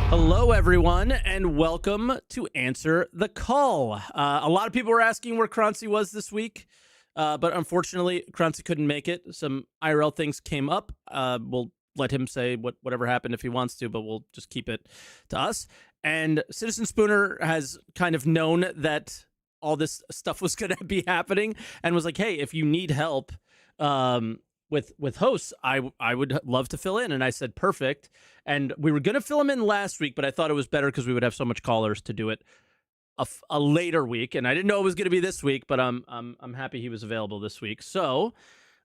Hello, everyone, and welcome to Answer the Call. A lot of people were asking where Croncy was this week, but unfortunately, Croncy couldn't make it. Some IRL things came up. We'll let him say whatever happened if he wants to, but we'll just keep it to us. And Citizen Spooner has kind of known that all this stuff was going to be happening and was like, hey, if you need help with hosts, I would love to fill in. And I said, perfect. And we were going to fill him in last week, but I thought it was better because we would have so much callers to do it a later week. And I didn't know it was going to be this week, but I'm happy he was available this week. So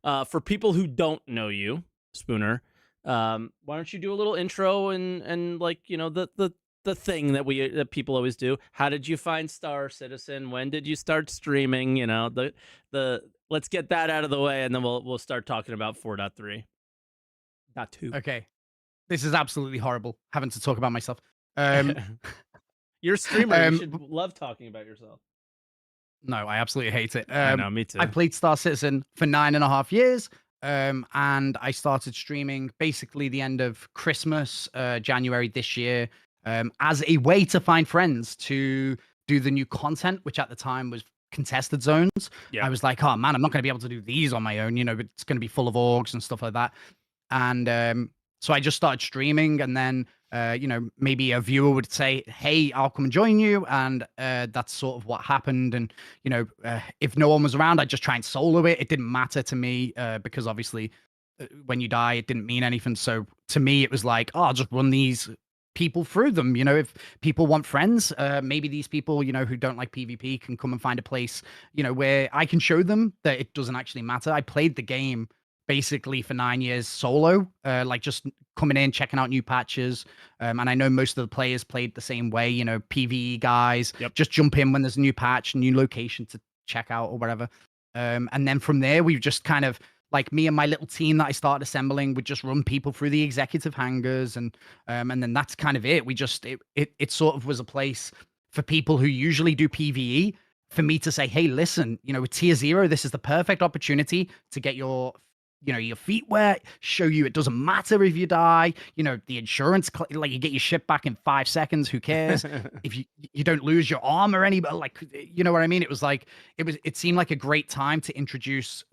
for people who don't know you, Spooner, why don't you do a little intro and like, you know, the thing that people always do. How did you find Star Citizen? When did you start streaming? You know, the let's get that out of the way, and then we'll start talking about 4.3.2. Okay. This is absolutely horrible, having to talk about myself. You're a streamer. You should love talking about yourself. No, I absolutely hate it. I know, me too. I played Star Citizen for 9.5 years, and I started streaming basically the end of Christmas, January this year, as a way to find friends to do the new content, which at the time was contested zones. Yeah. I was like, oh man, I'm not going to be able to do these on my own, you know, but it's going to be full of orgs and stuff like that. And so I just started streaming, and then you know, maybe a viewer would say, hey, I'll come and join you, and that's sort of what happened. And you know, if no one was around, I'd just try and solo it. It didn't matter to me because obviously when you die, it didn't mean anything. So to me, it was like, oh, I'll just run these people through them. You know, if people want friends, maybe these people, you know, who don't like PvP can come and find a place, you know, where I can show them that it doesn't actually matter. I played the game basically for 9 years solo, like just coming in, checking out new patches. And I know most of the players played the same way, you know, PvE guys, just jump in when there's a new patch, new location to check out or whatever. And then from there, we've just kind of, like me and my little team that I started assembling would just run people through the executive hangars, and then that's kind of it. We just it sort of was a place for people who usually do PvE for me to say, hey, listen, you know, with tier 0, this is the perfect opportunity to get your, you know, your feet wet, show you it doesn't matter if you die, you know, the insurance, like you get your ship back in 5 seconds, who cares? If you don't lose your arm or anything, like, you know what I mean? It was like, it seemed like a great time to introduce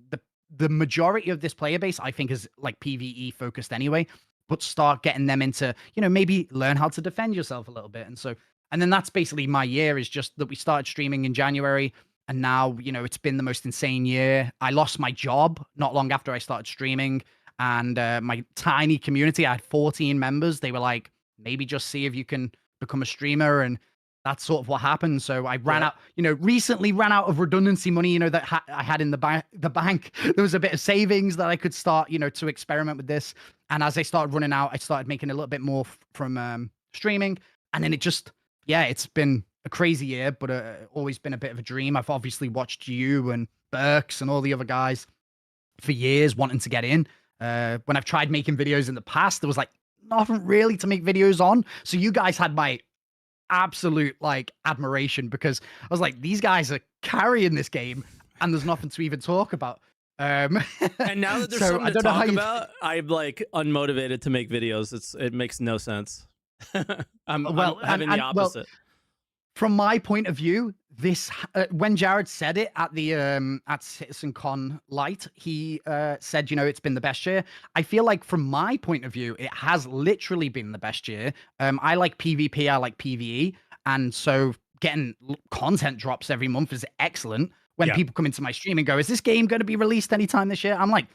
the majority of this player base, I think, is like PvE focused anyway, but start getting them into, you know, maybe learn how to defend yourself a little bit. And so, and then that's basically my year, is just that we started streaming in January. And now, you know, it's been the most insane year. I lost my job not long after I started streaming, and my tiny community, I had 14 members. They were like, maybe just see if you can become a streamer. And that's sort of what happened. So I ran out, you know, recently ran out of redundancy money, you know, that I had in the bank. There was a bit of savings that I could start, you know, to experiment with this. And as I started running out, I started making a little bit more from streaming. And then it just, yeah, it's been a crazy year, but always been a bit of a dream. I've obviously watched you and Burks and all the other guys for years wanting to get in. When I've tried making videos in the past, there was like nothing really to make videos on. So you guys had my absolute like admiration, because I was like, these guys are carrying this game and there's nothing to even talk about. And now that there's something to talk about, I'm like unmotivated to make videos. It makes no sense. I'm having the opposite. From my point of view, this when Jared said it at the at CitizenCon Light, he said, you know, it's been the best year. I feel like from my point of view, it has literally been the best year. I like PvP, I like PvE, and so getting content drops every month is excellent. When people come into my stream and go, is this game going to be released anytime this year? I'm like,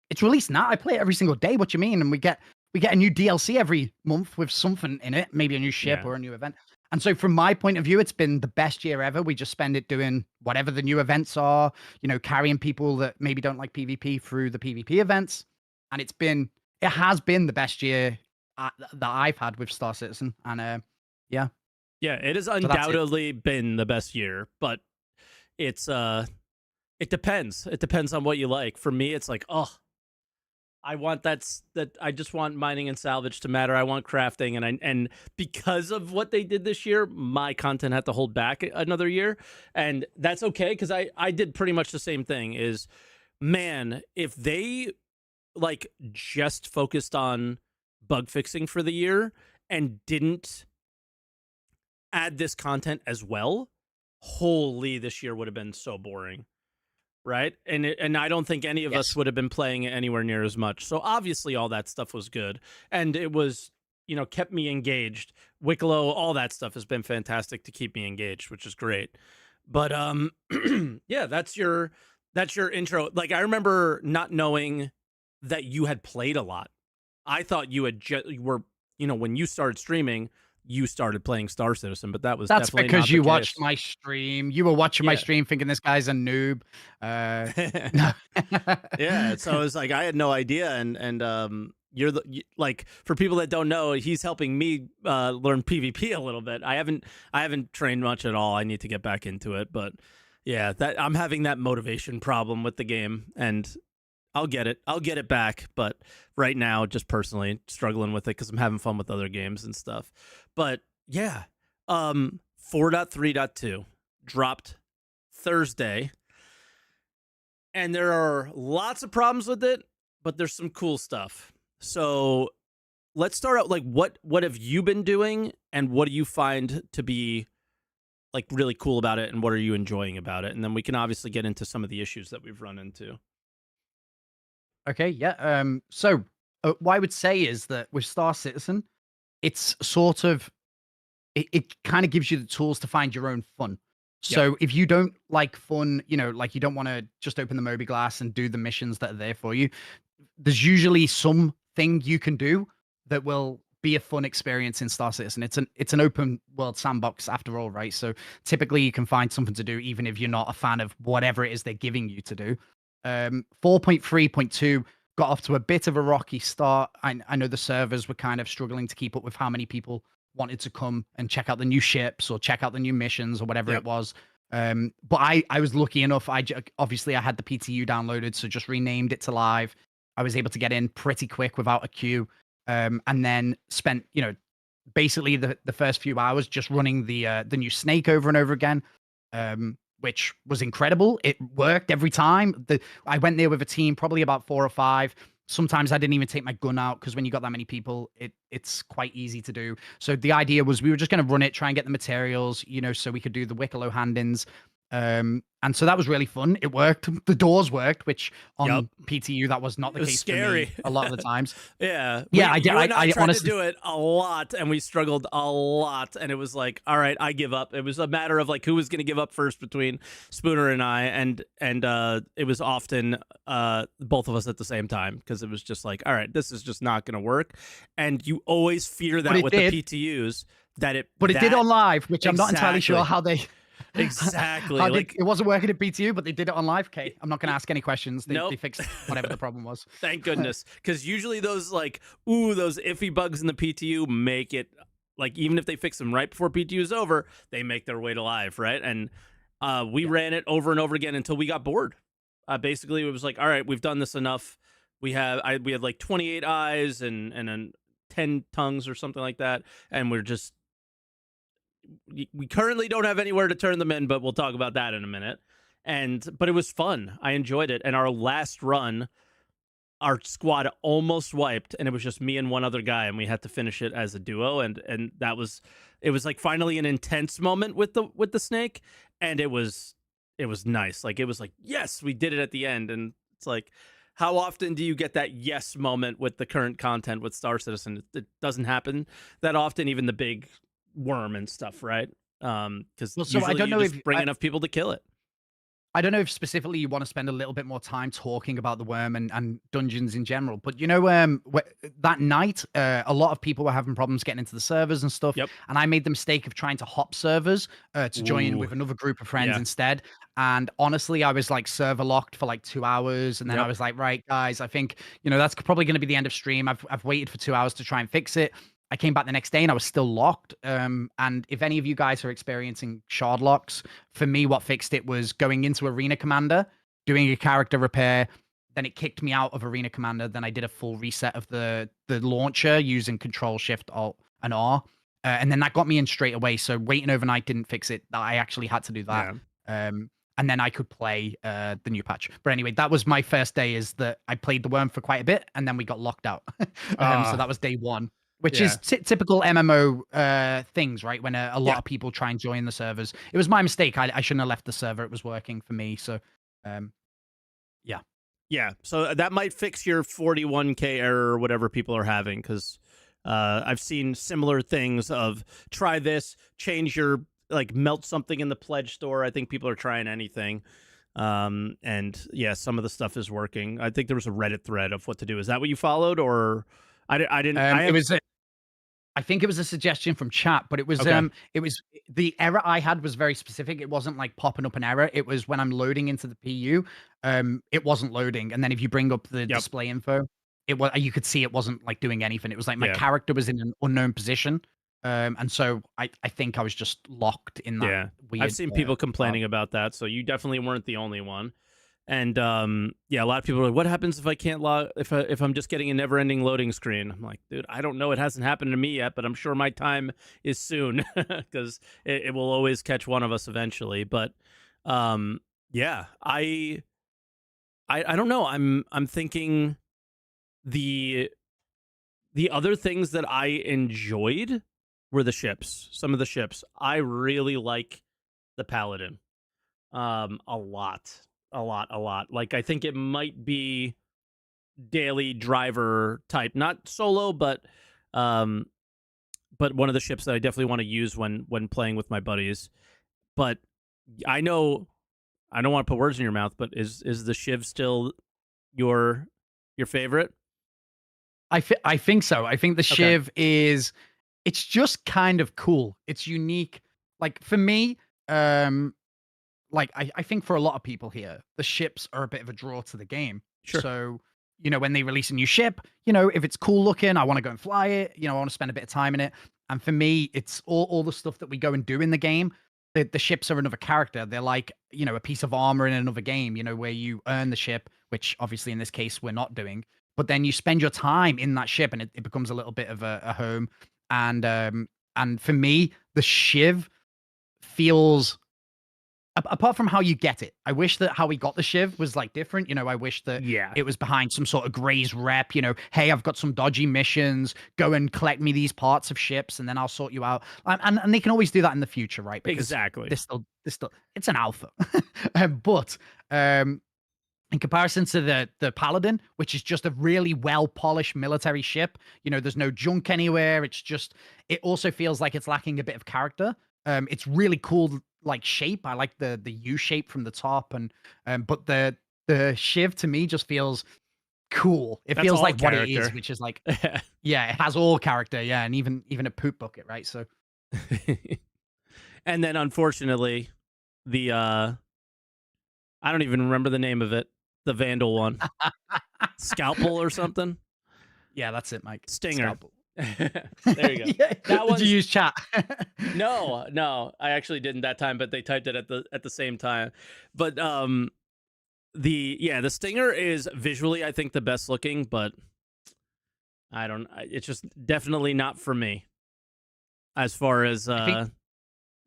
it's released now. I play it every single day. What you mean? And we get a new DLC every month with something in it, maybe a new ship or a new event. And so from my point of view, it's been the best year ever. We just spend it doing whatever the new events are, you know, carrying people that maybe don't like PvP through the PvP events. And it has been the best year that I've had with Star Citizen. And yeah. Yeah, it has undoubtedly been the best year, but it depends. It depends on what you like. For me, it's like, oh, I want that I just want mining and salvage to matter. I want crafting, and because of what they did this year, my content had to hold back another year, and that's okay, because I did pretty much the same thing. Is, man, if they like just focused on bug fixing for the year and didn't add this content as well, holy, this year would have been so boring, right? And I don't think any of us Yes. would have been playing it anywhere near as much. So obviously all that stuff was good, and it was, kept me engaged. Wicklow, all that stuff has been fantastic to keep me engaged, which is great. But yeah, that's your intro. Like, I remember not knowing that you had played a lot. I thought you were, when you started streaming, you started playing Star Citizen, but that was That's definitely because not the you watched case. my stream. You were watching my Yeah. stream thinking this guy's a noob. No. Yeah, so it's like I had no idea, and like, for people that don't know, he's helping me learn PvP a little bit. I haven't trained much at all. I need to get back into it, but yeah, that I'm having that motivation problem with the game, and I'll get it. I'll get it back, but right now, just personally struggling with it because I'm having fun with other games and stuff. But yeah, 4.3.2 dropped Thursday, and there are lots of problems with it, but there's some cool stuff. So let's start out, like, what have you been doing, and what do you find to be like really cool about it, and what are you enjoying about it? And then we can obviously get into some of the issues that we've run into. Okay, yeah. What I would say is that with Star Citizen, it's sort of it kind of gives you the tools to find your own fun. Yep. So if you don't like fun, like you don't want to just open the Moby Glass and do the missions that are there for you, there's usually something you can do that will be a fun experience in Star Citizen. It's an open world sandbox after all, right? So typically you can find something to do even if you're not a fan of whatever it is they're giving you to do. 4.3.2 got off to a bit of a rocky start. I know the servers were kind of struggling to keep up with how many people wanted to come and check out the new ships or check out the new missions or whatever it Yep. was. But I was lucky enough. Obviously I had the PTU downloaded, so just renamed it to live. I was able to get in pretty quick without a queue, and then spent basically the first few hours just running the new snake over and over again. Which was incredible. It worked every time. I went there with a team, probably about 4 or 5. Sometimes I didn't even take my gun out because when you got that many people, it's quite easy to do. So the idea was we were just going to run it, try and get the materials, so we could do the Wicklow hand-ins. And so that was really fun. It worked. The doors worked, which Yep. on PTU that was not It the was case for scary. me a lot of the times. Yeah. Yeah, I did. You and I I tried to honestly, do it a lot, and we struggled a lot. And it was like, all right, I give up. It was a matter of like who was going to give up first between Spooner and I, and it was often both of us at the same time, because it was just like, all right, this is just not going to work. And you always fear but that it with did. the PTUs But it did that on live, which I'm not entirely sure exactly how they. exactly It like wasn't working at BTU, but they did it on live. Okay, I'm not going to ask any questions. They nope. fixed whatever the problem was. Thank goodness, because usually those like those iffy bugs in the PTU make it, like, even if they fix them right before PTU is over, they make their way to live, right? And we Yeah. ran it over and over again until we got bored. Basically, it was like, all right, we've done this enough. We had like 28 eyes and then 10 tongues or something like that, and we currently don't have anywhere to turn them in, but we'll talk about that in a minute. But it was fun. I enjoyed it. And our last run, our squad almost wiped, and it was just me and one other guy, and we had to finish it as a duo. And it was like finally an intense moment with the snake, and it was nice. Like, it was like, yes, we did it at the end. And it's like, how often do you get that yes moment with the current content with Star Citizen? It doesn't happen that often, even the big worm and stuff, right? Because Well, so I usually don't you know just bring enough people to kill it. I don't know if specifically you want to spend a little bit more time talking about the worm and dungeons in general, but that night, a lot of people were having problems getting into the servers and stuff, Yep. and I made the mistake of trying to hop servers to join Ooh. with another group of friends Yeah. instead. And honestly, I was like server locked for like 2 hours, and then I Yep. was like, right, guys, I think that's probably going to be the end of stream. I've waited for 2 hours to try and fix it. I came back the next day and I was still locked. And if any of you guys are experiencing shard locks, for me, what fixed it was going into Arena Commander, doing a character repair. Then it kicked me out of Arena Commander. Then I did a full reset of the launcher using Control Shift Alt and R, and then that got me in straight away. So waiting overnight didn't fix it. I actually had to do that. Yeah. And then I could play the new patch. But anyway, that was my first day. Is that I played the worm for quite a bit, and then we got locked out. So Ah, that was day 1. which is Yeah. typical MMO things, right? When a lot Yeah. of people try and join the servers. It was my mistake. I shouldn't have left the server. It was working for me. So, um, yeah. Yeah, so that might fix your 41K error or whatever people are having, because I've seen similar things of try this, change your, like, melt something in the pledge store. I think people are trying anything. And yeah, some of the stuff is working. I think there was a Reddit thread of what to do. Is that what you followed, or I didn't? I It have was I think it was a suggestion from chat, but okay. it was the error I had was very specific. It wasn't like popping up an error. It was when I'm loading into the PU, it wasn't loading. And then if you bring up the Yep. display info, it was you could see it wasn't like doing anything. It was like my Yeah. character was in an unknown position. And so I think I was just locked in that Yeah. I've weird seen people spot. complaining about that, so you definitely weren't the only one. And yeah, a lot of people are like, "What happens if I can't log? If I'm just getting a never-ending loading screen?" I'm like, "Dude, I don't know. It hasn't happened to me yet, but I'm sure my time is soon because it will always catch one of us eventually." But yeah, I don't know. I'm thinking the the other things that I enjoyed were the ships. Some of the ships I really like the Paladin. A lot, a lot. Like, I think it might be daily driver type, not solo, um, but one of the ships that I definitely want to use when playing with my buddies. But I know I don't want to put words in your mouth, but is the Shiv still your your favorite? I think so. I think the Okay, Shiv is it's just kind of cool. It's unique. Like for me, um, like I think for a lot of people here, the ships are a bit of a draw to the game. sure. So, when they release a new ship, if it's cool looking, I want to go and fly it. I want to spend a bit of time in it. And for me, it's all the stuff that we go and do in the game. The ships are another character. They're like, a piece of armor in another game, where you earn the ship, which obviously in this case we're not doing. But then you spend your time in that ship and it becomes a little bit of a home. And for me, the Shiv feels apart from how you get it, I wish that how we got the Shiv was like different. I wish that Yeah, it was behind some sort of Grey's rep. Hey, I've got some dodgy missions. Go and collect me these parts of ships, and then I'll sort you out. And they can always do that in the future, right? Because exactly. this still it's an alpha. But in comparison to the Paladin, which is just a really well polished military ship, there's no junk anywhere. It also feels like it's lacking a bit of character. It's really cool, like shape. I like the U shape from the top, and but the Shiv to me just feels cool. It That's feels all like what it is, character. which is like, yeah, it has all character, yeah, and even a poop bucket, right? So And then unfortunately, the I don't even remember the name of it. The Vandal one. Scalpel or something? yeah, that's it, Mike. Stinger. Scalpel. There you go. Yeah. That Did you one's use chat? no, no. I actually didn't that time, but they typed it at the same time. But the Stinger is visually I think the best looking, but it's just definitely not for me as far as I think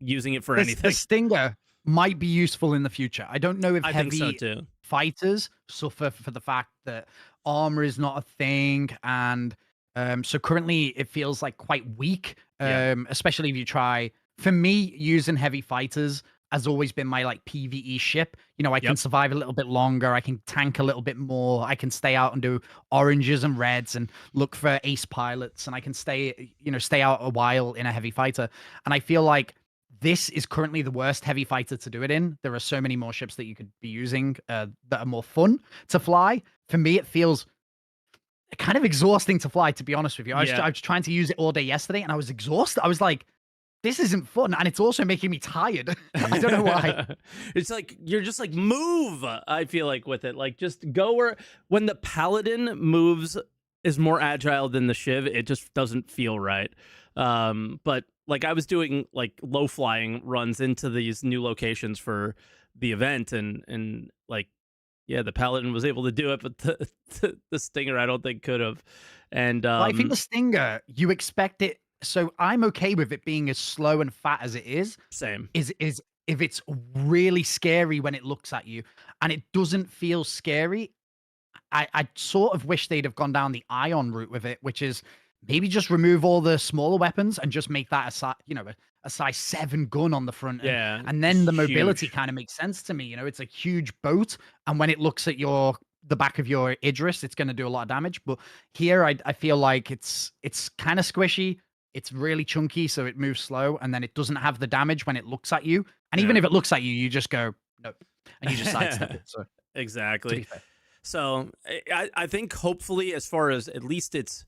using it for the anything. Stinger might be useful in the future. I don't know if I think so heavy too. fighters suffer for the fact that armor is not a thing, and so currently it feels like quite weak. Yeah. Especially if you try. For me, using heavy fighters has always been my like PVE ship. I can Yep. survive a little bit longer. I can tank a little bit more. I can stay out and do oranges and reds and look for ace pilots, and I can stay out a while in a heavy fighter. And I feel like this is currently the worst heavy fighter to do it in. There are so many more ships that you could be using that are more fun to fly. For me, it feels kind of exhausting to fly, to be honest with you. Yeah. I was trying to use it all day yesterday and I was exhausted. I was like, this isn't fun. And it's also making me tired. I don't know why. It's like you're just like move. I feel like with it, like just go where when the Paladin moves is more agile than the Shiv, it just doesn't feel right. But like I was doing like low flying runs into these new locations for the event, and like yeah, the Paladin was able to do it, but the Stinger I don't think could have. And Well, I think the Stinger, you expect it. So I'm okay with it being as slow and fat as it is. same. Is if it's really scary when it looks at you and it doesn't feel scary. I sort of wish they'd have gone down the ion route with it, which is maybe just remove all the smaller weapons and just make that a size 7 gun on the front, Yeah, and then just the mobility huge. kind of makes sense to me. It's a huge boat, and when it looks at the back of your Idris, it's going to do a lot of damage. But here, I feel like it's kind of squishy. It's really chunky, so it moves slow, and then it doesn't have the damage when it looks at you. And even Yeah. if it looks at you, you just go nope, and you just sidestep it. So to Exactly. be fair, So I think hopefully, as far as at least its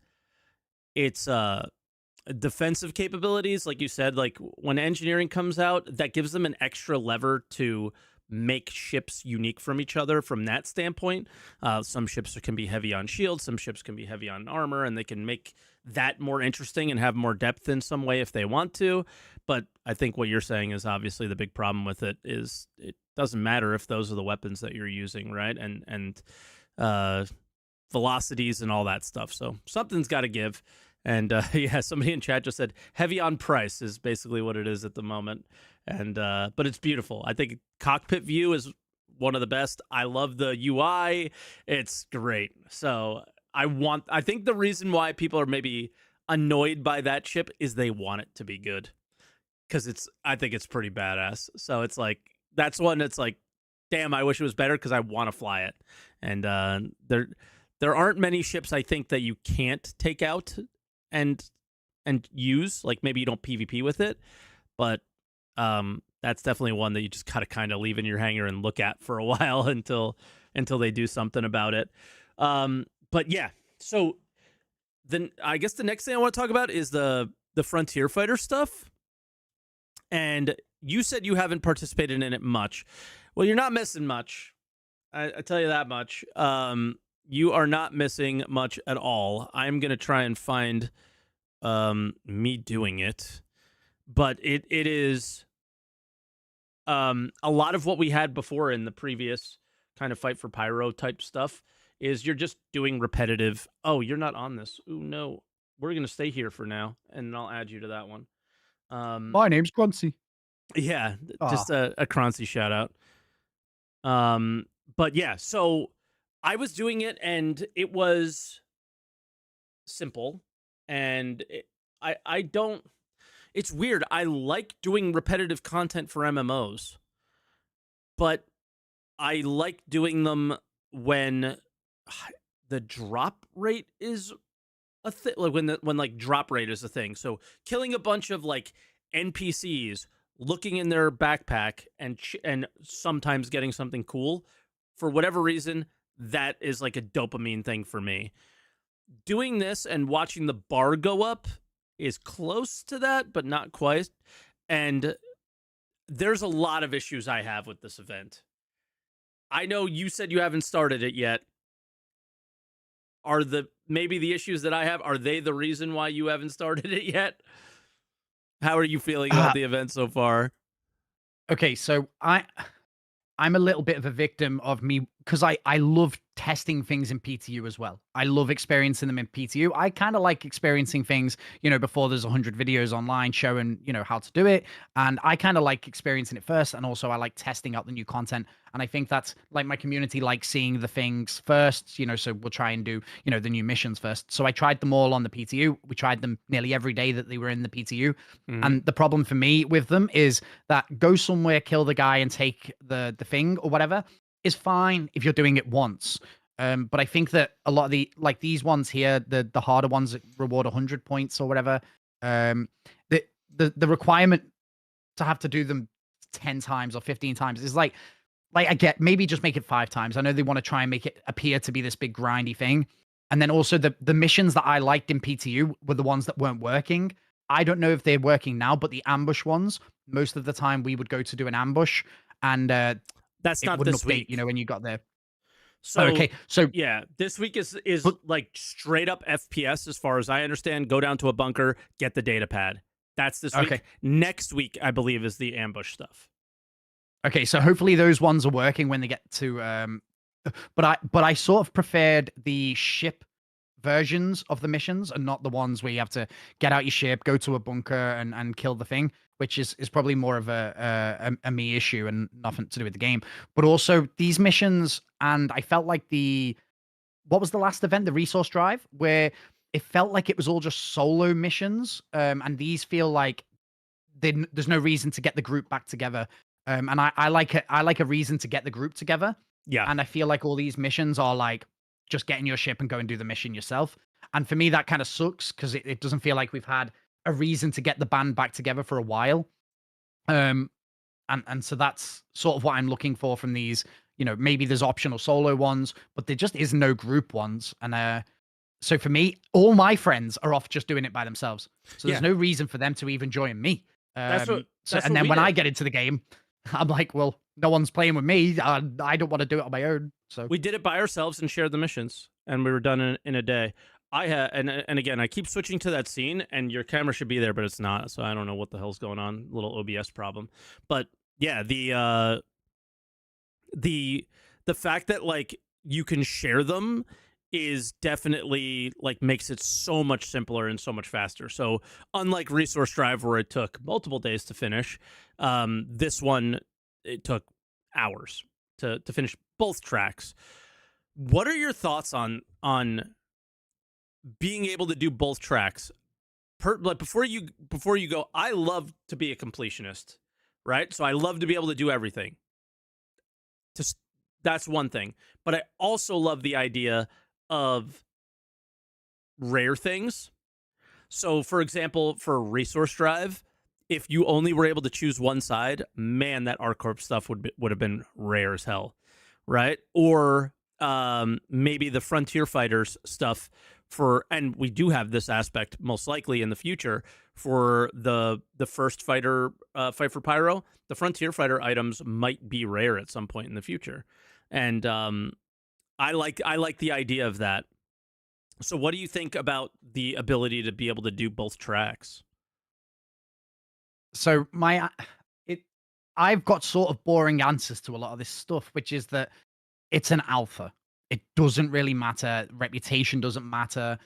defensive capabilities, like you said, like when engineering comes out, that gives them an extra lever to make ships unique from each other from that standpoint. Some ships can be heavy on shields, some ships can be heavy on armor, and they can make that more interesting and have more depth in some way if they want to. But I think what you're saying is obviously the big problem with it is it doesn't matter if those are the weapons that you're using, right? And uh velocities and all that stuff. So something's got to give. And yeah, somebody in chat just said heavy on price is basically what it is at the moment. And but it's beautiful. I think cockpit view is one of the best. I love the UI. It's great. So I think the reason why people are maybe annoyed by that chip is they want it to be good. Cuz I think it's pretty badass. So it's like that's one that's like damn, I wish it was better cuz I want to fly it. And there aren't many ships I think that you can't take out and use. Like maybe you don't PvP with it, but that's definitely one that you just gotta kind of leave in your hangar and look at for a while until they do something about it. But yeah, so then I guess the next thing I want to talk about is the Frontier Fighter stuff. And you said you haven't participated in it much. Well, you're not missing much. I tell you that much. You are not missing much at all. I'm gonna try and find me doing it, but it is a lot of what we had before in the previous kind of fight for pyro type stuff is you're just doing repetitive. Oh, you're not on this. Ooh, no, we're gonna stay here for now, and I'll add you to that one. my name's Croncy. Yeah, Ah, just a Croncy shout out. Um, but yeah, so I was doing it and it was simple, and I don't. It's weird. I like doing repetitive content for MMOs, but I like doing them when the drop rate is a thing. Like when like drop rate is a thing. So killing a bunch of like NPCs, looking in their backpack and sometimes getting something cool for whatever reason, that is like a dopamine thing for me. Doing this and watching the bar go up is close to that, but not quite. And there's a lot of issues I have with this event. I know you said you haven't started it yet. Are maybe the issues that I have, are they the reason why you haven't started it yet? How are you feeling about ah, the event so far? okay, so I'm a little bit of a victim of me because I love testing things in PTU as well. I love experiencing them in PTU. I kind of like experiencing things, before there's 100 videos online showing, how to do it. And I kind of like experiencing it first. And also I like testing out the new content. And I think that's like my community likes seeing the things first, so we'll try and do, the new missions first. So I tried them all on the PTU. We tried them nearly every day that they were in the PTU. Mm-hmm. And the problem for me with them is that go somewhere, kill the guy, and take the thing or whatever is fine if you're doing it once. But I think that a lot of these ones here, the harder ones that reward 100 points or whatever, the the requirement to have to do them 10 times or 15 times is like I get maybe just make it 5 times. I know they want to try and make it appear to be this big grindy thing. And then also the missions that I liked in PTU were the ones that weren't working. I don't know if they're working now, but the ambush ones, most of the time we would go to do an ambush and That's it not wouldn't this update, week. when you got there. Oh, So okay. So yeah, this week is but like straight up FPS as far as I understand. Go down to a bunker, get the data pad. That's this okay. week. Next week, I believe, is the ambush stuff. Okay, so hopefully those ones are working when they get to but I sort of preferred the ship versions of the missions and not the ones where you have to get out your ship, go to a bunker and kill the thing, which is probably more of a me issue and nothing to do with the game. But also these missions, and I felt like what was the last event, the resource drive, where it felt like it was all just solo missions, and these feel like there's no reason to get the group back together. And I like a reason to get the group together. Yeah. And I feel like all these missions are like just get in your ship and go and do the mission yourself. And for me, that kind of sucks because it doesn't feel like we've had a reason to get the band back together for a while. Um, and so that's sort of what I'm looking for from these. You know, maybe there's optional solo ones, but there just is no group ones. And so for me, all my friends are off just doing it by themselves. So there's Yeah. no reason for them to even join me. That's what So that's and what then we when did. I get into the game, I'm like, well, no one's playing with me. I don't want to do it on my own. So We did it by ourselves and shared the missions, and we were done in a day. I had, and again, I keep switching to that scene, and your camera should be there, but it's not. So I don't know what the hell's going on. Little OBS problem, but yeah, the the fact that like you can share them is definitely like makes it so much simpler and so much faster. So unlike Resource Drive where it took multiple days to finish, this one it took hours to finish both tracks. What are your thoughts on being able to do both tracks? Like before you go, I love to be a completionist, right? So I love to be able to do everything. Just that's one thing, but I also love the idea of rare things. So, for example, for Resource Drive, if you only were able to choose one side, man, that ArcCorp stuff would have been rare as hell, right? Or maybe the Frontier Fighters stuff for, and we do have this aspect most likely in the future for the first fighter fight for Pyro. The Frontier Fighter items might be rare at some point in the future, and I like the idea of that. So, what do you think about the ability to be able to do both tracks? so my it I've got sort of boring answers to a lot of this stuff, which is that it's an alpha. It doesn't really matter. Reputation doesn't matter.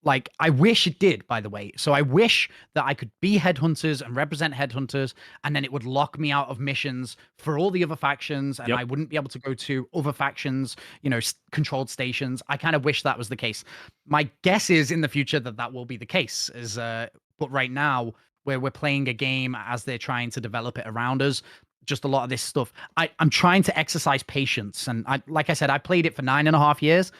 Like I wish it did, by the way. So I wish that I could be headhunters and represent headhunters, and then it would lock me out of missions for all the other factions, and Yep. I wouldn't be able to go to other factions, you know, controlled stations. I kind of wish that was the case. My guess is in the future that that will be the case. But right now, where we're playing a game as they're trying to develop it around us, just a lot of this stuff. I'm trying to exercise patience, and like I said, I played it for 9.5 years,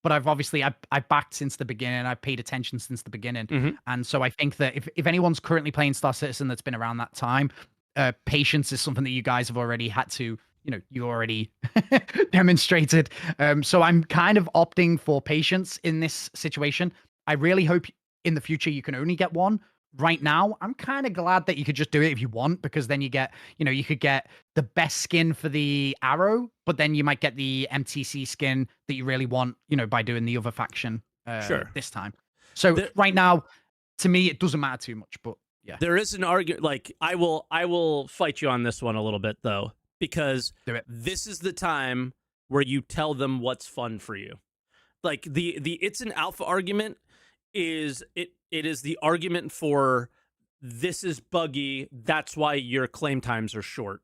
but I've backed since the beginning. I've paid attention since the beginning, Mm-hmm. and so I think that if anyone's currently playing Star Citizen that's been around that time, patience is something that you guys have already had to. You already demonstrated. So I'm kind of opting for patience in this situation. I really hope in the future you can only get one. Right now, I'm kind of glad that you could just do it if you want, because then you could get the best skin for the arrow, but then you might get the MTC skin that you really want, by doing the other faction Sure. this time. So There, right now, to me, it doesn't matter too much, but yeah, there is an argument. Like I will fight you on this one a little bit though, because do it. this is the time where you tell them what's fun for you. Like the it's an alpha argument it is the argument for this is buggy, that's why your claim times are short.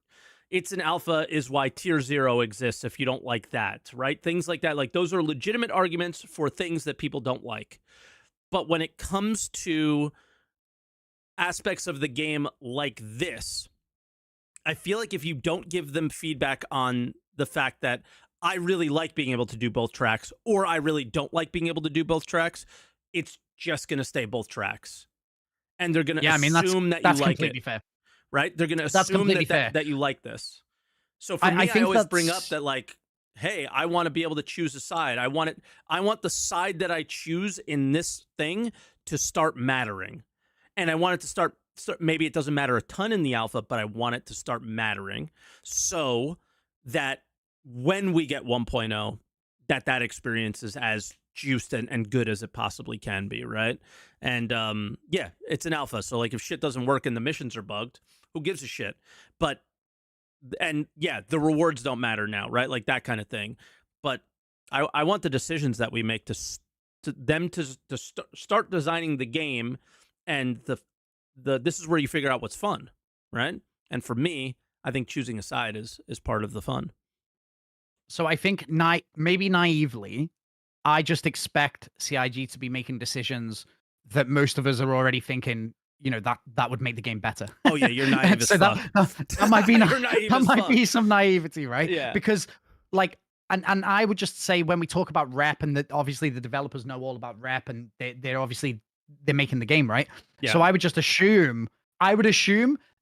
It's an alpha is why tier 0 exists if you don't like that, right? Things like that. Like those are legitimate arguments for things that people don't like. But when it comes to aspects of the game like this, I feel like if you don't give them feedback on the fact that I really like being able to do both tracks or I really don't like being able to do both tracks, it's just going to stay both tracks. And they're going to Yeah, I mean assume that you that's like it, completely fair. right? They're going to That's assume completely that, fair. that you like this. So for I me, I think always bring up that's that like, hey, I want to be able to choose a side. I want the side that I choose in this thing to start mattering. And I want it to start maybe it doesn't matter a ton in the alpha, but I want it to start mattering so that when we get 1.0, that experience is as juiced and good as it possibly can be, right? And yeah, it's an alpha. So like if shit doesn't work and the missions are bugged, who gives a shit? But and yeah, the rewards don't matter now, right? Like that kind of thing. But I want the decisions that we make to start designing the game, and the this is where you figure out what's fun, right? And for me, I think choosing a side is part of the fun. so I think maybe naively, I just expect CIG to be making decisions that most of us are already thinking, that would make the game better. Oh yeah, you're naive as So fuck. that might be You're naive that as might fuck. be some naivety, right? Yeah. Because like, and I would just say when we talk about rep, and that obviously the developers know all about rep, and they're obviously they're making the game, right? Yeah. So I would assume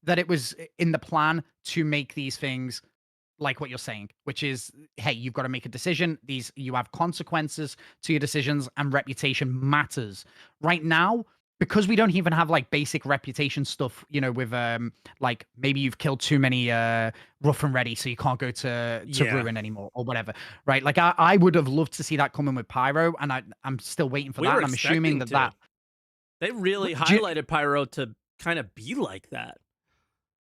that it was in the plan to make these things like what you're saying, which is, hey, you've got to make a decision. You have consequences to your decisions, and reputation matters. Right now, because we don't even have like basic reputation stuff, with like maybe you've killed too many rough and ready, so you can't go to ruin anymore or whatever, right? Like I would have loved to see that coming with Pyro, and I'm still waiting for that. And I'm assuming that they really highlighted Pyro to kind of be like that.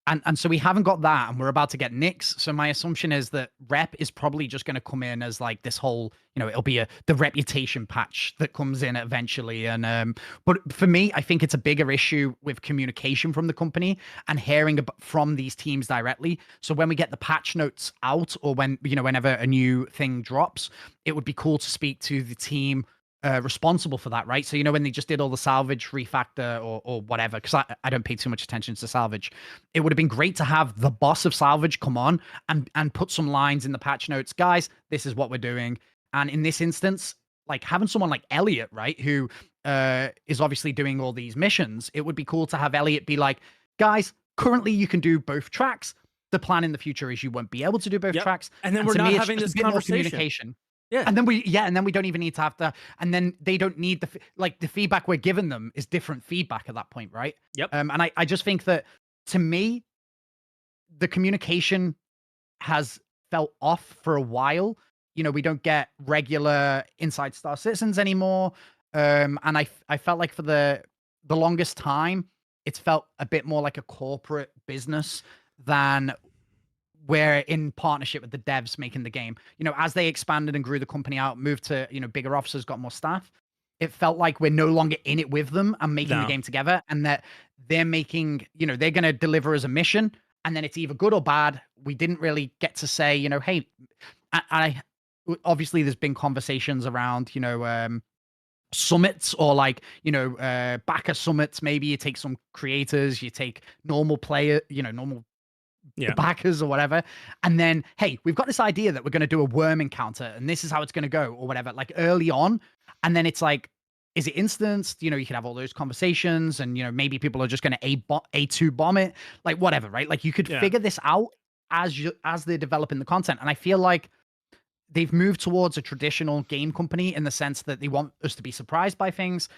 And so we haven't got that, and we're about to get Nyx. So my assumption is that rep is probably just going to come in as like this whole, it'll be the reputation patch that comes in eventually. And but for me, I think it's a bigger issue with communication from the company and hearing from these teams directly. So when we get the patch notes out, or whenever a new thing drops, it would be cool to speak to the team responsible for that, right? So when they just did all the salvage refactor or whatever, because I don't pay too much attention to salvage, it would have been great to have the boss of salvage come on and put some lines in the patch notes, guys, this is what we're doing. And in this instance, like having someone like Elliot, right, who is obviously doing all these missions, it would be cool to have Elliot be like, guys, currently you can do both tracks. The plan in the future is you won't be able to do both tracks. And then we're not having this conversation. Yeah. And then we don't even need to have to, and then they don't need the feedback we're giving them is different feedback at that point, right? Yep. And I just think that, to me, the communication has felt off for a while. We don't get regular Inside Star Citizens anymore. And I felt like for the longest time, it's felt a bit more like a corporate business than we're in partnership with the devs making the game. As they expanded and grew the company out, moved to, bigger offices, got more staff, it felt like we're no longer in it with them and making the game together, and that they're making, they're going to deliver as a mission, and then it's either good or bad. We didn't really get to say, hey, I obviously there's been conversations around, summits, or like, backer summits. Maybe you take some creators, you take normal player, normal the backers or whatever, and then, hey, we've got this idea that we're going to do a worm encounter and this is how it's going to go, or whatever, like early on. And then it's like, is it instanced? You can have all those conversations, and maybe people are just going to A2 bomb it, like whatever, right? Like you could figure this out as they're developing the content. And I feel like they've moved towards a traditional game company in the sense that they want us to be surprised by things,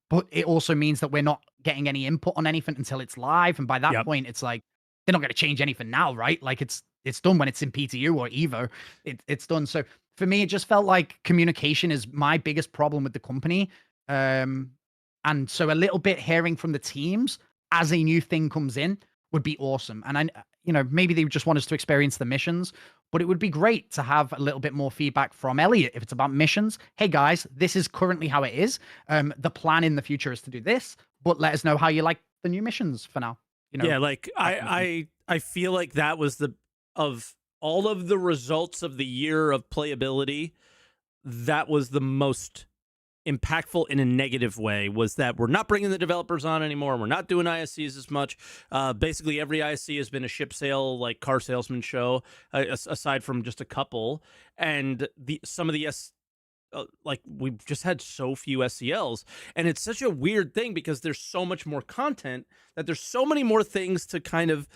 but it also means that we're not getting any input on anything until it's live. And by that point, it's like, they're not going to change anything now, right? Like it's done when it's in PTU or Evo. It's done. So for me, it just felt like communication is my biggest problem with the company. And so a little bit hearing from the teams as a new thing comes in would be awesome. And maybe they just want us to experience the missions, but it would be great to have a little bit more feedback from Elliot if it's about missions. Hey guys, this is currently how it is. The plan in the future is to do this, but let us know how you like the new missions for now. Like I feel like that was of all of the results of the year of playability, that was the most impactful in a negative way, was that we're not bringing the developers on anymore. We're not doing ISCs as much. Basically every ISC has been a ship sale, like car salesman show, aside from just a couple. And some of the like we've just had so few SCLs, and it's such a weird thing because there's so much more content that there's so many more things to kind of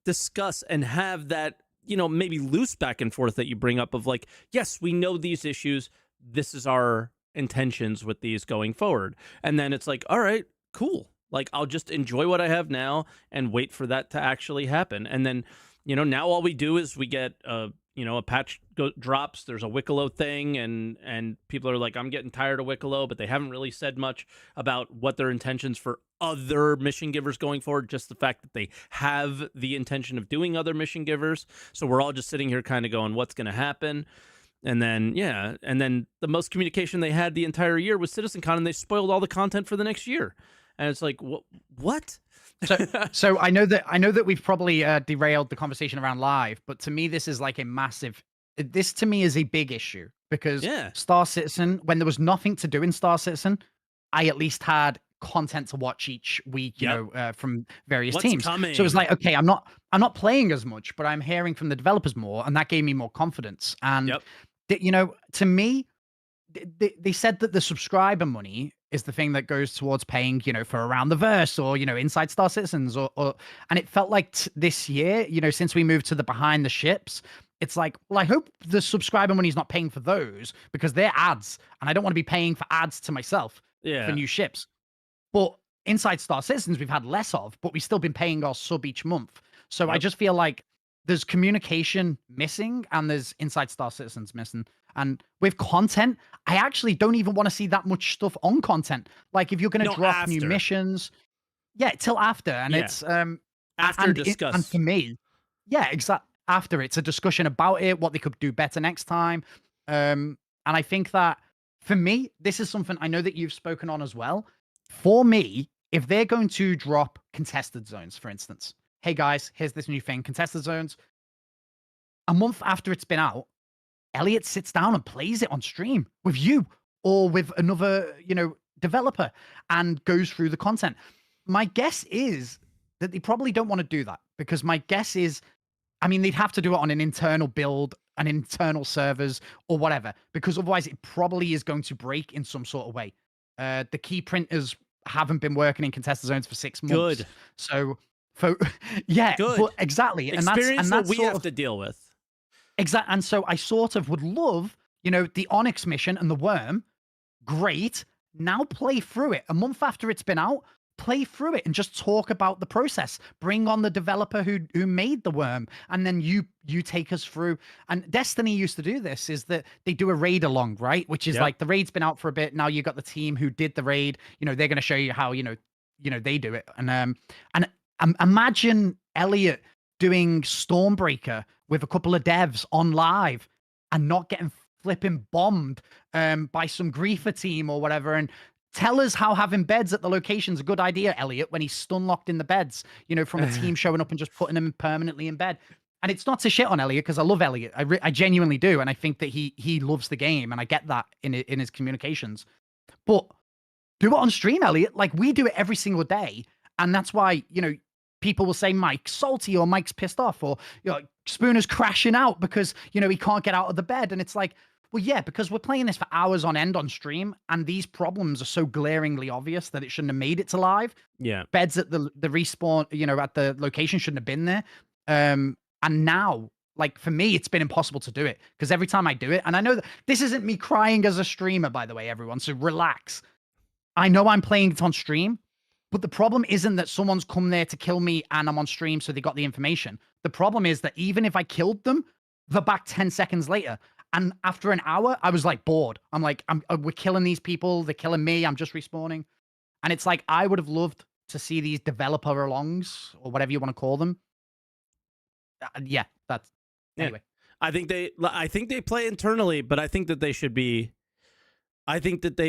discuss and have that, maybe loose back and forth that you bring up of like, yes, we know these issues. This is our intentions with these going forward. And then it's like, all right, cool. Like I'll just enjoy what I have now and wait for that to actually happen. And then, now all we do is we get a patch drops, there's a Wicklow thing, and people are like, I'm getting tired of Wicklow, but they haven't really said much about what their intentions for other mission givers going forward, just the fact that they have the intention of doing other mission givers. So we're all just sitting here kind of going, what's going to happen? And then, the most communication they had the entire year was CitizenCon, and they spoiled all the content for the next year. And it's like, what? So I know that we've probably derailed the conversation around live, but to me, this is like this to me is a big issue, because Yeah. Star Citizen, when there was nothing to do in Star Citizen, I at least had content to watch each week, Yep. from various What's teams. So it was coming? like, okay, I'm not playing as much, but I'm hearing from the developers more, and that gave me more confidence. And Yep. to me, they said that the subscriber money is the thing that goes towards paying, for Around the Verse or, Inside Star Citizens or and it felt like this year, since we moved to the behind the ships, it's like, well, I hope the subscriber money is not paying for those because they're ads and I don't want to be paying for ads to myself for Yeah. new ships. But inside Star Citizens, we've had less of, but we've still been paying our sub each month. So I Yep. just feel like there's communication missing and there's inside Star Citizens missing. And with content, I actually don't even want to see that much stuff on content. Like if you're going to No, drop new after. missions, yeah, till after. And Yeah. it's After and discuss. for me, yeah, exactly. After it's a discussion about it, what they could do better next time. And I think that for me, this is something I know that you've spoken on as well. For me, if they're going to drop contested zones, for instance, hey guys, here's this new thing, contested zones. A month after it's been out, Elliot sits down and plays it on stream with you or with another, developer and goes through the content. My guess is that they probably don't want to do that because my guess is, I mean, they'd have to do it on an internal build, an internal servers or whatever, because otherwise it probably is going to break in some sort of way. The key printers haven't been working in contested zones for 6 months. Good. So for yeah, Good. but exactly. Experience what that's we sort have of to deal with. exact. And so I sort of would love, the Onyx mission and the Worm. Great. Now play through it. A month after it's been out, play through it and just talk about the process. Bring on the developer who made the Worm, and then you take us through. And Destiny used to do this, is that they do a raid along, right? Which is Yep. like the raid's been out for a bit. Now you got the team who did the raid. They're gonna show you how, they do it. And imagine Elliot doing Stormbreaker with a couple of devs on live and not getting flipping bombed by some griefer team or whatever. And tell us how having beds at the location's a good idea, Elliot, when he's stun locked in the beds, from a team showing up and just putting him permanently in bed. And it's not to shit on Elliot because I love Elliot. I genuinely do. And I think that he loves the game. And I get that in his communications. But do it on stream, Elliot. Like we do it every single day. And that's why, people will say Mike's salty or Mike's pissed off or Spooner's crashing out because, he can't get out of the bed. And it's like, well, yeah, because we're playing this for hours on end on stream, and these problems are so glaringly obvious that it shouldn't have made it to live. Yeah. Beds at the respawn, at the location shouldn't have been there. And now, like for me, it's been impossible to do it because every time I do it, and I know that this isn't me crying as a streamer, by the way, everyone. So relax. I know I'm playing it on stream, but the problem isn't that someone's come there to kill me and I'm on stream, so they got the information. The problem is that even if I killed them, they're back 10 seconds later. And after an hour, I was like bored. I'm like, we're killing these people. They're killing me. I'm just respawning. And it's like, I would have loved to see these developer alongs or whatever you want to call them. Yeah, that's anyway. I think they play internally, but I think that they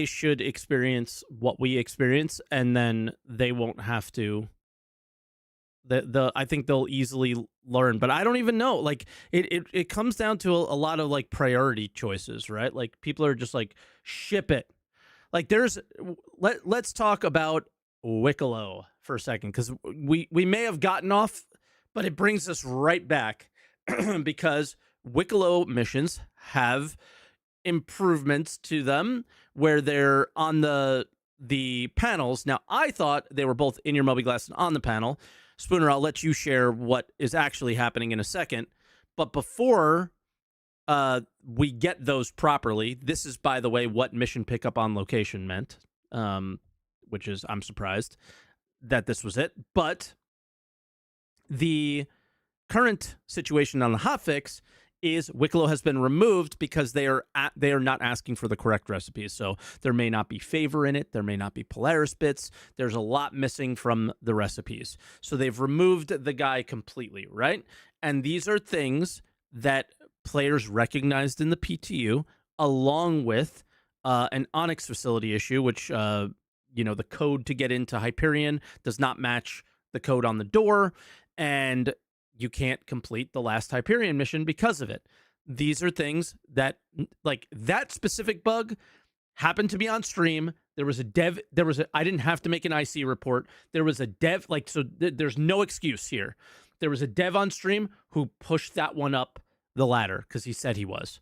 should experience what we experience, and then they won't have to. I think they'll easily learn, but I don't even know. Like it comes down to a lot of like priority choices, right? Like people are just like ship it. Like let's talk about Wicklow for a second because we may have gotten off, but it brings us right back because Wicklow missions have improvements to them where they're on the panels. Now I thought they were both in your mobiGlas and on the panel. Spooner, I'll let you share what is actually happening in a second. But before we get those properly, this is, by the way, what mission pickup on location meant, which is, I'm surprised that this was it. But the current situation on the hotfix is Wicklow has been removed because they are not asking for the correct recipes. So there may not be favor in it. There may not be Polaris bits. There's a lot missing from the recipes. So they've removed the guy completely, right? And these are things that players recognized in the PTU, along with an Onyx facility issue, which, the code to get into Hyperion does not match the code on the door. And you can't complete the last Hyperion mission because of it. these are things that, like, that specific bug happened to be on stream. There was a dev, I didn't have to make an IC report. There was a dev, like, so there's no excuse here. There was a dev on stream who pushed that one up the ladder because he said he was,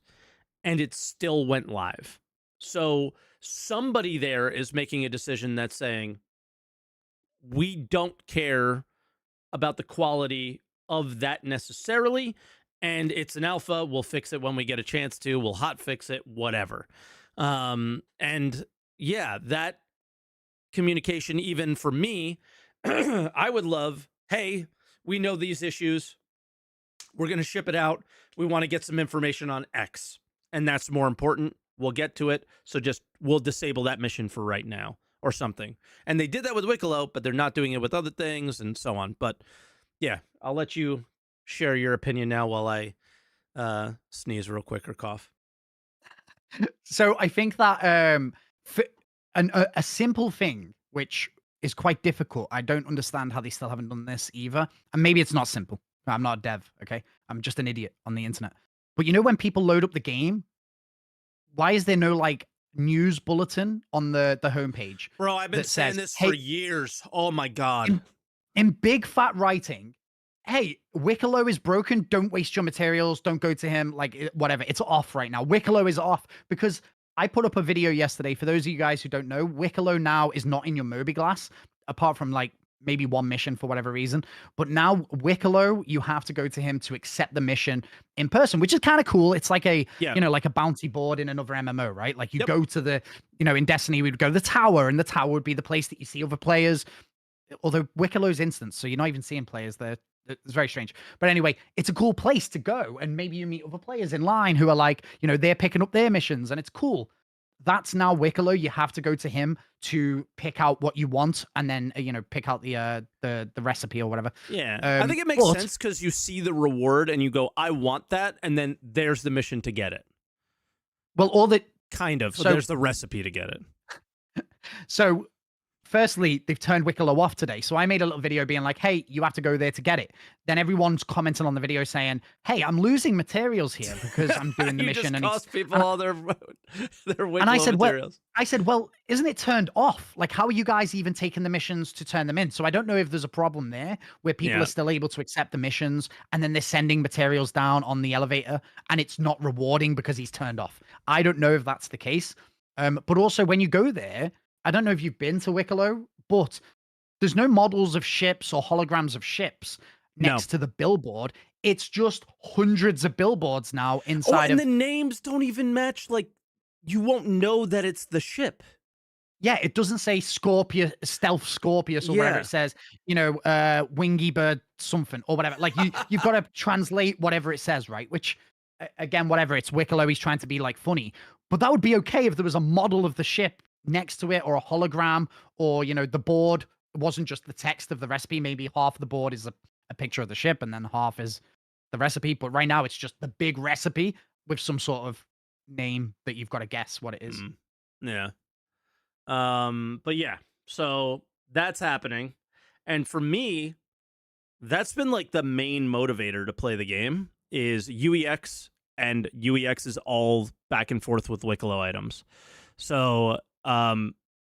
and it still went live. So somebody there is making a decision that's saying, we don't care about the quality of that necessarily, and it's an alpha. We'll fix it when we get a chance to. We'll hot fix it, whatever. And yeah, that communication, even for me, I would love, hey, we know these issues. We're going to ship it out. We want to get some information on X, and that's more important. We'll get to it. So just, we'll disable that mission for right now or something. And they did that with Wicklow, but they're not doing it with other things and so on. But yeah, I'll let you share your opinion now while I sneeze real quick or cough. So I think that a simple thing, which is quite difficult. I don't understand how they still haven't done this either. And maybe it's not simple. I'm not a dev, okay? I'm just an idiot on the internet. But you know when people load up the game, why is there no like news bulletin on the homepage? Bro, I've been saying says, this hey, for years. Oh my God. In big fat writing, hey, Wicklow is broken. Don't waste your materials. Don't go to him. Like, whatever. It's off right now. Wicklow is off because I put up a video yesterday. For those of you guys who don't know, Wicklow now is not in your Moby-Glass, apart from like maybe one mission for whatever reason. But now Wicklow, you have to go to him to accept the mission in person, which is kind of cool. It's like a, you know, like a bounty board in another MMO, right? Like you go to the, you know, in Destiny, we'd go to the tower, and the tower would be the place that you see other players. Although Wicklow's instance, so you're not even seeing players there. It's very strange. But anyway, it's a cool place to go. And maybe you meet other players in line who are like, you know, they're picking up their missions and it's cool. That's now Wicklow. You have to go to him to pick out what you want and then, you know, pick out the recipe or whatever. Yeah. I think it makes sense because you see the reward and you go, I want that. And then there's the mission to get it. Well, all that kind of. So there's the recipe to get it. So firstly, they've turned Wicklow off today. So I made a little video being like, hey, you have to go there to get it. Then everyone's commenting on the video saying, hey, I'm losing materials here because I'm doing the mission. Just cost people all their Wicklow and I said, materials. Well, isn't it turned off? Like, how are you guys even taking the missions to turn them in? So I don't know if there's a problem there where people are still able to accept the missions and then they're sending materials down on the elevator and it's not rewarding because he's turned off. I don't know if that's the case. But also when you go there, I don't know if you've been to Wicklow, but there's no models of ships or holograms of ships next to the billboard. It's just hundreds of billboards now inside and the names don't even match. Like, you won't know that it's the ship. Yeah, it doesn't say Scorpius, Stealth Scorpius, or whatever it says, you know, Wingy Bird something, or whatever. Like, you've got to translate whatever it says, right? Which, again, whatever, it's Wicklow, he's trying to be, like, funny. But that would be okay if there was a model of the ship next to it, or a hologram, or, you know, the board wasn't just the text of the recipe. Maybe half of the board is a picture of the ship and then half is the recipe. But right now it's just the big recipe with some sort of name that you've got to guess what it is. Yeah. But yeah, so that's happening. And for me, that's been like the main motivator to play the game is UEX, and UEX is all back and forth with Wicklow items. So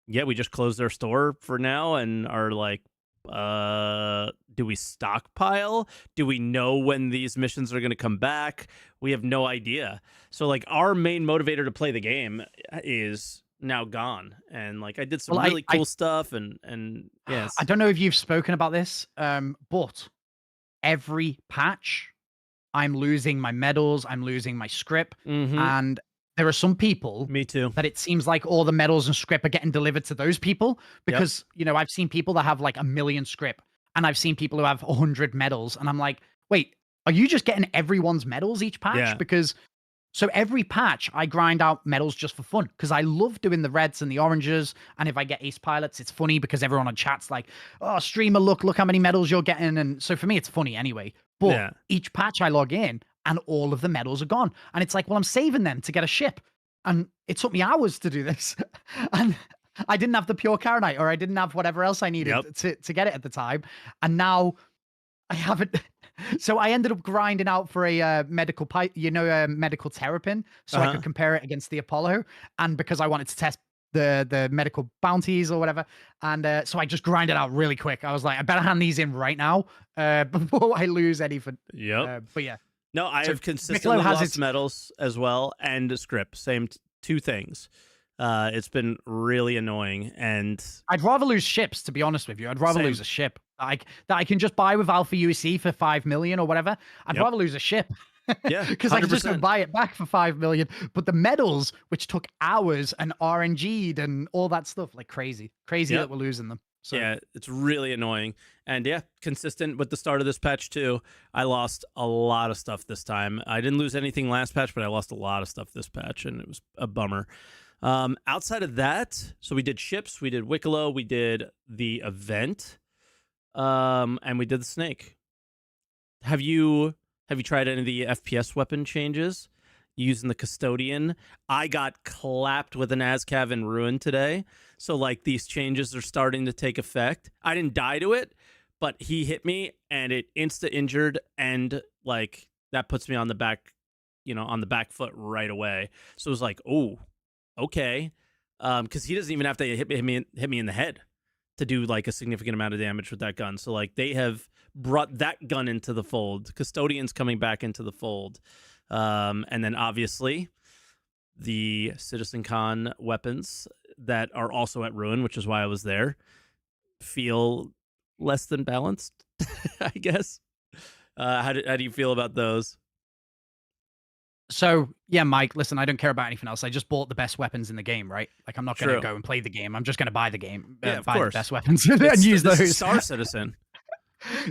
yeah, we just closed their store for now and are like, do we stockpile? Do we know when these missions are going to come back? We have no idea. So like our main motivator to play the game is now gone. And like I did some really cool stuff and yes. I don't know if you've spoken about this, but every patch I'm losing my medals, I'm losing my script, and there are some people, me too, that it seems like all the medals and script are getting delivered to those people because, you know, I've seen people that have like 1 million script and I've seen people who have 100 medals. And I'm like, wait, are you just getting everyone's medals each patch? Because so every patch I grind out medals just for fun because I love doing the reds and the oranges. And if I get ace pilots, it's funny because everyone on chat's like, oh, streamer, look how many medals you're getting. And so for me, it's funny anyway. But each patch I log in, and all of the medals are gone. And it's like, well, I'm saving them to get a ship. And it took me hours to do this. And I didn't have the pure Caronite, or I didn't have whatever else I needed to get it at the time. And now I have it. So I ended up grinding out for a medical pipe, medical terrapin, so I Uh-huh. could compare it against the Apollo, and because I wanted to test the medical bounties or whatever, and so I just grinded out really quick. I was like, I better hand these in right now before I lose anything. Yep. But yeah, No, I so have Piccolo consistently has lost its. medals as well, and script. Same two things. It's been really annoying, and I'd rather lose ships, to be honest with you. I'd rather same. lose a ship that I can just buy with Alpha UEC for 5 million or whatever. I'd Yep. rather lose a ship. Yeah. Because I can just go 100%. buy it back for 5 million. But the medals, which took hours and RNG'd and all that stuff, like crazy Yep. that we're losing them. So Yeah, it's really annoying. And yeah, consistent with the start of this patch too. I lost a lot of stuff this time. I didn't lose anything last patch, but I lost a lot of stuff this patch, and it was a bummer. Outside of that, so we did ships, we did Wicklow, we did the event, and we did the snake. Have you tried any of the FPS weapon changes using the custodian? I got clapped with an ASCAV in Ruin today. So like these changes are starting to take effect. I didn't die to it, but he hit me and it insta injured, and like that puts me on the back, on the back foot right away. So it was like, oh, okay. Because he doesn't even have to hit me in the head to do like a significant amount of damage with that gun. So like they have brought that gun into the fold. Custodian's coming back into the fold. And then obviously the Citizen Con weapons that are also at Ruin, which is why I was there, feel less than balanced, I guess. How do you feel about those? So yeah, Mike, listen, I don't care about anything else. I just bought the best weapons in the game, right? Like I'm not going to True. go and play the game. I'm just going to buy the game, Yeah, of buy course. the best weapons and use This is those. Star Citizen.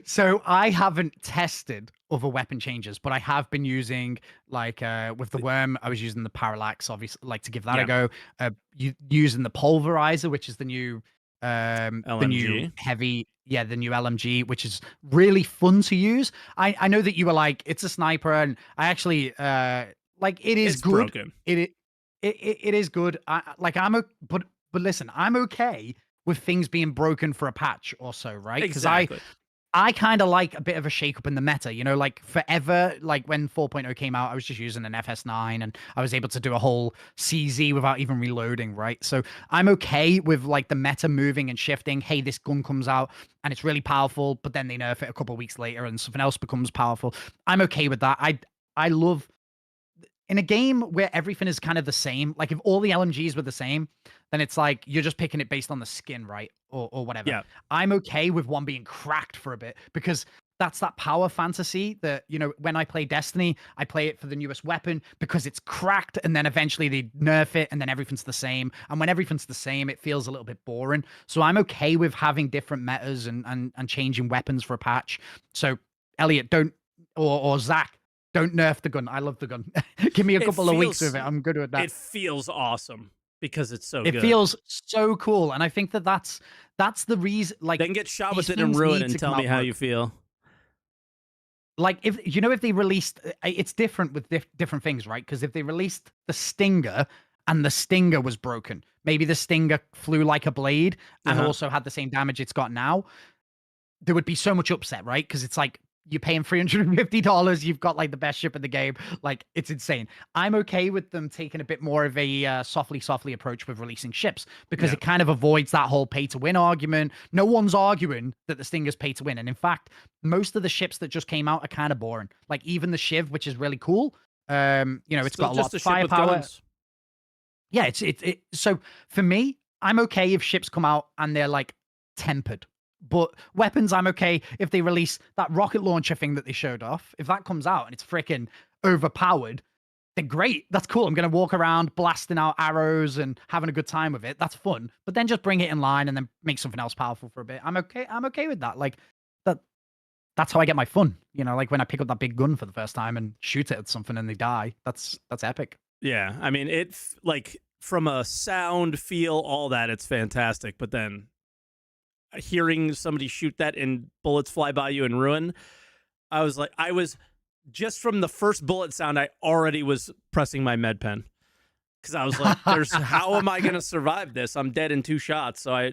So I haven't tested other weapon changes, but I have been using like with the worm, I was using the parallax, obviously, like to give that a go. Using the pulverizer, which is the new LMG. the new LMG, which is really fun to use. I know that you were like, it's a sniper, and I actually like it is It's good. broken. It is good. But listen, I'm okay with things being broken for a patch or so, right? Because Exactly. I kind of like a bit of a shake up in the meta, like forever, like when 4.0 came out, I was just using an FS9 and I was able to do a whole CZ without even reloading, right? So I'm okay with like the meta moving and shifting. Hey, this gun comes out and it's really powerful, but then they nerf it a couple of weeks later and something else becomes powerful. I'm okay with that. I love in a game where everything is kind of the same, like if all the LMGs were the same, then it's like you're just picking it based on the skin, right? Or whatever. Yeah. I'm okay with one being cracked for a bit because that's that power fantasy that, when I play Destiny, I play it for the newest weapon because it's cracked and then eventually they nerf it and then everything's the same. And when everything's the same, it feels a little bit boring. So I'm okay with having different metas and changing weapons for a patch. So Elliot, or Zach, don't nerf the gun. I love the gun. Give me a couple of weeks with it. I'm good with that. It feels awesome because it's so good. It feels so cool. And I think that's the reason. Like, then get shot with it and ruin and tell me how you feel. Like if they released, it's different with different things, right? Because if they released the Stinger and the Stinger was broken, maybe the Stinger flew like a blade and also had the same damage it's got now, there would be so much upset, right? Because it's like, you're paying $350. You've got like the best ship in the game. Like it's insane. I'm okay with them taking a bit more of a softly approach with releasing ships because it kind of avoids that whole pay to win argument. No one's arguing that the Stinger's pay to win. And in fact, most of the ships that just came out are kind of boring. Like even the Shiv, which is really cool. It's got a lot of firepower. Yeah, so for me, I'm okay if ships come out and they're like tempered. But weapons, I'm okay if they release that rocket launcher thing that they showed off. If that comes out and it's freaking overpowered, then great. That's cool. I'm going to walk around blasting out arrows and having a good time with it. That's fun. But then just bring it in line and then make something else powerful for a bit. I'm okay with that. Like that's how I get my fun. Like when I pick up that big gun for the first time and shoot it at something and they die. That's epic. Yeah. I mean, it's like from a sound, feel, all that, it's fantastic. But then hearing somebody shoot that and bullets fly by you and ruin, I was just from the first bullet sound, I already was pressing my med pen because I was like, how am I going to survive this? I'm dead in 2 shots. So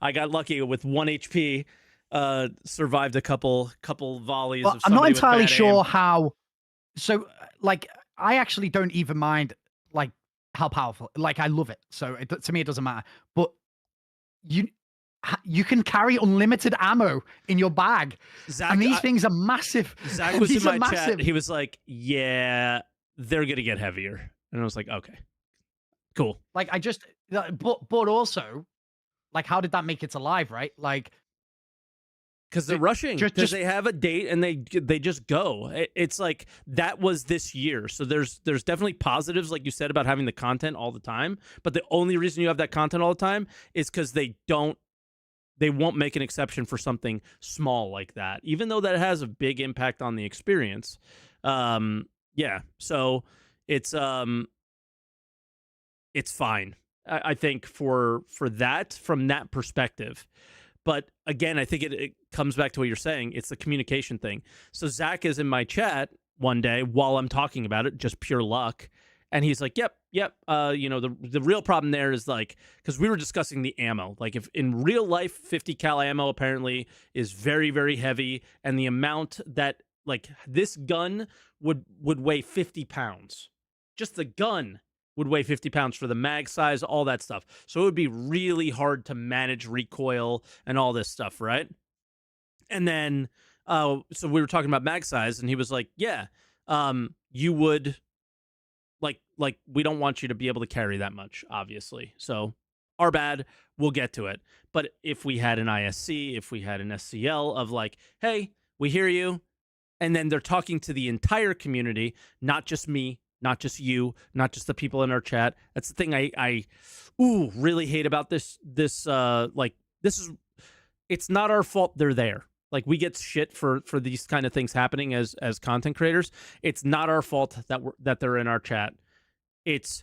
I got lucky with 1 HP survived a couple volleys Well, of I'm not somebody with entirely bad aim. sure how. So, like, I actually don't even mind like how powerful. Like, I love it. So to me, it doesn't matter. But you you can carry unlimited ammo in your bag, and Zach these things are massive. Zach And was in these are my chat. massive. He was like, "Yeah, they're gonna get heavier," and I was like, "Okay, cool." Like, I just, but also, like, how did that make it alive? Right? Like, Because they're rushing, because just they have a date and they just go. It's like that was this year, so there's definitely positives, like you said, about having the content all the time. But the only reason you have that content all the time is because they won't make an exception for something small like that, even though that has a big impact on the experience. Yeah, so it's it's fine. I think for that from that perspective. But again, I think it comes back to what you're saying. It's the communication thing. So Zach is in my chat one day while I'm talking about it, just pure luck. And he's like, yep, yep. The real problem there is like, because we were discussing the ammo. Like, if in real life, 50 cal ammo apparently is very, very heavy. And the amount that, like, this gun would weigh 50 pounds. Just the gun would weigh 50 pounds for the mag size, all that stuff. So it would be really hard to manage recoil and all this stuff, right? And then, so we were talking about mag size, and he was like, "Yeah, you would like we don't want you to be able to carry that much, obviously. So our bad. We'll get to it. But if we had an ISC, if we had an SCL of like, hey, we hear you, and then they're talking to the entire community, not just me, not just you, not just the people in our chat. That's the thing I really hate about this is it's not our fault they're there. Like, we get shit for these kind of things happening as content creators. It's not our fault that they're in our chat. It's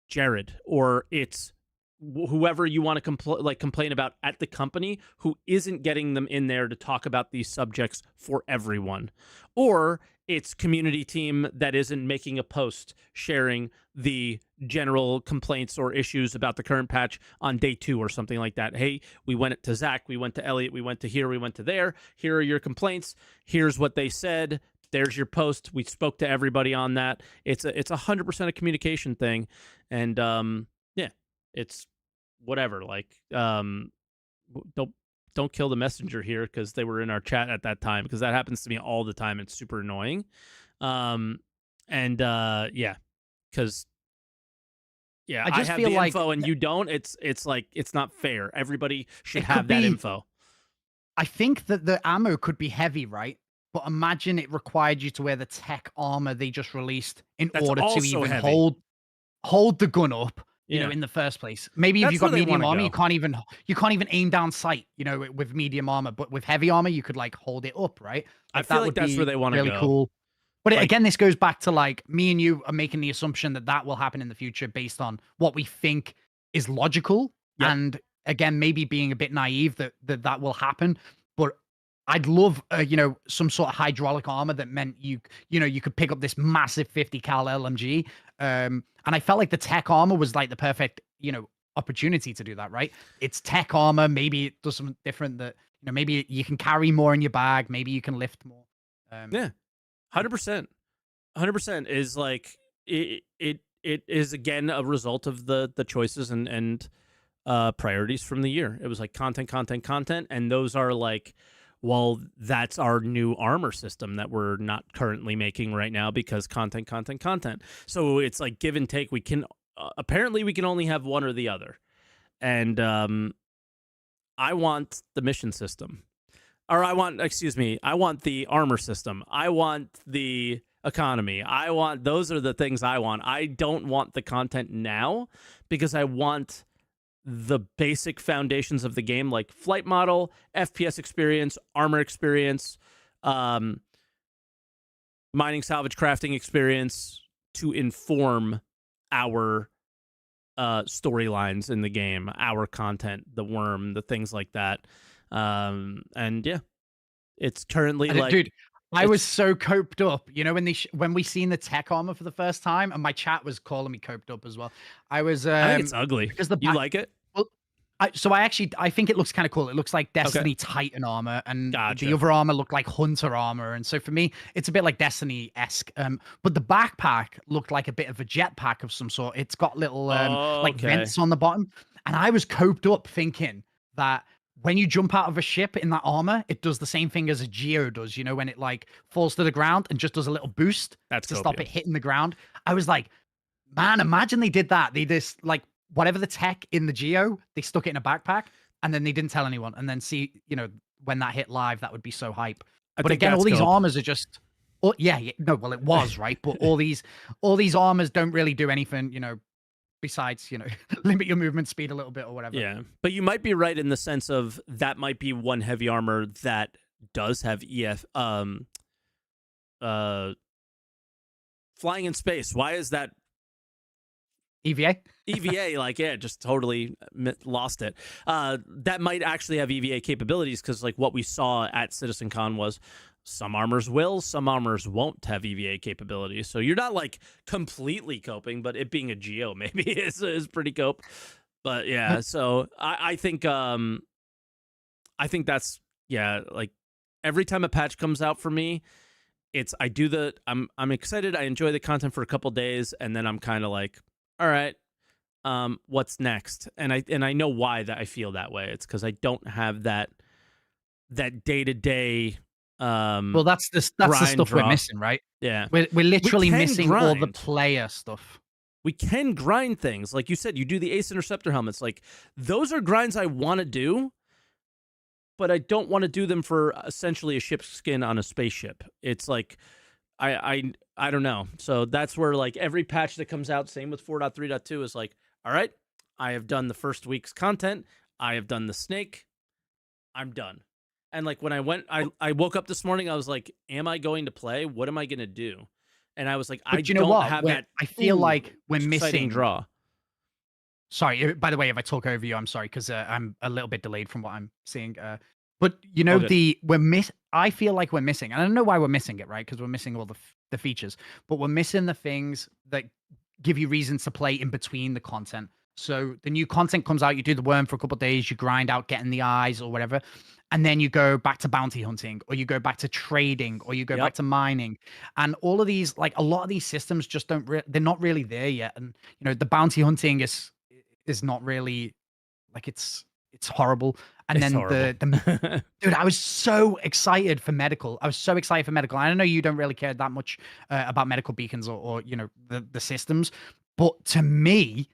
Jared, or it's whoever you want to complain about at the company who isn't getting them in there to talk about these subjects for everyone, or it's community team that isn't making a post sharing the general complaints or issues about the current patch on day 2 or something like that. Hey, we went to Zach, we went to Elliot, we went to here, we went to there. Here are your complaints. Here's what they said. There's your post. We spoke to everybody on that. It's 100% a communication thing, and yeah, it's whatever. Like, don't kill the messenger here because they were in our chat at that time, because that happens to me all the time. It's super annoying. Yeah, because yeah, I I just have feel the like info and you don't. It's like it's not fair. Everybody should it have could that be. info. I think that the ammo could be heavy, right? But imagine it required you to wear the tech armor they just released in That's order to also even heavy. hold the gun up, Yeah, in the first place. Maybe if you that's where got they want medium to armor, go. you can't even aim down sight, with medium armor, but with heavy armor, you could like hold it up, right? I Like feel that like would that's where be they want to really go. cool. But Like, again, this goes back to like me and you are making the assumption that that will happen in the future based on what we think is logical. yep. And again, maybe being a bit naive that will happen. But I'd love, some sort of hydraulic armor that meant you could pick up this massive 50 cal LMG. And I felt like the tech armor was like the perfect, opportunity to do that, right? It's tech armor. Maybe it does something different that, maybe you can carry more in your bag. Maybe you can lift more. Yeah, Yeah. 100% is like it is again a result of the choices and priorities from the year. It was like content, and those are like, well, that's our new armor system that we're not currently making right now because content. So it's like give and take. We can apparently we can only have one or the other, and I want the mission system, or I want the armor system. I want the economy. Those are the things I want. I don't want the content now because I want the basic foundations of the game, like flight model, FPS experience, armor experience, mining, salvage, crafting experience, to inform our storylines in the game, our content, the worm, the things like that. And yeah, it's currently like, Dude, I was so coped up, when we seen the tech armor for the first time, and my chat was calling me coped up as well. I was I think it's ugly. because the You back, like it? well, I think it looks kind of cool. It looks like Okay, Destiny Titan armor, and the gotcha. other armor looked like Hunter armor. And so for me, it's a bit like Destiny-esque. But the backpack looked like a bit of a jetpack of some sort. It's got little like Okay. vents on the bottom, and I was coped up thinking that when you jump out of a ship in that armor, it does the same thing as a Geo does. You know, when it like falls to the ground and just does a little boost That's to stop copium. it hitting the ground. I was like, man, imagine they did that. They just like whatever the tech in the Geo, they stuck it in a backpack and then they didn't tell anyone. And then see, when that hit live, that would be so hype. I But think again, all that's these cope. armors are just oh yeah, yeah, no, well it was, right? But all these armors don't really do anything, besides, limit your movement speed a little bit or whatever. Yeah, but you might be right in the sense of that might be one heavy armor that does have uh flying in space. Why is that EVA? EVA, like, yeah, just totally lost it. That might actually have EVA capabilities because, like, what we saw at CitizenCon was some armors will, some armors won't have EVA capabilities. So you're not like completely coping, but it being a Geo maybe is pretty cope. But yeah, so I think that's, yeah, like every time a patch comes out for me, I'm excited, I enjoy the content for a couple days, and then I'm kind of like, all right, what's next? And I know why that I feel that way. It's because I don't have that day-to-day Well, that's the grind stuff we're draw. missing, right? Yeah. We're We literally can missing all the grind. player stuff. We can grind things. Like you said, you do the Ace Interceptor helmets. Like those are grinds I want to do, but I don't want to do them for essentially a ship's skin on a spaceship. It's like I don't know. So that's where like every patch that comes out, same with 4.3.2, is like, all right, I have done the first week's content. I have done the snake. I'm done. And like when I woke up this morning, I was like, am I going to play? What am I going to do? And I was like, I But you know don't what? have that, I feel ooh, like we're exciting missing. draw. Sorry, by the way, if I talk over you, I'm sorry because I'm a little bit delayed from what I'm seeing. But All good. I feel like we're missing, and I don't know why we're missing it, right? Because we're missing all the features, but we're missing the things that give you reasons to play in between the content. So the new content comes out, you do the worm for a couple of days, you grind out getting the eyes or whatever, and then you go back to bounty hunting, or you go back to trading, or you go back Yep. to mining, and all of these, like a lot of these systems, just don't. They're not really there yet, and the bounty hunting is not really like it's horrible. And It's then horrible. the dude, I was so excited for medical. I was so excited for medical. I know you don't really care that much about medical beacons or the systems, but to me,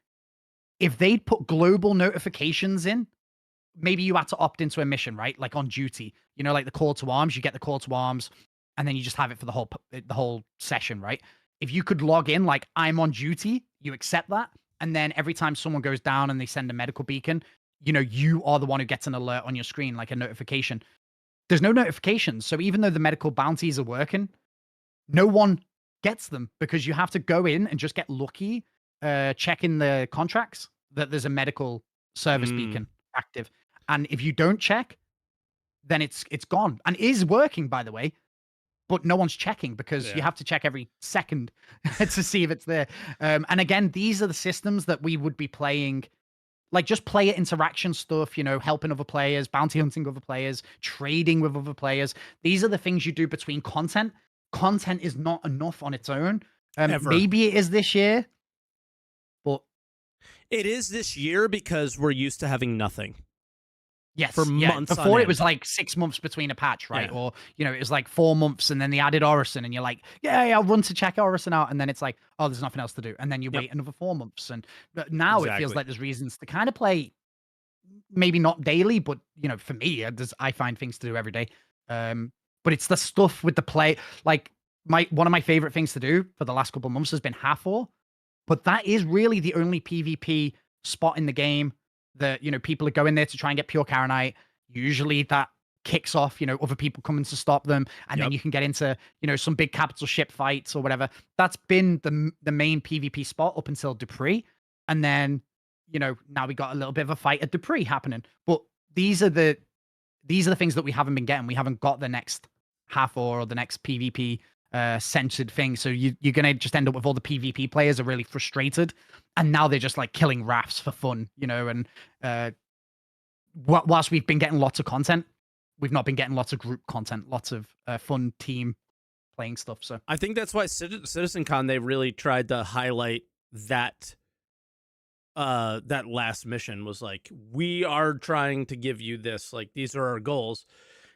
if they'd put global notifications in, maybe you had to opt into a mission, right? Like on duty, like the call to arms, you get the call to arms, and then you just have it for the whole session, right? If you could log in, like I'm on duty, you accept that, and then every time someone goes down and they send a medical beacon, you are the one who gets an alert on your screen, like a notification. There's no notifications, so even though the medical bounties are working, no one gets them because you have to go in and just get lucky, checking the contracts that there's a medical service Mm, beacon active. And if you don't check, then it's gone. And it is working, by the way, but no one's checking because you yeah. have to check every second to see if it's there. And again, these are the systems that we would be playing, like just player interaction stuff, helping other players, bounty hunting other players, trading with other players. These are the things you do between content. Content is not enough on its own. Ever. Maybe it is this year, but It is this year because we're used to having nothing for yes, yeah. months on Before it was end. like 6 months between a patch, right? Yeah. Or it was like 4 months, and then they added Orison, and you're like, yeah, I'll run to check Orison out, and then it's like, oh, there's nothing else to do, and then you Yep. wait another 4 months, and but now it feels Exactly. like there's reasons to kind of play, maybe not daily, but for me, I find things to do every day. But it's the stuff with the play, like one of my favorite things to do for the last couple of months has been Hathor, but that is really the only PvP spot in the game that, people are going there to try and get pure Karenite. Usually that kicks off, other people coming to stop them. And then Yep. you can get into, some big capital ship fights or whatever. That's been the main PvP spot up until Dupree. And then, now we got a little bit of a fight at Dupree happening. But these are the things that we haven't been getting. We haven't got the next half or the next PvP censored thing. So you're gonna just end up with all the PvP players are really frustrated, and now they're just like killing rafts for fun, and whilst we've been getting lots of content, we've not been getting lots of group content, lots of fun team playing stuff. So I think that's why CitizenCon, they really tried to highlight that that last mission was like, we are trying to give you this, like, these are our goals.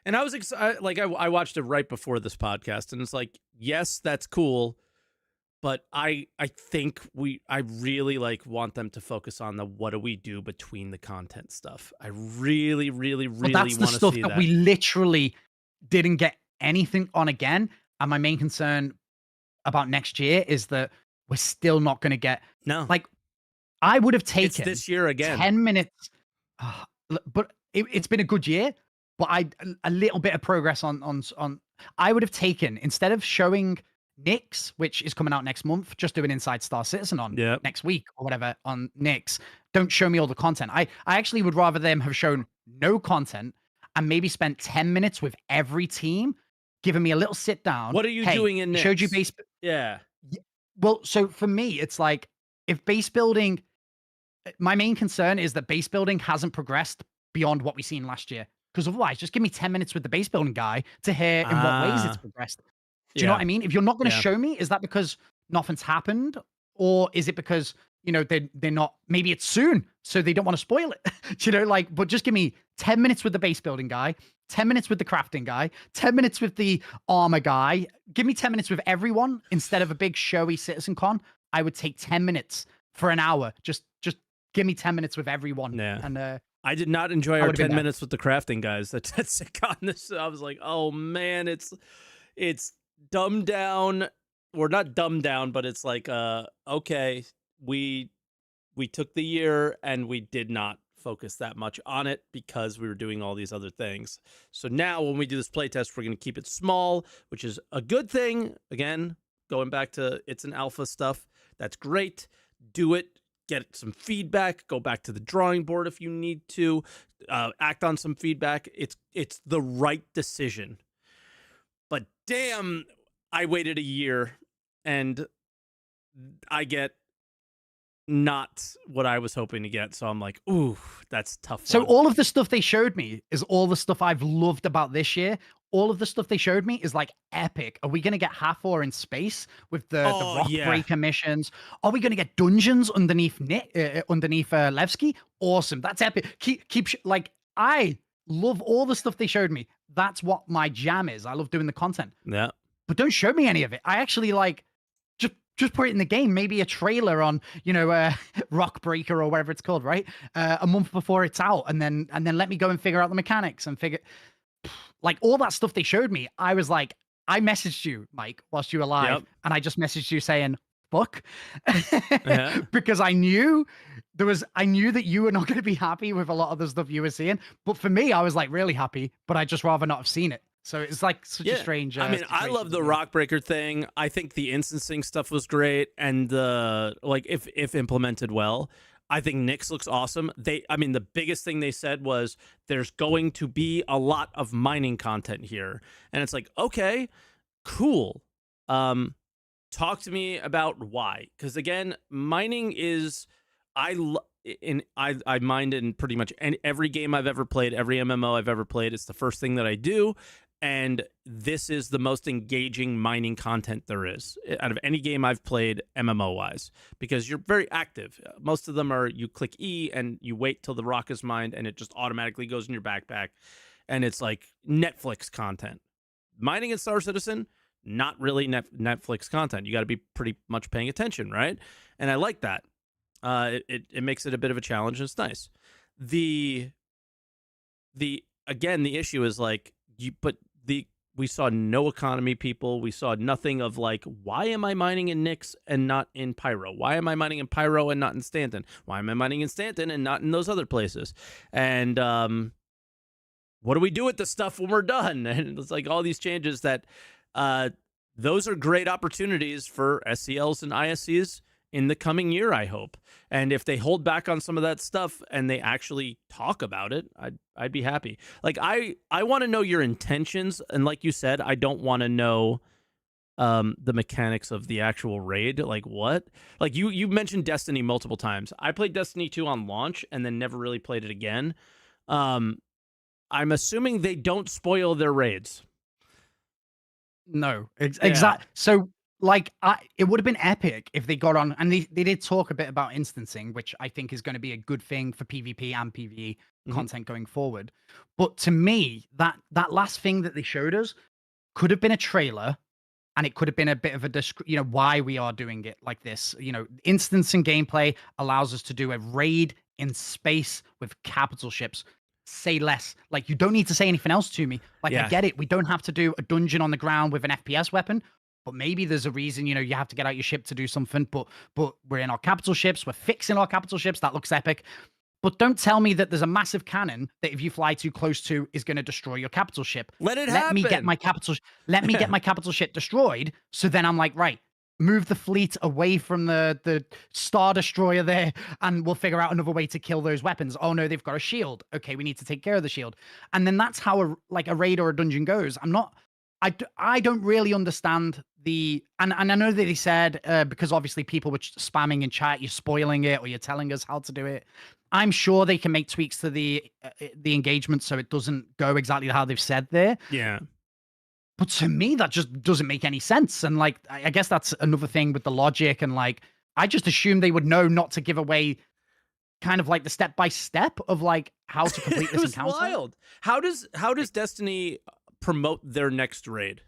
And I was excited. Like, I watched it right before this podcast, and it's like, yes, that's cool, but I think I really like want them to focus on the what do we do between the content stuff. I really, really, really want to see that. that's the stuff that we literally didn't get anything on again. And my main concern about next year is that we're still not going to get No, like I would have it's taken this year again. 10 minutes, but it's been a good year. But a little bit of progress on. I would have taken, instead of showing Nyx, which is coming out next month, just do an Inside Star Citizen on next week or whatever on Nyx. Don't show me all the content. I actually would rather them have shown no content and maybe spent 10 minutes with every team, giving me a little sit down. What are you doing in Nyx? Showed you base. Yeah. Well, so for me, it's like, if base building, my main concern is that base building hasn't progressed beyond what we seen last year. Because otherwise, just give me 10 minutes with the base building guy to hear in what ways it's progressed. Do you know what I mean? If you're not going to show me, is that because nothing's happened? Or is it because, you know, they're not, maybe it's soon, so they don't want to spoil it. You know, like, but just give me 10 minutes with the base building guy, 10 minutes with the crafting guy, 10 minutes with the armor guy. Give me 10 minutes with everyone instead of a big showy CitizenCon. I would take 10 minutes for an hour. Just give me 10 minutes with everyone. Yeah. And I did not enjoy our 10 minutes with the crafting guys. That's on this. I was like, oh man, it's dumbed down, or not dumbed down, but it's like, okay, we took the year and we did not focus that much on it because we were doing all these other things. So now when we do this playtest, we're going to keep it small, which is a good thing. Again, going back to it's an alpha stuff. That's great. Do it. Get some feedback. Go back to the drawing board if you need to. Act on some feedback. It's the right decision. But damn, I waited a year and I get not what I was hoping to get. So I'm like, ooh, that's tough. So all of the stuff they showed me is all the stuff I've loved about this year. All of the stuff they showed me is like epic. Are we going to get half-hour in space with the rock breaker missions? Are we going to get dungeons underneath Levski? Awesome. That's epic. Keep like, I love all the stuff they showed me. That's what my jam is. I love doing the content. Yeah. But don't show me any of it. I actually like, just put it in the game. Maybe a trailer on, you know, Rock Breaker or whatever it's called, right? A month before it's out, and then let me go and figure out the mechanics and figure, like, all that stuff they showed me. I was like, I messaged you, Mike, whilst you were live, and I just messaged you saying, "Fuck," because I knew that you were not going to be happy with a lot of the stuff you were seeing. But for me, I was like really happy, but I'd just rather not have seen it. So it's like such a strange. I mean, I love the rock breaker thing. I think the instancing stuff was great, and like if implemented well, I think Nyx looks awesome. I mean, the biggest thing they said was there's going to be a lot of mining content here, and it's like, okay, cool. Talk to me about why, because again, mining is I mined in pretty much every game I've ever played, every MMO I've ever played. It's the first thing that I do. And this is the most engaging mining content there is out of any game I've played MMO-wise, because you're very active. Most of them are you click E and you wait till the rock is mined and it just automatically goes in your backpack. And it's like Netflix content. Mining in Star Citizen, not really Netflix content. You got to be pretty much paying attention, right? And I like that. It makes it a bit of a challenge, and it's nice. The issue is like, we saw no economy people. We saw nothing of like, why am I mining in Nyx and not in Pyro? Why am I mining in Pyro and not in Stanton? Why am I mining in Stanton and not in those other places? And what do we do with the stuff when we're done? And it's like all these changes that those are great opportunities for SCLs and ISCs in the coming year, I hope. And if they hold back on some of that stuff and they actually talk about it, I'd be happy. Like, I want to know your intentions. And like you said, I don't want to know the mechanics of the actual raid. Like, what? Like, you mentioned Destiny multiple times. I played Destiny 2 on launch and then never really played it again. Um, I'm assuming they don't spoil their raids. No, Yeah. exact. So, like, it would have been epic if they got on, and they did talk a bit about instancing, which I think is going to be a good thing for PvP and PvE Mhm. content going forward. But to me, that last thing that they showed us could have been a trailer, and it could have been a bit of a why we are doing it like this. Instancing gameplay allows us to do a raid in space with capital ships. Say less. Like, you don't need to say anything else to me. Like, I Yeah. get it. We don't have to do a dungeon on the ground with an FPS weapon, but maybe there's a reason, you have to get out your ship to do something. But we're in our capital ships. We're fixing our capital ships. That looks epic. But don't tell me that there's a massive cannon that if you fly too close to is going to destroy your capital ship. Let it Let me get happen. my capital let me get my capital ship destroyed, so then I'm like, right, move the fleet away from the star destroyer there, and we'll figure out another way to kill those weapons. Oh no, they've got a shield. Okay, we need to take care of the shield. And then that's how a raid or a dungeon goes. I don't really understand and I know that they said because obviously people were spamming in chat, you're spoiling it or you're telling us how to do it. I'm sure they can make tweaks to the engagement so it doesn't go exactly how they've said there. Yeah. But to me, that just doesn't make any sense. And like, I guess that's another thing with the logic. And like, I just assumed they would know not to give away kind of like the step by step of like how to complete It this was encounter. wild. How does Destiny promote their next raid?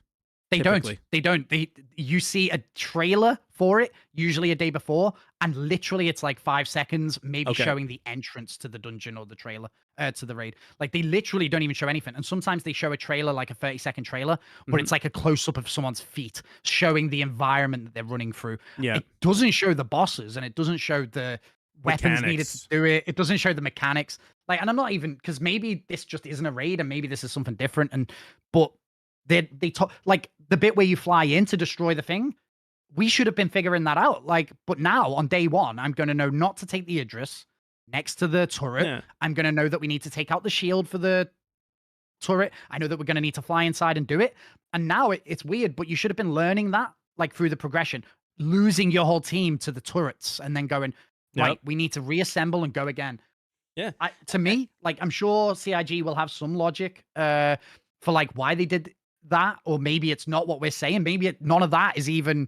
They Typically? don't. They don't. You see a trailer for it, usually a day before, and literally it's like 5 seconds, maybe Okay. showing the entrance to the dungeon or the trailer to the raid. Like, they literally don't even show anything. And sometimes they show a trailer, like a 30-second trailer, but Mhm. it's like a close up of someone's feet, showing the environment that they're running through. Yeah. It doesn't show the bosses, and it doesn't show the weapons needed to Mechanics. do it. It doesn't show the mechanics. Like, and I'm not even, because maybe this just isn't a raid, and maybe this is something different. But they talk like the bit where you fly in to destroy the thing. We should have been figuring that out. Like, but now on day one, I'm going to know not to take the Idris next to the turret. Yeah. I'm going to know that we need to take out the shield for the turret. I know that we're going to need to fly inside and do it. And now it's weird, but you should have been learning that like through the progression, losing your whole team to the turrets and then going, right, Yep. we need to reassemble and go again. Yeah. To me, like, I'm sure CIG will have some logic for like why they did that, or maybe it's not what we're saying. Maybe none of that is even.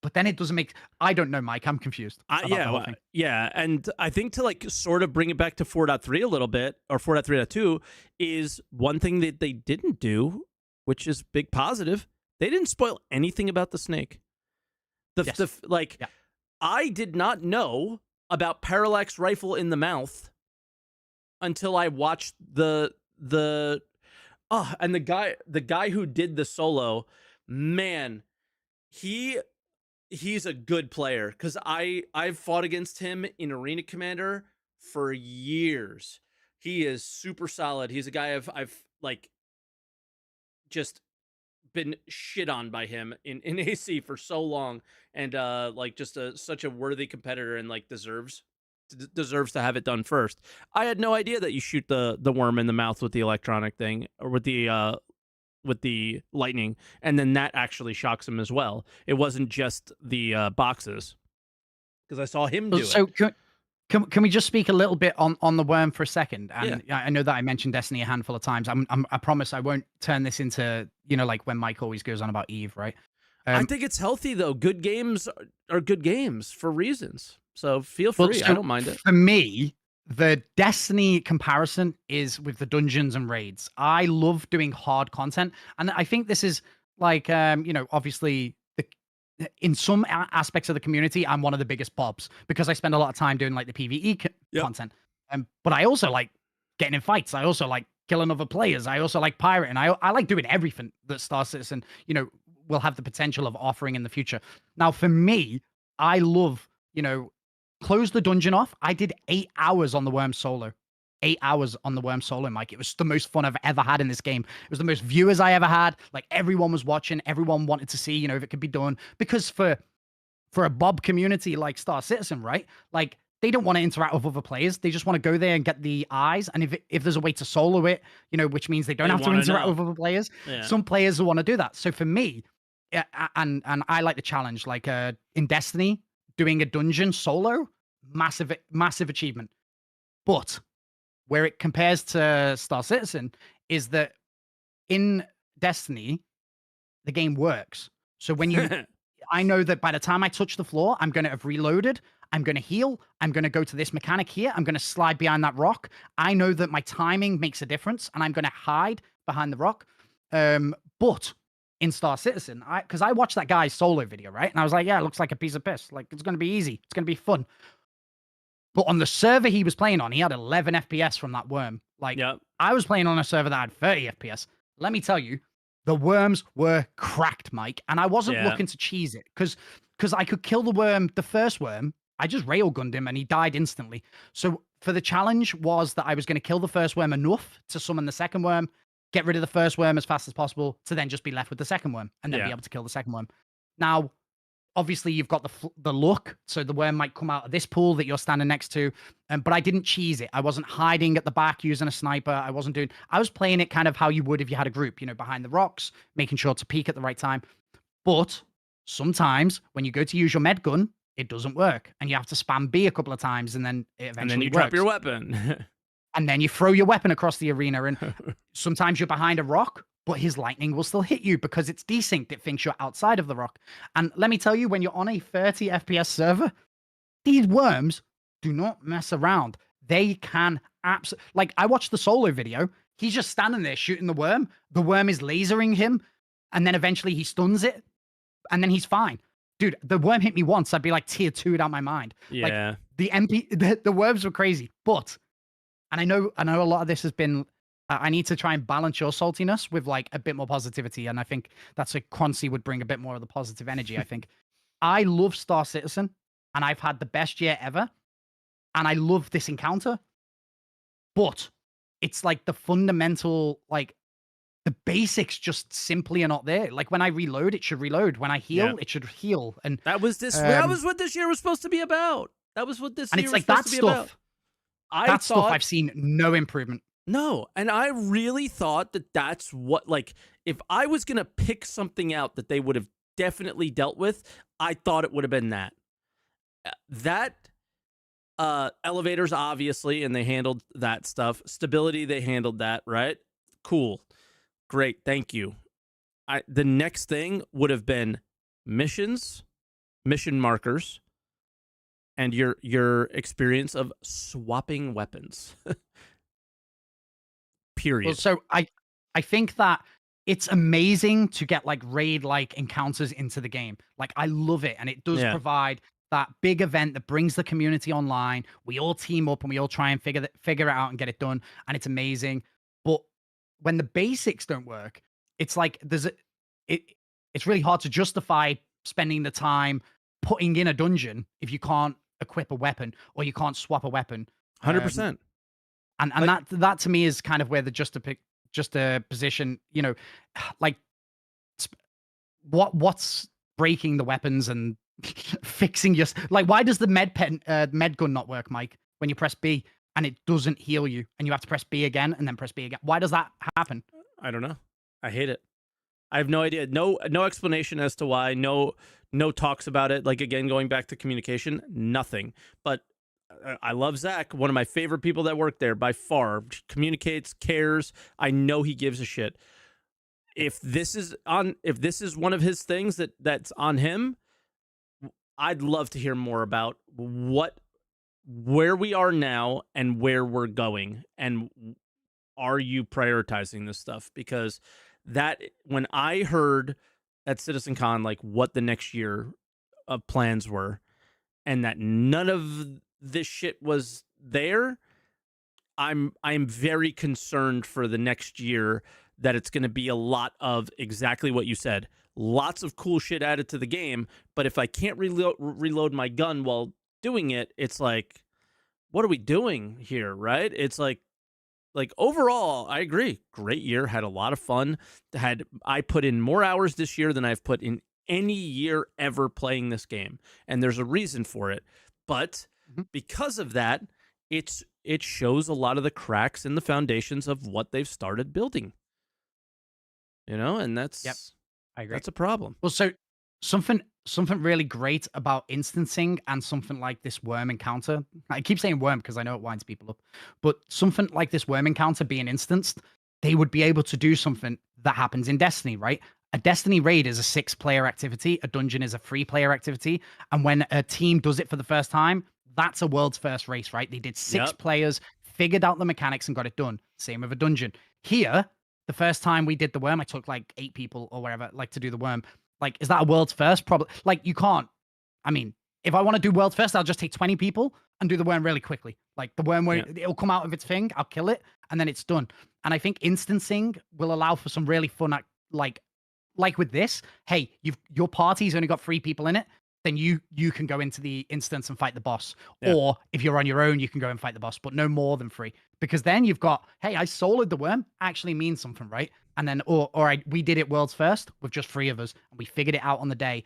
But then it doesn't make. I don't know, Mike. I'm confused about the Yeah, whole thing. yeah, and I think to like sort of bring it back to 4.3 a little bit, or 4.3.2, is one thing that they didn't do, which is big positive. They didn't spoil anything about the snake. Yes. Yeah. I did not know about parallax rifle in the mouth until I watched and the guy who did the solo, man, he he's a good player because I've fought against him in Arena Commander for years. He is super solid. He's a guy I've like just been shit on by him in AC for so long, and like just such a worthy competitor, and like deserves to have it done first. I had no idea that you shoot the worm in the mouth with the electronic thing, or with the lightning, and then that actually shocks him as well. It wasn't just the boxes, because I saw him do it. So can we just speak a little bit on the worm for a second? Yeah. And I know that I mentioned Destiny a handful of times. I promise I won't turn this into like when Mike always goes on about Eve, right? I think it's healthy though. Good games are good games for reasons. So feel Well, free. I so don't mind it. for me, the Destiny comparison is with the dungeons and raids. I love doing hard content, and I think this is like, obviously in some aspects of the community, I'm one of the biggest bobs because I spend a lot of time doing like the PVE Yep. content. But I also like getting in fights. I also like killing other players. I also like pirating. I like doing everything that Star Citizen, will have the potential of offering in the future. Now, for me, I love, close the dungeon off. I did 8 hours on the Worm solo. 8 hours on the Worm solo, Mike. It was the most fun I've ever had in this game. It was the most viewers I ever had. Like, everyone was watching. Everyone wanted to see, if it could be done. Because for a Bob community like Star Citizen, right? Like, they don't want to interact with other players. They just want to go there and get the eyes. And if there's a way to solo it, which means they don't have to interact with other players. Yeah. Some players will want to do that. So for me, yeah, and I like the challenge. Like in Destiny, doing a dungeon solo, massive achievement. But where it compares to Star Citizen is that in Destiny, the game works. So when you I know that by the time I touch the floor, I'm gonna have reloaded, I'm gonna heal, I'm gonna go to this mechanic here, I'm gonna slide behind that rock. I know that my timing makes a difference, and I'm gonna hide behind the rock. But in Star Citizen, because I watched that guy's solo video, right? And I was like, yeah, it looks like a piece of piss. Like, it's gonna be easy, it's gonna be fun. But on the server he was playing on, he had 11 FPS from that worm. Like, Yep. I was playing on a server that had 30 FPS. Let me tell you, the worms were cracked, Mike, and I wasn't Yeah. looking to cheese it because I could kill the worm, the first worm. I just railgunned him and he died instantly. So for the challenge was that I was going to kill the first worm enough to summon the second worm, get rid of the first worm as fast as possible, to then just be left with the second worm and then be Yeah. able to kill the second worm. Now, obviously, you've got the look, so the worm might come out of this pool that you're standing next to, but I didn't cheese it. I wasn't hiding at the back using a sniper. I was playing it kind of how you would if you had a group, behind the rocks, making sure to peek at the right time. But sometimes when you go to use your med gun, it doesn't work, and you have to spam B a couple of times, and then it eventually And then you works. drop your weapon. And then you throw your weapon across the arena, and sometimes you're behind a rock, but his lightning will still hit you because it's desynced. It thinks you're outside of the rock. And let me tell you, when you're on a 30 FPS server, these worms do not mess around. They can absolutely, like, I watched the solo video. He's just standing there shooting the worm. The worm is lasering him, and then eventually he stuns it, and then he's fine. Dude, the worm hit me once. I'd be like tier 2'd out my mind. Yeah. Like, the worms were crazy, but, and I know a lot of this has been, I need to try and balance your saltiness with like a bit more positivity. And I think that's a Croncy would bring a bit more of the positive energy. I think I love Star Citizen, and I've had the best year ever. And I love this encounter, but it's like the fundamental, like the basics just simply are not there. Like when I reload, it should reload. When I heal, it should heal. And that was what this year was supposed to be about. That was what this and year it's was like that supposed to be about. stuff. Stuff I've seen no improvement. No, and I really thought that that's what, like, if I was going to pick something out that they would have definitely dealt with, I thought it would have been that. Elevators, obviously, and they handled that stuff. Stability, they handled that, right? Cool. Great, thank you. The next thing would have been missions, mission markers, and your experience of swapping weapons. Period. Well, so I think that it's amazing to get like raid-like encounters into the game. Like, I love it, and it does provide that big event that brings the community online. We all team up and we all try and figure it out and get it done, and it's amazing. But when the basics don't work, it's like it's really hard to justify spending the time putting in a dungeon if you can't equip a weapon or you can't swap a weapon. 100%. And like, that to me is kind of where the juxtaposition, like what's breaking the weapons and fixing your, like, why does the med gun not work, Mike, when you press B and it doesn't heal you and you have to press B again and then press B again? Why does that happen? I don't know. I hate it. I have no idea. No explanation as to why. No talks about it. Like, again, going back to communication, nothing. But I love Zach, one of my favorite people that work there by far. Communicates, cares. I know he gives a shit. If this is one of his things that's on him, I'd love to hear more about where we are now and where we're going, and are you prioritizing this stuff? Because that, when I heard at CitizenCon, like, what the next year of plans were, and that none of this shit was there, I'm very concerned for the next year that it's going to be a lot of exactly what you said. Lots of cool shit added to the game, but if I can't reload my gun while doing it, it's like, what are we doing here, right? It's like overall, I agree. Great year, had a lot of fun. I put in more hours this year than I've put in any year ever playing this game, and there's a reason for it. But because of that, it shows a lot of the cracks in the foundations of what they've started building. And that's, I agree. That's a problem. Well, so Something really great about instancing and something like this worm encounter. I keep saying worm because I know it winds people up, but something like this worm encounter being instanced, they would be able to do something that happens in Destiny, right? A Destiny raid is a 6-player activity, a dungeon is a 3-player activity, and when a team does it for the first time, that's a world's first race, right? They did 6 Yep. players, figured out the mechanics and got it done. Same with a dungeon. Here, the first time we did the worm, I took like 8 people or whatever, like to do the worm. Like, is that a world's first? Probably. Like, you can't. I mean, if I want to do world's first, I'll just take 20 people and do the worm really quickly. Like the worm, where Yeah. it'll come out of its thing, I'll kill it, and then it's done. And I think instancing will allow for some really fun, like with this. Hey, your party's only got 3 people in it. Then you can go into the instance and fight the boss. Yeah. Or if you're on your own, you can go and fight the boss, but no more than 3. Because then you've got, hey, I soloed the worm, actually means something, right? And then, we did it world's first with just 3 of us, and we figured it out on the day.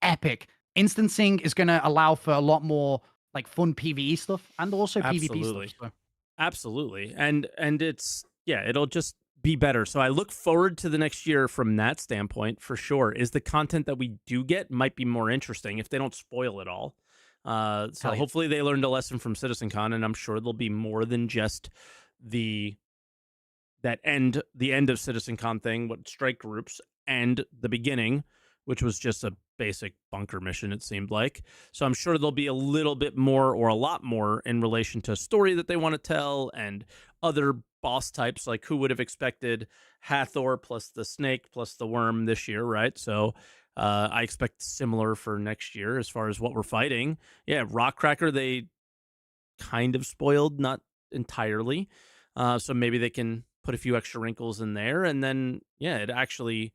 Epic. Instancing is going to allow for a lot more like fun PvE stuff and also PvP stuff. Absolutely. So. Absolutely. And it's yeah, it'll just be better. So I look forward to the next year from that standpoint for sure. Is the content that we do get might be more interesting if they don't spoil it all. So Hell yeah. hopefully they learned a lesson from CitizenCon, and I'm sure there'll be more than just the the end of CitizenCon thing, what strike groups, and the beginning, which was just a basic bunker mission, it seemed like. So I'm sure there'll be a little bit more or a lot more in relation to a story that they want to tell and other boss types. Like, who would have expected Hathor plus the snake plus the worm this year, right? So I expect similar for next year as far as what we're fighting. Yeah, Rockcracker, they kind of spoiled, not entirely. So maybe they can put a few extra wrinkles in there, and then yeah, it actually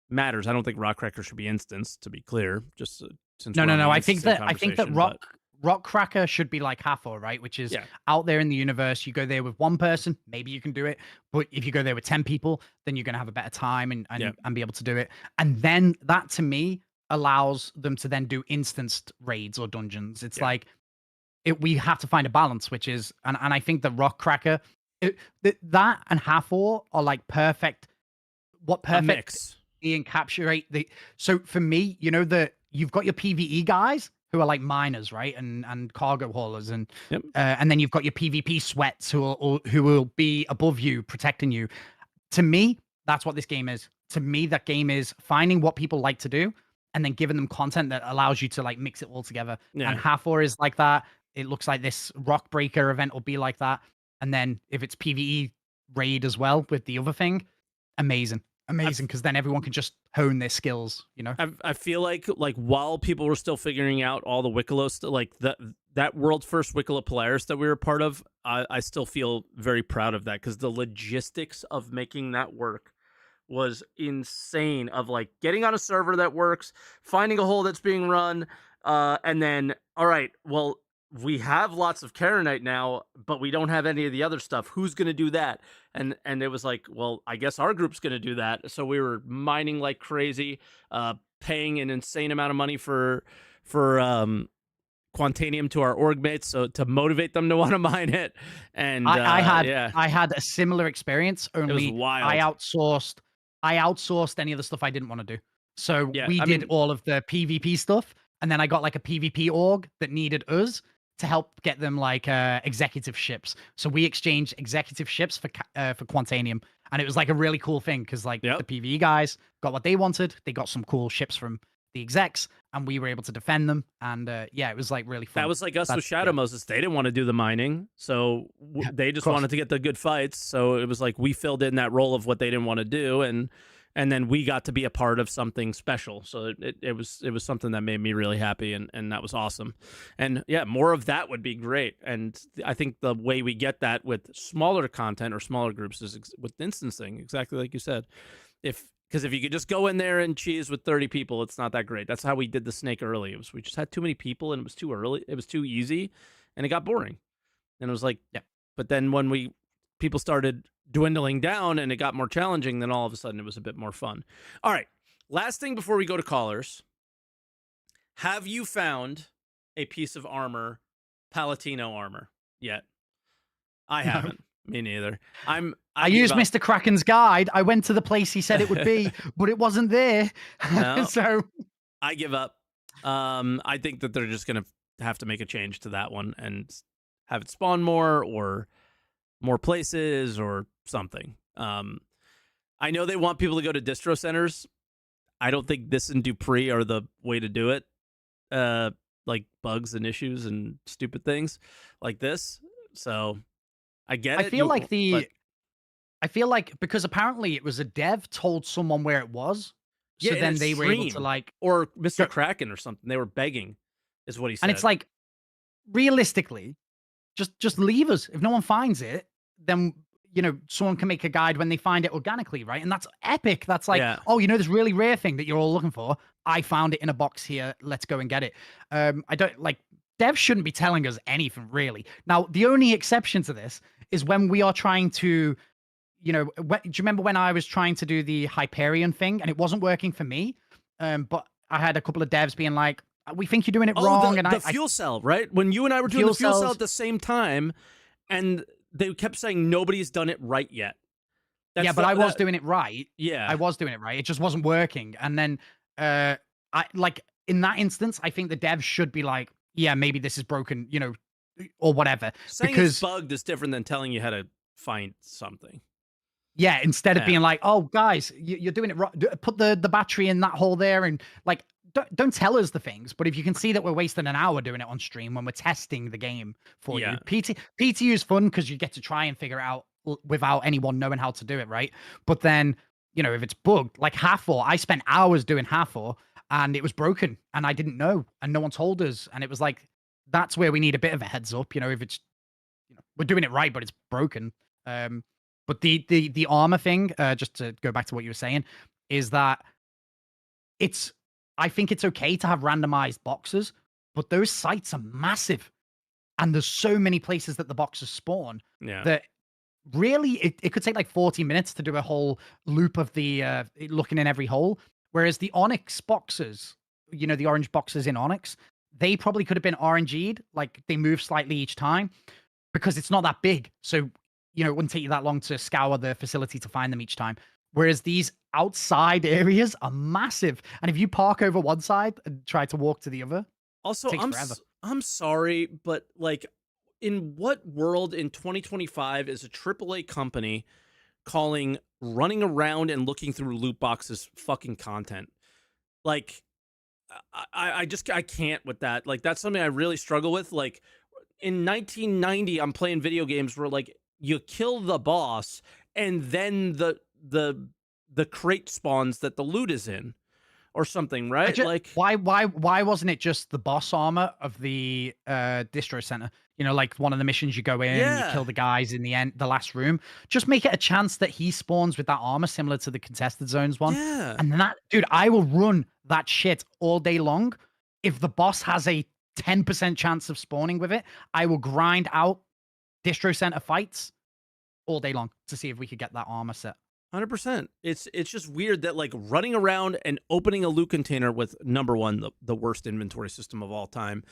matters. I don't think Rockcracker should be instanced, to be clear. Just since No, we're no, on no. the I think instancing that conversation, but Rockcracker should be like Hathor, right? Which is yeah, out there in the universe. You go there with 1 person, maybe you can do it. But if you go there with 10 people, then you're gonna have a better time and yeah, and be able to do it. And then that to me allows them to then do instanced raids or dungeons. It's yeah, like we have to find a balance, which is, and I think the Rockcracker, that and Hathor are like perfect. What a perfect mix. encapsulate the. So for me, you've got your PVE guys who are like miners, right, and cargo haulers, Yep. and then you've got your PvP sweats who will be above you, protecting you. To me, that's what this game is. To me, that game is finding what people like to do and then giving them content that allows you to like mix it all together. Yeah. And Hathor is like that. It looks like this Rockbreaker event will be like that. And then if it's PvE raid as well with the other thing, amazing. Amazing, because then everyone can just hone their skills, you know? I feel like while people were still figuring out all the Wicklow stuff, like that world first Wicklow Polaris that we were part of, I still feel very proud of that, because the logistics of making that work was insane. Of like getting on a server that works, finding a hole that's being run, and then all right, well, we have lots of Karenite now, but we don't have any of the other stuff. Who's going to do that? And it was like, well, I guess our group's going to do that. So we were mining like crazy, paying an insane amount of money for Quantanium to our org mates, so to motivate them to want to mine it. And I had a similar experience, it was only wild. I outsourced any of the stuff I didn't want to do. So Yeah, we I did mean, all of the PvP stuff, and then I got like a PvP org that needed us to help get them like executive ships. So we exchanged executive ships for Quantanium, and it was like a really cool thing because like yep. the PvE guys got what they wanted. They got some cool ships from the execs, and we were able to defend them. And yeah, it was like really fun. That was like us with Shadow Moses. They didn't want to do the mining, so they just wanted to get the good fights. So it was like we filled in that role of what they didn't want to do, and then we got to be a part of something special. So it was something that made me really happy, and that was awesome. And yeah, more of that would be great. And I think the way we get that with smaller content or smaller groups is with instancing, exactly like you said. Because if you could just go in there and cheese with 30 people, it's not that great. That's how we did the snake early. We just had too many people, and it was too early. It was too easy, and it got boring. And it was like, yeah. But then when people started dwindling down and it got more challenging, then all of a sudden it was a bit more fun. All right. Last thing before we go to callers. Have you found a piece of armor, Palatino armor, yet? I haven't. Me neither. I used Mr. Kraken's guide. I went to the place he said it would be, but it wasn't there. No. So I give up. I think that they're just gonna have to make a change to that one and have it spawn more or more places or something. I know they want people to go to distro centers. I don't think this and Dupree are the way to do it. Uh, like bugs and issues and stupid things like this. So I get I it. feel like But because apparently it was a dev told someone where it was, yeah, so in a then they were able to stream like or Mr. go, Kraken or something. They were begging, is what he and it's said. like realistically, just leave us. If no one finds it, then someone can make a guide when they find it organically, right? And that's epic. That's like, Yeah. oh, this really rare thing that you're all looking for. I found it in a box here. Let's go and get it. I don't like devs shouldn't be telling us anything really. Now, the only exception to this is when we are trying to, do you remember when I was trying to do the Hyperion thing and it wasn't working for me? But I had a couple of devs being like, we think you're doing it Oh, wrong. And the I fuel cell, right? When you and I were doing fuel the fuel cell at cells. the same time, and they kept saying nobody's done it right yet. Yeah, That's but the I was that doing it right. I yeah. was doing it right. It just wasn't working. And then, I like in that instance, I think the devs should be like, yeah, maybe this is broken, or whatever. Saying it's Because bugged is different than telling you how to find something. yeah, instead of Yeah. being like, oh guys, you're doing it right. Put the battery in that hole there, and like, don't tell us the things. But if you can see that we're wasting an hour doing it on stream when we're testing the game for you, Yeah. PTU is fun because you get to try and figure it out without anyone knowing how to do it, right? But then, if it's bugged, like Half-Or, I spent hours doing Half-Or and it was broken and I didn't know and no one told us. And it was like, that's where we need a bit of a heads up, if it's, we're doing it right, but it's broken. But the armor thing, just to go back to what you were saying, is that it's I think it's okay to have randomized boxes, but those sites are massive. And there's so many places that the boxes spawn Yeah. that really it could take like 40 minutes to do a whole loop of the looking in every hole. Whereas the Onyx boxes, the orange boxes in Onyx, they probably could have been RNG'd, like they move slightly each time because it's not that big. So, it wouldn't take you that long to scour the facility to find them each time. Whereas these outside areas are massive. And if you park over one side and try to walk to the other, it Also, takes forever. I'm sorry, but like in what world in 2025 is a AAA company calling running around and looking through loot boxes fucking content? Like I just I can't with that. Like that's something I really struggle with. Like in 1990 I'm playing video games where like you kill the boss and then the crate spawns that the loot is in or something, I right? just Like why wasn't it just the boss armor of the distro center? Like one of the missions you go in, you yeah. kill the guys in the end, the last room. Just make it a chance that he spawns with that armor similar to the contested zones one. Yeah. And then that dude, I will run that shit all day long. If the boss has a 10% chance of spawning with it, I will grind out distro center fights all day long to see if we could get that armor set. 100%. It's just weird that like running around and opening a loot container with number one the worst inventory system of all time,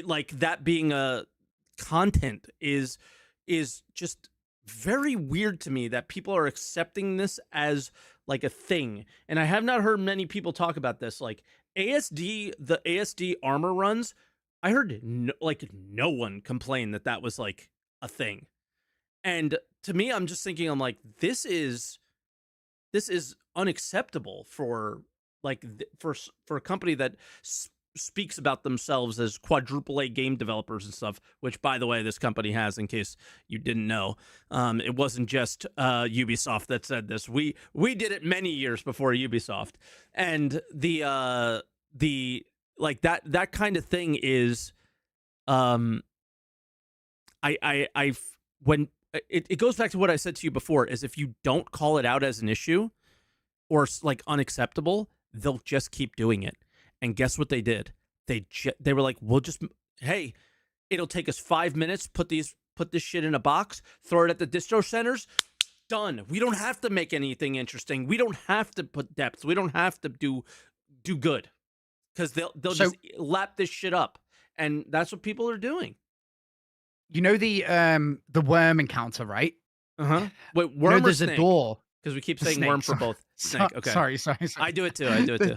like that being a content is just very weird to me that people are accepting this as like a thing. And I have not heard many people talk about this. Like the ASD armor runs, I heard no one complain that that was like a thing. And to me, I'm just thinking, I'm like, this is unacceptable for like for a company that speaks about themselves as quadruple A game developers and stuff. Which, by the way, this company has. In case you didn't know, it wasn't just Ubisoft that said this. We did it many years before Ubisoft, and the like that kind of thing is, I when it goes back to what I said to you before, is if you don't call it out as an issue or like unacceptable, they'll just keep doing it. And guess what they did? They were like, we'll just, hey, it'll take us 5 minutes, put this shit in a box, throw it at the distro centers, done. We don't have to make anything interesting. We don't have to put depth. We don't have to do good, because they'll So just lap this shit up, and that's what people are doing. the worm encounter, right? Uh-huh. Wait, worm or There's a snake? door. Because we keep The saying worm snake. for both. Snake. Okay. Sorry. I do it too. I do it too.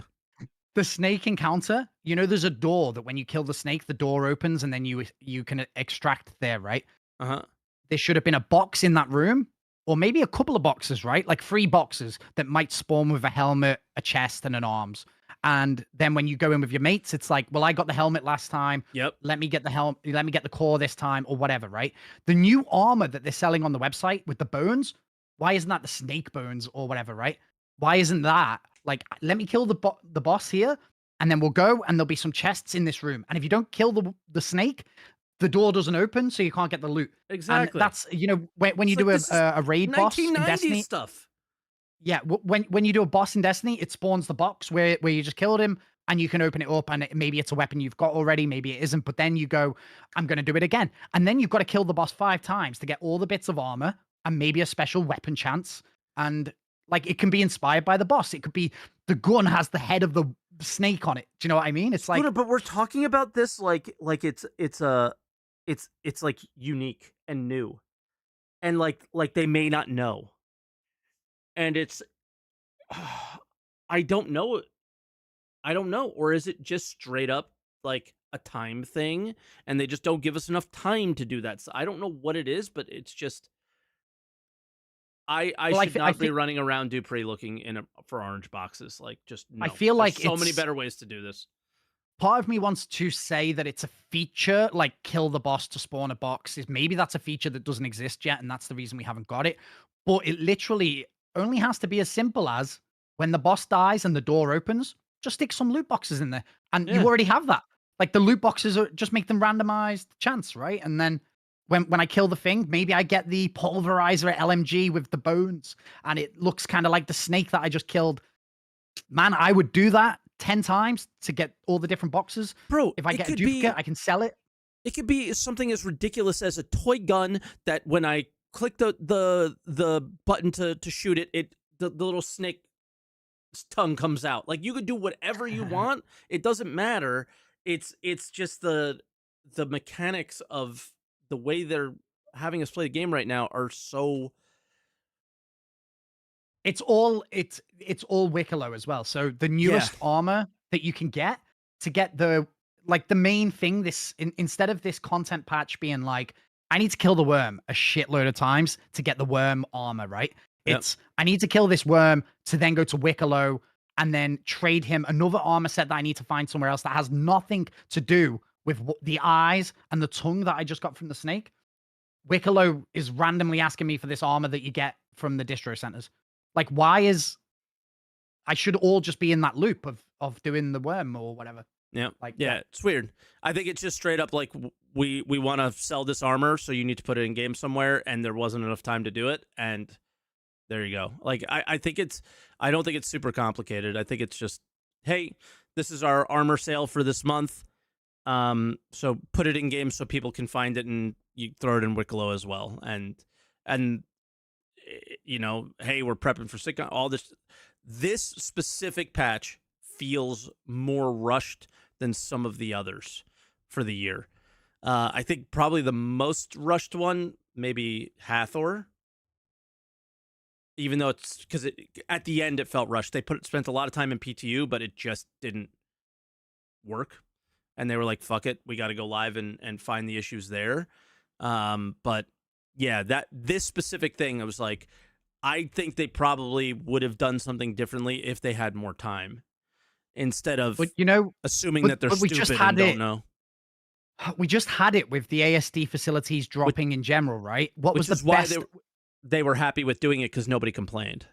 The snake encounter, you know, there's a door that when you kill the snake, the door opens and then you can extract there, right? Uh-huh. There should have been a box in that room, or maybe a couple of boxes, right? Like 3 boxes that might spawn with a helmet, a chest, and an arms. And then when you go in with your mates, it's like, well, I got the helmet last time. Yep. Let me get the let me get the core this time, or whatever, right? The new armor that they're selling on the website with the bones, why isn't that the snake bones or whatever, right? Why isn't that like, let me kill the boss here, and then we'll go and there'll be some chests in this room. And if you don't kill the snake, the door doesn't open, so you can't get the loot. And Exactly. that's, you know, when you It's like do this is a raid boss in 1990s Destiny, stuff. yeah, when you do a boss in Destiny, it spawns the box where you just killed him, and you can open it up, and maybe it's a weapon you've got already, maybe it isn't. But then you go, I'm going to do it again, and then you've got to kill the boss 5 times to get all the bits of armor and maybe a special weapon chance. And like, it can be inspired by the boss. It could be the gun has the head of the snake on it. Do you know what I mean? It's like, But we're talking about this like it's like unique and new, and like they may not know, and it's I don't know. I don't know, or is it just straight up like a time thing, and they just don't give us enough time to do that? So I don't know what it is, but it's just I well, should I not be think running around Dupree looking for orange boxes. Like, just I no. feel There's like so many it's better ways to do this. part of me wants to say that it's a feature, like kill the boss to spawn a box. Is maybe that's a feature that doesn't exist yet, and that's the reason we haven't got it. But it literally only has to be as simple as when the boss dies and the door opens, just stick some loot boxes in there, and you Yeah. already have that. Like the loot boxes are just make them randomized chance, right? And then when I kill the thing, maybe I get the pulverizer LMG with the bones, and it looks kind of like the snake that I just killed. Man, I would do that 10 times to get all the different boxes. Bro, If I get a duplicate, I can sell it. it could be something as ridiculous as a toy gun that when I click the button to shoot it, the little snake's tongue comes out. Like, you could do whatever you want. It doesn't matter. It's just the mechanics of the way they're having us play the game right now are so It's all Wicklow as well. So the yeah. newest armor that you can get to get the like the main thing, instead of this content patch being like, I need to kill the worm a shitload of times to get the worm armor, right? Yep. It's I need to kill this worm to then go to Wicklow and then trade him another armor set that I need to find somewhere else that has nothing to do with the eyes and the tongue that I just got from the snake. Wicklow is randomly asking me for this armor that you get from the distro centers. Like, why is I should all just be in that loop of doing the worm or whatever. Yeah. Like, Yeah, it's weird. I think it's just straight up like we want to sell this armor, so you need to put it in game somewhere, and there wasn't enough time to do it, and there you go. Like, I think I don't think it's super complicated. I think it's just, hey, this is our armor sale for this month. So put it in game so people can find it, and you throw it in Wicklow as well. And you know, hey, we're prepping for sick. All this specific patch feels more rushed than some of the others for the year. I think probably the most rushed one, maybe Hathor. Even though it's because at the end it felt rushed. They spent a lot of time in PTU, but it just didn't work. And they were like, "Fuck it, we got to go live and find the issues there." But yeah, this specific thing, I was like, I think they probably would have done something differently if they had more time, instead of but you know, assuming that they're we stupid just and had don't it. know. We just had it with the ASD facilities dropping in general, right? What was Which the is why best? they were happy with doing it because nobody complained.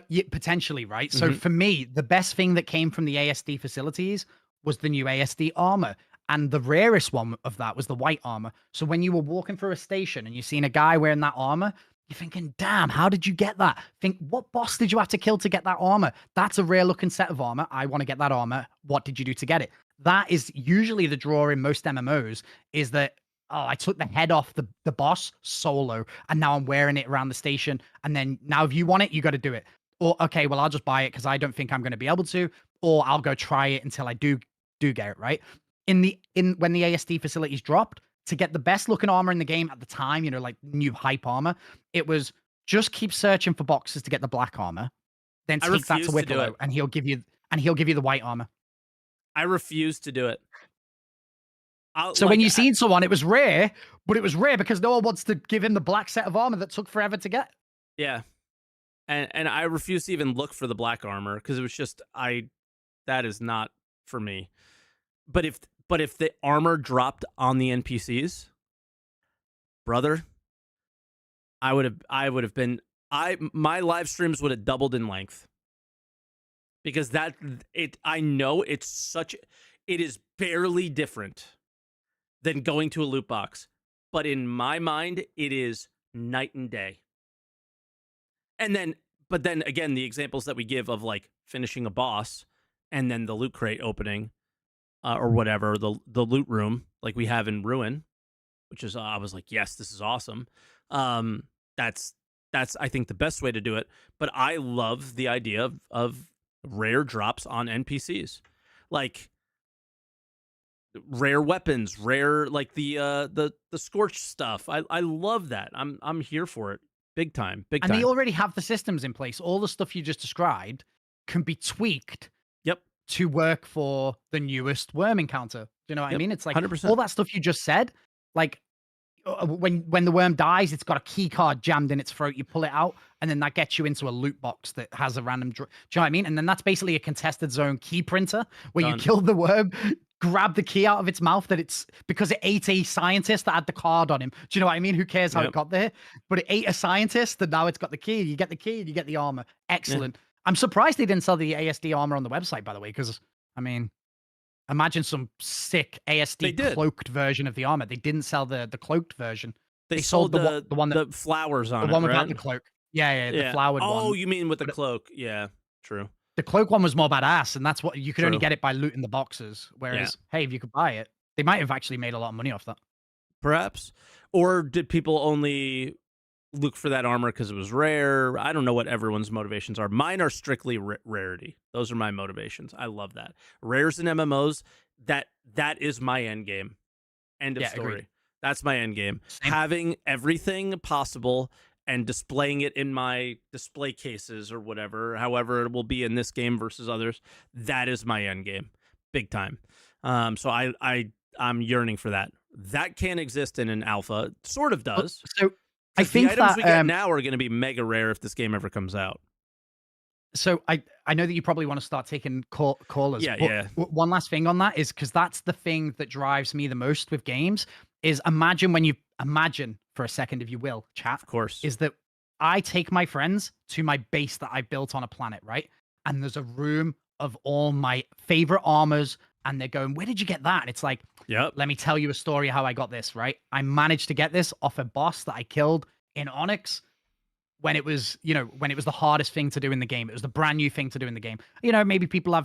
Yeah, potentially, right? So for me, the best thing that came from the ASD facilities was the new ASD armor. And the rarest one of that was the white armor. So when you were walking through a station and you're seeing a guy wearing that armor, you're thinking, damn, how did you get that? Think, what boss did you have to kill to get that armor? That's a rare looking set of armor. I want to get that armor. What did you do to get it? That is usually the draw in most MMOs, is that, oh, I took the head off the boss solo, and now I'm wearing it around the station. And then now if you want it, you got to do it. Or, okay, well, I'll just buy it because I don't think I'm going to be able to, or I'll go try it until I do get it, right? When the ASD facilities dropped, to get the best looking armor in the game at the time, you know, like new hype armor, it was just keep searching for boxes to get the black armor, then take that to Wicklow, and he'll give you. and he'll give you the white armor. I refuse to do it. So when you seen someone, it was rare, but it was rare because no one wants to give him the black set of armor that took forever to get. Yeah, and I refuse to even look for the black armor because it was just that is not for me. But if the armor dropped on the NPCs, brother, I would have been my live streams would have doubled in length. Because I know it is barely different than going to a loot box, but in my mind it is night and day. But then again, the examples that we give of like finishing a boss and then the loot crate opening, or whatever, the loot room like we have in Ruin, which is I was like, yes, this is awesome. That's I think the best way to do it. But I love the idea of rare drops on NPCs, like rare weapons, rare like the scorched stuff. I love that. I'm here for it. Big time. Big time. And they already have the systems in place. All the stuff you just described can be tweaked. Yep. To work for the newest worm encounter. Do you know what I mean? It's like 100%. all that stuff you just said, like when the worm dies, it's got a key card jammed in its throat. You pull it out, and then that gets you into a loot box that has a random. Do you know what I mean? And then that's basically a contested zone key printer where you kill the worm, grab the key out of its mouth that it's because it ate a scientist that had the card on him. Do you know what I mean? Who cares how it got there? But it ate a scientist, and now it's got the key. You get the key, and you get the armor. Excellent. Yeah. I'm surprised they didn't sell the ASD armor on the website, by the way, because I mean, imagine some sick ASD cloaked version of the armor. They didn't sell the cloaked version. They sold the one that the flowers on the one it, without right? the cloak. Yeah, the flowered one. Oh, you mean with the cloak? Yeah, true. The cloak one was more badass, and that's what you could only get it by looting the boxes. Whereas, hey, if you could buy it, they might have actually made a lot of money off that. Perhaps, or did people only look for that armor because it was rare? I don't know what everyone's motivations are. Mine are strictly rarity. Those are my motivations. I love that. Rares and MMOs, that is my end game. End of story. Agreed. That's my end game. Same. Having everything possible and displaying it in my display cases or whatever, however it will be in this game versus others, that is my end game. Big time. So I'm yearning for that. That can't exist in an alpha. It sort of does. So I think the items we get now are going to be mega rare if this game ever comes out. So I know that you probably want to start taking callers. Yeah. One last thing on that is because that's the thing that drives me the most with games is imagine for a second, if you will, chat. Of course. Is that I take my friends to my base that I built on a planet, right? And there's a room of all my favorite armors. And they're going, where did you get that? And it's like, let me tell you a story how I got this, right? I managed to get this off a boss that I killed in Onyx when it was the hardest thing to do in the game. It was the brand new thing to do in the game. Maybe people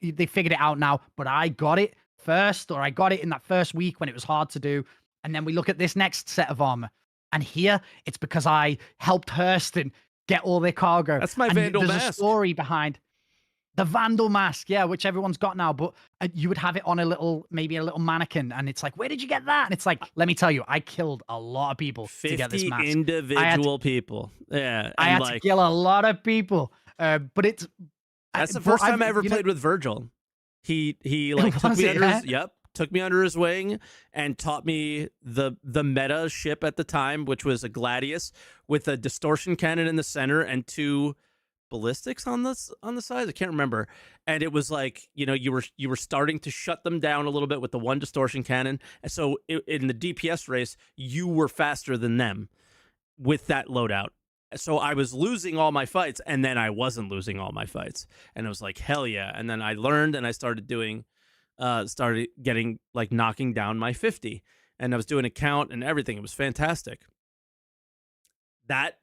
they figured it out now, but I got it first, or I got it in that first week when it was hard to do. And then we look at this next set of armor. And here it's because I helped Hurston get all their cargo. That's my Vandal mask. There's a story behind the Vandal mask, which everyone's got now, but you would have it on maybe a little mannequin, and it's like, where did you get that? And it's like, let me tell you, I killed a lot of people to get this mask. 50 individual people. Yeah. I had to kill a lot of people, but it's... That's the first time I ever played with Virgil. He took me under his wing and taught me the meta ship at the time, which was a Gladius with a distortion cannon in the center and 2 ballistics on the sides. I can't remember. And it was like, you were starting to shut them down a little bit with the 1 distortion cannon. And so in the DPS race, you were faster than them with that loadout. So I was losing all my fights, and then I wasn't losing all my fights. And it was like, hell yeah. And then I learned, and I started getting like knocking down my 50. And I was doing a count and everything. It was fantastic. That,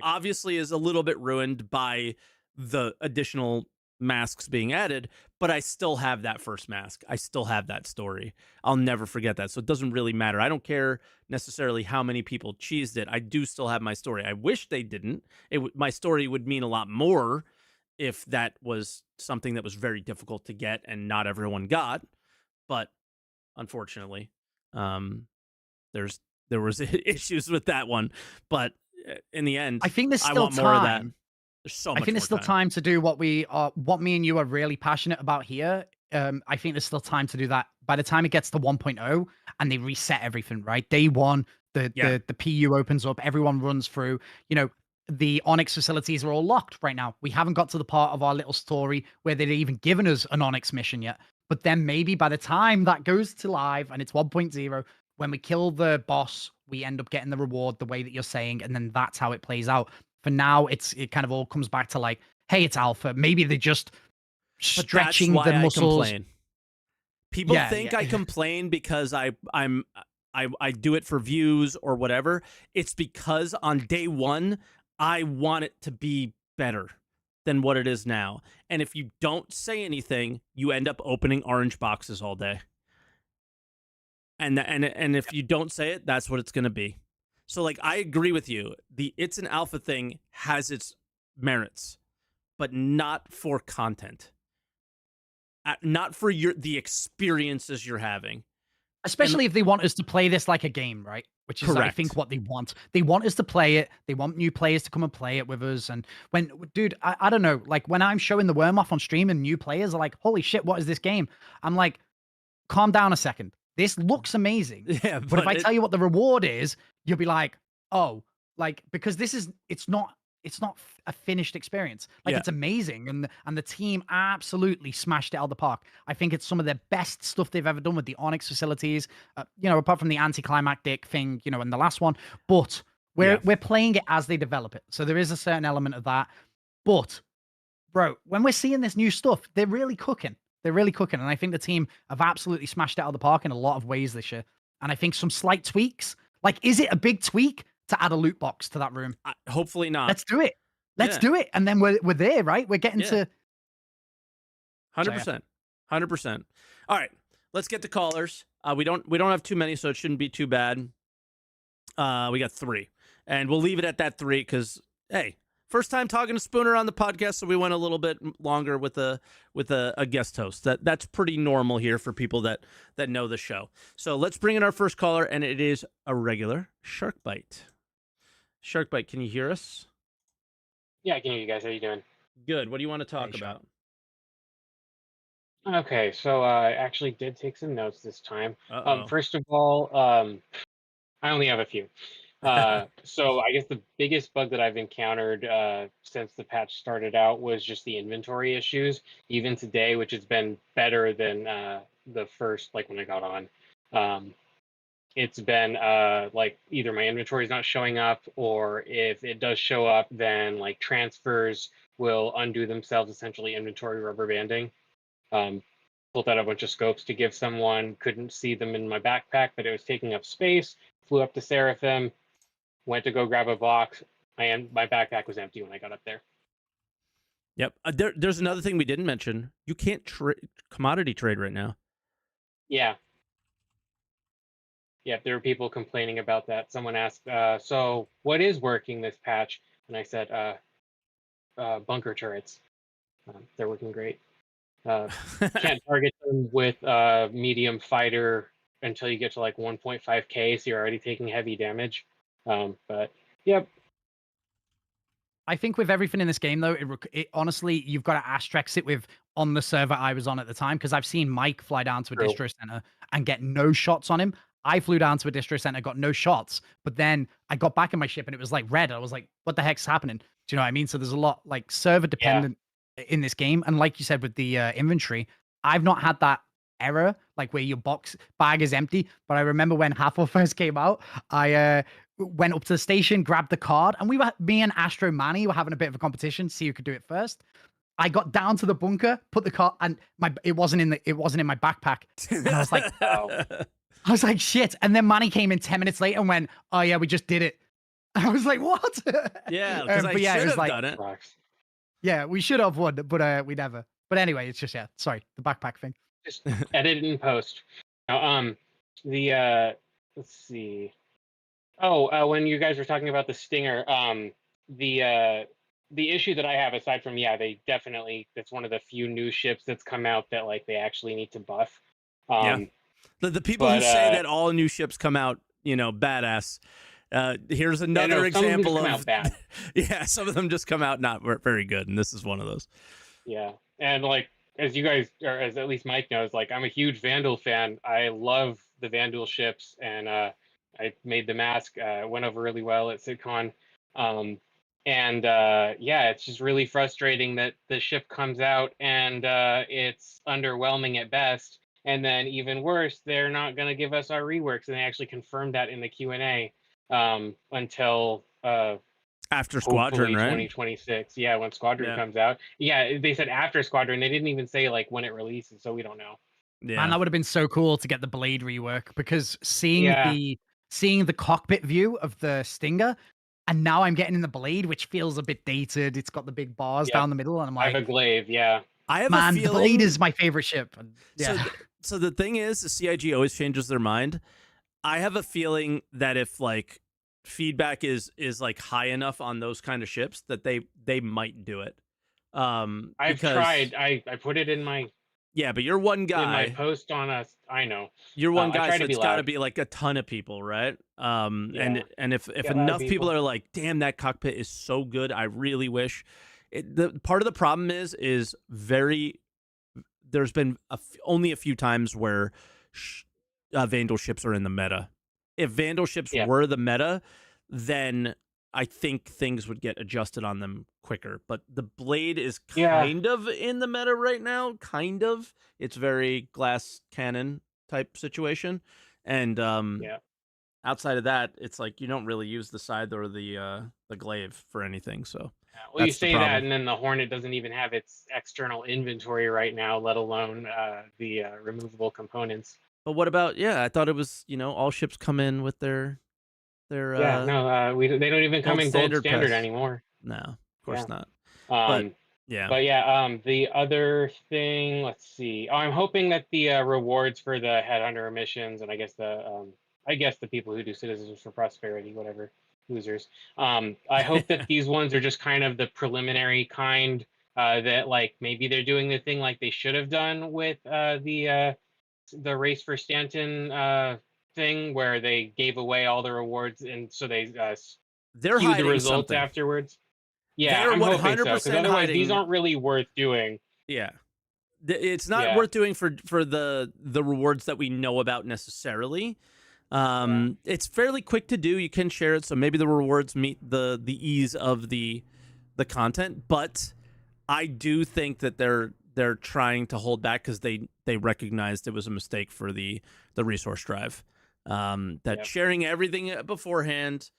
obviously is a little bit ruined by the additional masks being added, but I still have that first mask. I still have that story. I'll never forget that. So it doesn't really matter. I don't care necessarily how many people cheesed it. I do still have my story. I wish they didn't. My story would mean a lot more if that was something that was very difficult to get and not everyone got. But unfortunately, there was issues with that one. But in the end, I think there's still I want more of that. There's so I much think there's more still time. time to do what me and you are really passionate about here. I think there's still time to do that. By the time it gets to 1.0 and they reset everything, right? Day one, the Yeah. the the PU opens up, everyone runs through. The Onyx facilities are all locked right now. We haven't got to the part of our little story where they've even given us an Onyx mission yet. But then maybe by the time that goes to live and it's 1.0, when we kill the boss, we end up getting the reward the way that you're saying, and then that's how it plays out. For now, it kind of all comes back to like, hey, it's alpha. Maybe they're just But that's stretching why the I muscles. complain. People Yeah, think yeah. I complain because I do it for views or whatever. It's because on day one, I want it to be better than what it is now. And if you don't say anything, you end up opening orange boxes all day. And if you don't say it, that's what it's going to be. So like I agree with you. The it's an alpha thing has its merits, but not for content. Not for the experiences you're having. And Especially if they want us to play this like a game, right? Which is, I think, correct. what they want. They want us to play it. They want new players to come and play it with us. And dude, I don't know, like when I'm showing the worm off on stream and new players are like, holy shit, what is this game? I'm like, calm down a second. This looks amazing. Yeah, But if but I it tell you what the reward is, you'll be like, oh, like, because it's not a finished experience. Like, yeah. it's amazing. And the team absolutely smashed it out of the park. I think it's some of their best stuff they've ever done with the Onyx facilities, apart from the anticlimactic thing, in the last one. But Yeah. we're playing it as they develop it. So there is a certain element of that. But bro, when we're seeing this new stuff, they're really cooking. They're really cooking. And I think the team have absolutely smashed it out of the park in a lot of ways this year. And I think some slight tweaks, like, is it a big tweak to add a loot box to that room? Hopefully not. Let's do it. Let's Yeah. do it. And then we're there, right? We're getting Yeah. to 100%. 100%. All right. Let's get to callers. We don't have too many, so it shouldn't be too bad. We got 3. And we'll leave it at that 3 cuz hey, first time talking to Spooner on the podcast, so we went a little bit longer with a guest host. That's pretty normal here for people that know the show. So let's bring in our first caller, and it is a regular Shark Bite. Shark Bite, can you hear us? Yeah, I can hear you guys. How you doing? Good. What do you want to talk Hey, Shark. about? Okay, so I actually did take some notes this time. Uh-oh. First of all, I only have a few. So I guess the biggest bug that I've encountered since the patch started out was just the inventory issues. Even today, which has been better than the first, like when I got on. It's been like either my inventory is not showing up, or if it does show up, then like transfers will undo themselves, essentially inventory rubber banding. Pulled out a bunch of scopes to give someone, couldn't see them in my backpack, but it was taking up space. Flew up to Seraphim, went to go grab a box. My backpack was empty when I got up there. Yep. There's another thing we didn't mention. You can't commodity trade right now. Yeah. Yeah, there were people complaining about that. Someone asked, so what is working this patch? And I said, bunker turrets. They're working great. Can't target them with medium fighter until you get to like 1.5k, so you're already taking heavy damage. But yep. I think with everything in this game, though, it honestly, you've got to asterisk it with on the server I was on at the time, because I've seen Mike fly down to a True. distro center and get no shots on him. I flew down to a distro center, got no shots, but then I got back in my ship and it was like red. I was like, what the heck's happening? Do you know what I mean? So there's a lot like server dependent in this game. And like you said, with the inventory, I've not had that error, like where your box bag is empty. But I remember when Hathor first came out, I went up to the station, grabbed the card, and me and Astro Manny were having a bit of a competition, see who could do it first. I got down to the bunker, put the card, and it wasn't in my backpack. And I was like, Oh. I was like, shit. And then Manny came in 10 minutes later and went, oh yeah, we just did it. I was like, what? Yeah, because I but yeah, it should was have like, done it. Rocks. yeah, we should have won, but we never. But anyway, it's just, yeah, sorry, the backpack thing. Just edit and post. Now, let's see. Oh, when you guys were talking about the Stinger, the issue that I have, aside from, they definitely, that's one of the few new ships that's come out that like they actually need to buff. Yeah. The people who say that all new ships come out, badass, Here's Yeah, another no, some of them just example come out of bad. yeah, some of them just come out not very good, and this is one of those. Yeah, and like as you guys, or as at least Mike knows, like I'm a huge Vandal fan. I love the Vandal ships, and I made the mask. Went over really well at SitCon. Um, and yeah, it's just really frustrating that the ship comes out and it's underwhelming at best. And then even worse, they're not going to give us our reworks, and they actually confirmed that in the Q&A until After Squadron, hopefully right? 2026. Yeah, when Squadron Yeah. comes out. Yeah, they said after Squadron. They didn't even say like when it releases, so we don't know. Man, Yeah. that would have been so cool to get the blade rework, because Yeah, seeing the cockpit view of the Stinger, and now I'm getting in the blade, which feels a bit dated. It's got the big bars yep. down the middle, and I'm I have a like, glaive. Yeah, I have a man, the blade feeling is my favorite ship. And so yeah, so the thing is, the CIG always changes their mind. I have a feeling that if like feedback is like high enough on those kind of ships that they might do it. I've Because tried. I put it yeah, but you're one in my guy. post on us. I know. You're one I guy, try so to be it's got to loud. be like a ton of people, right? Yeah, And if get loud, enough people people. are like, "Damn, that cockpit is so good. I really wish." The part of the problem is very. There's been only a few times where Vandal ships are in the meta. If Vandal ships Yeah, were the meta, then I think things would get adjusted on them quicker. But the blade is yeah, kind of in the meta right now. Kind of. It's very glass cannon type situation. And yeah. outside of that, it's like you don't really use the scythe or the glaive for anything. So Well, you that's the say that, problem. and then the Hornet doesn't even have its external inventory right now, let alone the removable components. But what about yeah? I thought it was all ships come in with their Yeah, no, they don't even come gold in gold standard standard press. anymore. No, of Yeah. course not. But Um, yeah, but yeah, the other thing, let's see. Oh, I'm hoping that the rewards for the headhunter missions, and I guess the people who do Citizens for Prosperity, whatever, losers. I hope that these ones are just kind of the preliminary kind, that like maybe they're doing the thing like they should have done with the race for Stanton thing, where they gave away all the rewards, and so they they're skewed the hiding results something. afterwards. They Yeah, are I'm hoping so, because 100% otherwise these hiding. aren't really worth doing. Yeah, it's not Yeah, worth doing for the rewards that we know about necessarily. yeah, It's fairly quick to do. You can share it, so maybe the rewards meet the ease of the content. But I do think that they're trying to hold back because they recognized it was a mistake for the resource drive. That yep, sharing everything beforehand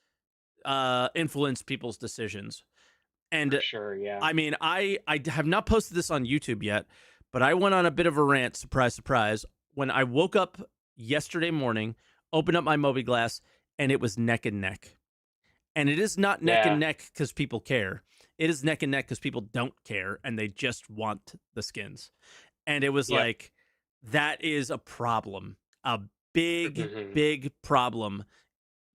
influenced people's decisions. for And sure. Yeah, I mean, I have not posted this on YouTube yet, but I went on a bit of a rant. Surprise, surprise! When I woke up yesterday morning, opened up my Glass, and it was neck and neck. And it is not neck and yeah, neck because people care. It is neck and neck because people don't care and they just want the skins. And it was yep. like, that is a problem, a big, Hmm. big problem.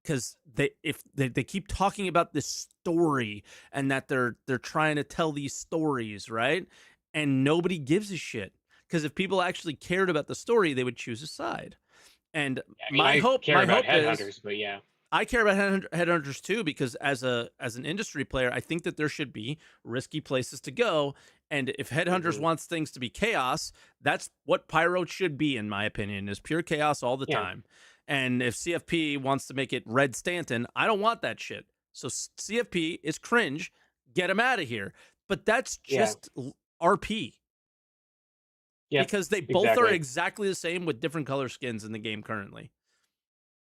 Because they keep talking about this story and that they're trying to tell these stories, right? And nobody gives a shit. Because if people actually cared about the story, they would choose a side. And Yeah, I mean, I care my about hope is headhunters, but yeah, I care about headhunters too because as an industry player, I think that there should be risky places to go. And if headhunters hmm, wants things to be chaos, that's what Pyro should be, in my opinion, is pure chaos all the yeah, time. And if CFP wants to make it Red Stanton, I don't want that shit. So CFP is cringe. Get him out of here. But that's yeah, just RP yep, because they both are exactly. exactly the same with different color skins in the game currently.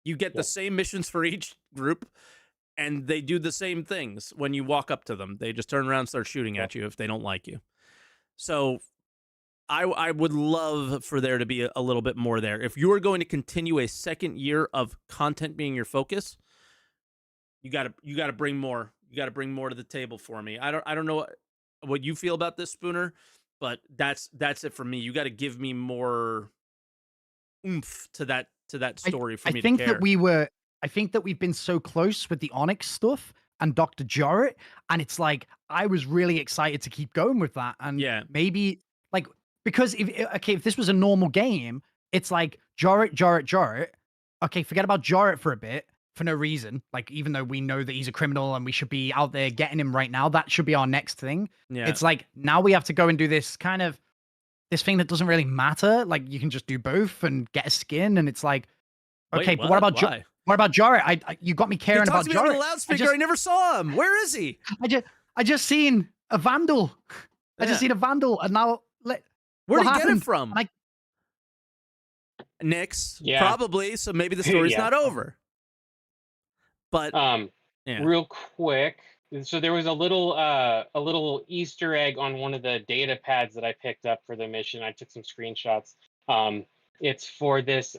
You get the Yep. same missions for each group, and they do the same things when you walk up to them. They just turn around and start shooting Yep. at you if they don't like you. So I would love for there to be a little bit more there. If you are going to continue a second year of content being your focus, you gotta bring more. You gotta bring more to the table for me. I don't know what you feel about this, Spooner, but that's it for me. You got to give me more oomph to that I story for I me to think that care. I think that we've been so close with the Onyx stuff and Dr. Jarrett, and it's like I was really excited to keep going with that, and Yeah, maybe like because if this was a normal game, it's like Jarrett. Okay, forget about Jarrett for a bit. for no reason. Like, even though we know that he's a criminal and we should be out there getting him right now, that should be our next thing. Yeah. It's like now we have to go and do this kind of this thing that doesn't really matter. Like, you can just do both and get a skin, and it's like, Wait, okay, but what about Why? what about Jarrett? You got me He caring talks about to me over the Jarrett. loudspeaker. I never saw him. Where is he? I just seen a vandal. I just Yeah. seen a vandal, and now Where'd what he get it happened? from? And Nick's, Yeah. probably. So maybe the story's Yeah. not over. But yeah. Real quick, so there was a little Easter egg on one of the data pads that I picked up for the mission. I took some screenshots. It's for this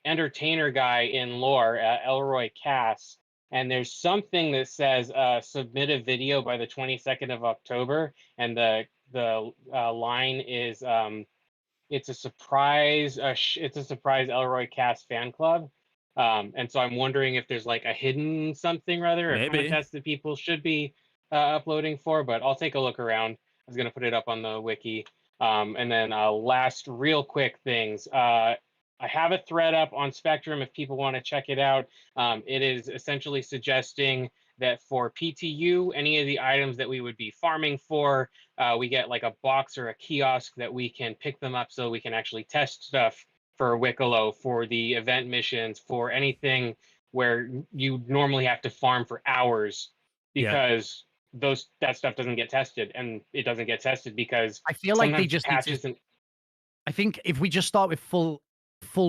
entertainer guy in lore, Elroy Cass, and there's something that says submit a video by the 22nd of October, and the line is it's a surprise it's a surprise Elroy Cass fan club. And so I'm wondering if there's like a hidden something rather, a Maybe. contest that people should be uploading for, but I'll take a look around. I was going to put it up on the wiki. And then last real quick things. I have a thread up on Spectrum if people want to check it out. It is essentially suggesting that for PTU, any of the items that we would be farming for, we get like a box or a kiosk that we can pick them up so we can actually test stuff for Wicklow, for the event missions, for anything where you normally have to farm for hours because that stuff doesn't get tested, and it doesn't get tested because I feel like they sometimes just need patches to. and I think if we just start with full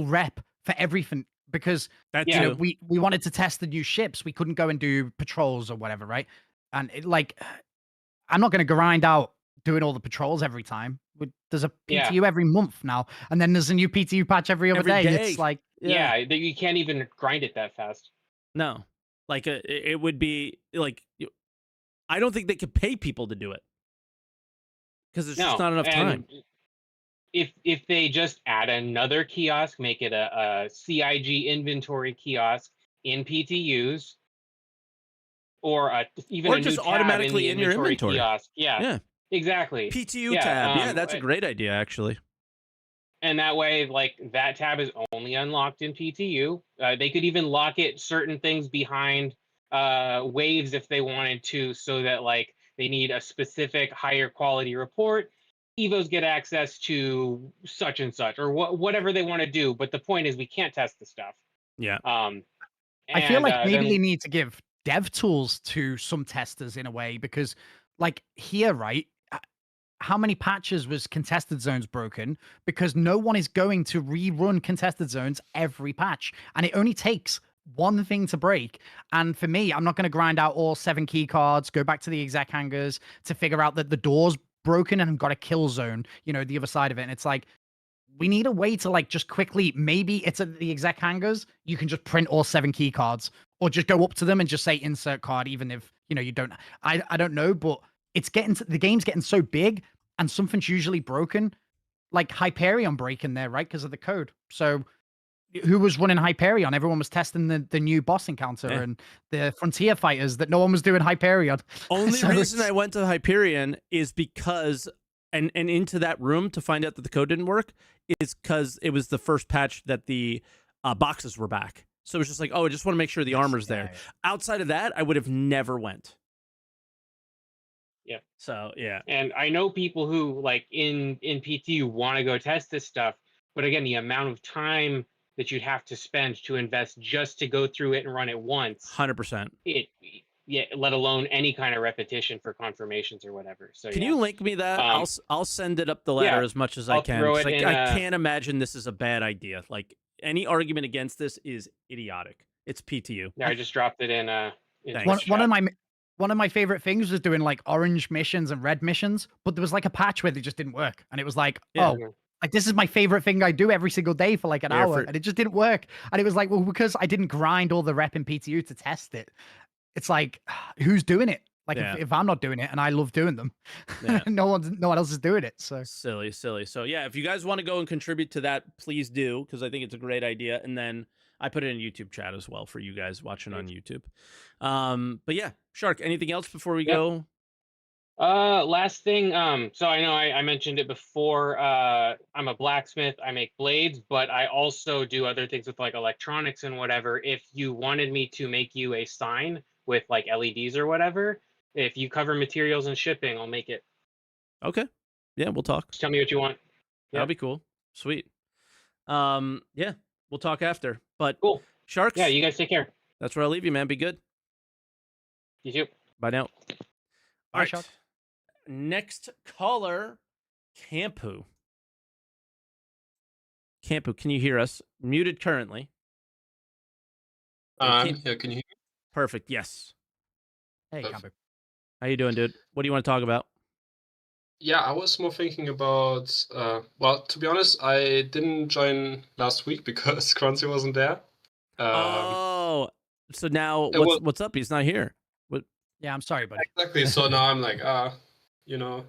rep for everything, because That Yeah. you know, too. we wanted to test the new ships, we couldn't go and do patrols or whatever, right? And it, like, I'm not going to grind out doing all the patrols every time. There's a Yeah. PTU every month now, and then there's a new PTU patch every other Every day. day. It's like, yeah, you can't even grind it that fast. No. Like it would be like I don't think they could pay people to do it because there's just not enough time. If they just add another kiosk, make it a CIG inventory kiosk in PTUs, or even Or a just new tab automatically in in the your inventory inventory. kiosk. Yeah, Yeah. exactly. PTU Yeah, tab. Yeah, that's a great idea, actually. And that way, like, that tab is only unlocked in PTU. They could even lock it certain things behind waves if they wanted to, so that like they need a specific higher quality report. Evos get access to such and such, or whatever they want to do. But the point is, we can't test the stuff. Yeah. I feel And like maybe then they need to give dev tools to some testers in a way, because like here, right? How many patches was contested zones broken? Because no one is going to rerun contested zones every patch, and it only takes one thing to break. And for me, I'm not going to grind out all 7 key cards, go back to the exec hangars to figure out that the door's broken and I've got a kill zone, you know, the other side of it. And it's like, we need a way to like just quickly, maybe it's at the exec hangars, you can just print all 7 key cards, or just go up to them and just say insert card, even if, you know, you don't, I don't know, but it's getting the game's getting so big and something's usually broken, like Hyperion breaking there, right? Because of the code. So who was running Hyperion? Everyone was testing the new boss encounter and the frontier fighters, that no one was doing Hyperion. Only So reason it's- I went to Hyperion is because and into that room to find out that the code didn't work is because it was the first patch that the boxes were back. So it was just like, oh, I just want to make sure the armor's there. Yeah. Outside of that, I would have never went. Yeah. So yeah. And I know people who like in PTU want to go test this stuff, but again, the amount of time that you'd have to spend to invest just to go through it and run it once, 100%. Let alone any kind of repetition for confirmations or whatever. So Can you link me that? I'll send it up the ladder as much as I I'll can. throw 'Cause it in, I can't imagine this is a bad idea. Like any argument against this is idiotic. It's PTU. Yeah, I just dropped it in. Thanks. One of my favorite things was doing like orange missions and red missions, but there was like a patch where they just didn't work, and it was like, Yeah. oh, like this is my favorite thing I do every single day for like an hour, and it just didn't work. And it was like, well, because I didn't grind all the rep in PTU to test it. It's like, who's doing it? Like if I'm not doing it and I love doing them, no one else is doing it. So silly. So yeah, if you guys want to go and contribute to that, please do, because I think it's a great idea. And then I put it in YouTube chat as well for you guys watching on YouTube. But yeah, Shark, anything else before we go? Last thing, so I know I mentioned it before. I'm a blacksmith, I make blades, but I also do other things with like electronics and whatever. If you wanted me to make you a sign with like LEDs or whatever, if you cover materials and shipping, I'll make it. Okay. Yeah, we'll talk. Just tell me what you want. That'll Yeah, be cool. Sweet. Yeah, we'll talk after. But cool. Yeah, Sharks, you guys take care. that's where I'll leave you, man. Be good. You too. Bye now. All Bye, right. Shark. Next caller, Campu. Campu, can you hear us? Muted currently. Yeah, can you hear me? Perfect. Yes. Hey, Perfect. Campu. How you doing, dude? What do you want to talk about? Yeah, I was more thinking about, well, to be honest, I didn't join last week because Croncy wasn't there. Oh, so now it was what's up? He's not here. What? Yeah, I'm sorry, buddy. exactly. So now I'm like, you know,